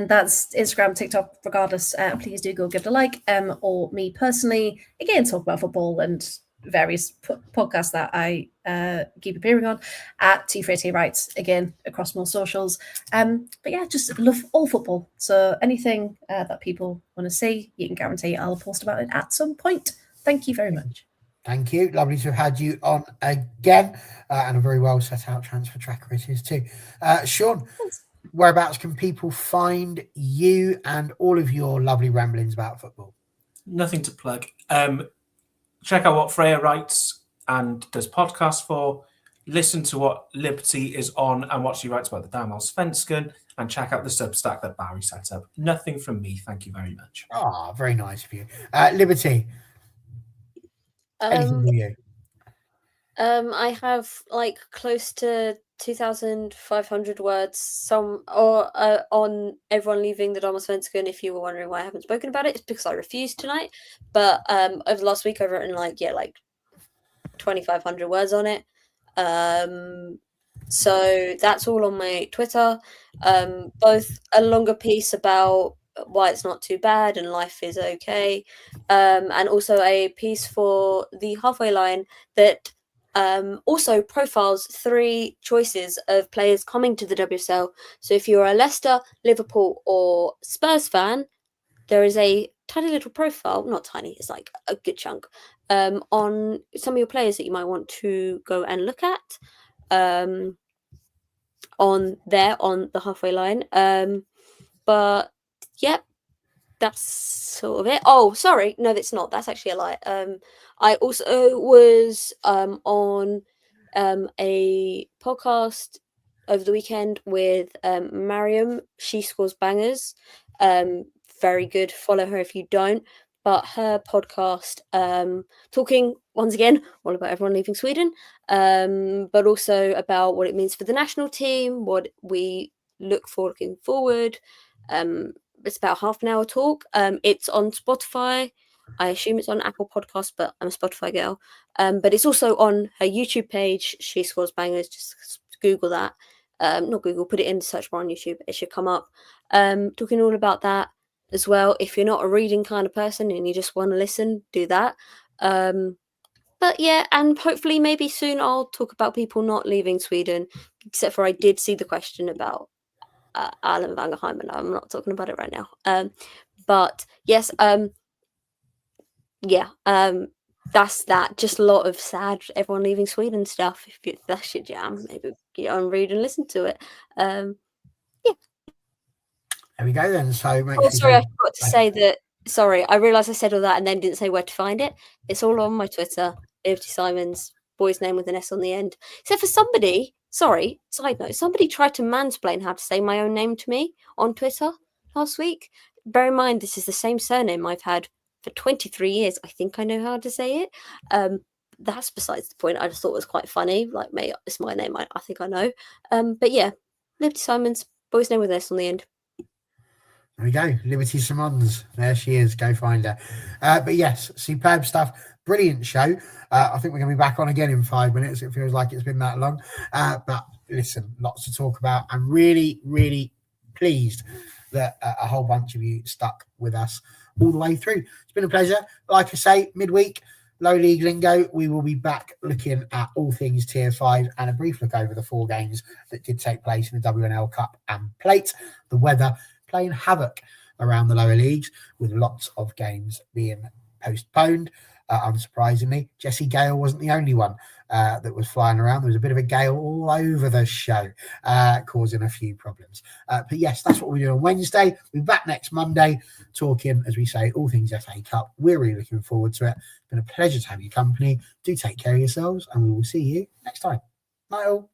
that's Instagram, TikTok, regardless. Please do go give it a like. Or me personally, again, talk about football and various podcasts that I keep appearing on at T Writes, again across more socials. But yeah, just love all football. So anything that people want to see, you can guarantee I'll post about it at some point. Thank you very much. Thank you. Lovely to have had you on again, and a very well set out transfer tracker it is too. Sean, whereabouts can people find you and all of your lovely ramblings about football? Nothing to plug. Check out what Freya writes and does podcasts for. Listen to what Liberty is on and what she writes about the Damallsvenskan, and check out the Substack that Barry set up. Nothing from me. Thank you very much. Oh, very nice of you. Liberty, anything for you? I have close to 2,500 words, some on everyone leaving the Damallsvenskan. If you were wondering why I haven't spoken about it, it's because I refused tonight. But over the last week, I've written 2,500 words on it. So that's all on my Twitter. Both a longer piece about why it's not too bad and life is okay, and also a piece for the Halfway Line that also profiles 3 choices of players coming to the WSL. So if you're a Leicester, Liverpool or Spurs fan, there is a tiny little profile, not tiny, it's like a good chunk, on some of your players that you might want to go and look at on the Halfway Line. But yep, that's sort of it. Oh, sorry, no, that's not. That's actually a lie. I also was on a podcast over the weekend with Mariam. She scores bangers. Very good. Follow her if you don't. But her podcast, talking once again all about everyone leaving Sweden, but also about what it means for the national team, what we look for looking forward. It's about half an hour talk. It's on Spotify. I assume it's on Apple Podcasts, but I'm a Spotify girl. But it's also on her YouTube page. She scores bangers. Just Google that. Not Google, put it in the search bar on YouTube. It should come up. Talking all about that as well. If you're not a reading kind of person and you just want to listen, do that. But yeah, and hopefully maybe soon I'll talk about people not leaving Sweden, except for I did see the question about Alan Vangerheim, and I'm not talking about it right now. But yes, that's that. Just a lot of sad everyone leaving Sweden stuff. If that's your jam, maybe get on, read and listen to it. There we go then. So I forgot to say that. Sorry, I realised I said all that and then didn't say where to find it. It's all on my Twitter, Liberty Simons, boy's name with an S on the end. Except for somebody, sorry, side note, somebody tried to mansplain how to say my own name to me on Twitter last week. Bear in mind, this is the same surname I've had for 23 years. I think I know how to say it. That's besides the point. I just thought it was quite funny. Like, mate, it's my name. I think I know. But yeah, Liberty Simons, boy's name with an S on the end. There we go. Liberty Simons. There she is. Go find her. But yes, superb stuff. Brilliant show. I think we're going to be back on again in 5 minutes. It feels like it's been that long. But listen, lots to talk about. I'm really, really pleased that a whole bunch of you stuck with us all the way through. It's been a pleasure. Like I say, midweek, Low League Lingo. We will be back looking at all things Tier 5 and a brief look over the 4 games that did take place in the WNL Cup and Plate. The weather playing havoc around the lower leagues, with lots of games being postponed. Unsurprisingly, Jessie Gale wasn't the only one that was flying around. There was a bit of a gale all over the show, causing a few problems. But yes, that's what we do on Wednesday. We'll be back next Monday talking, as we say, all things FA Cup. We're really looking forward to it. It's been a pleasure to have your company. Do take care of yourselves, and we will see you next time. Bye all.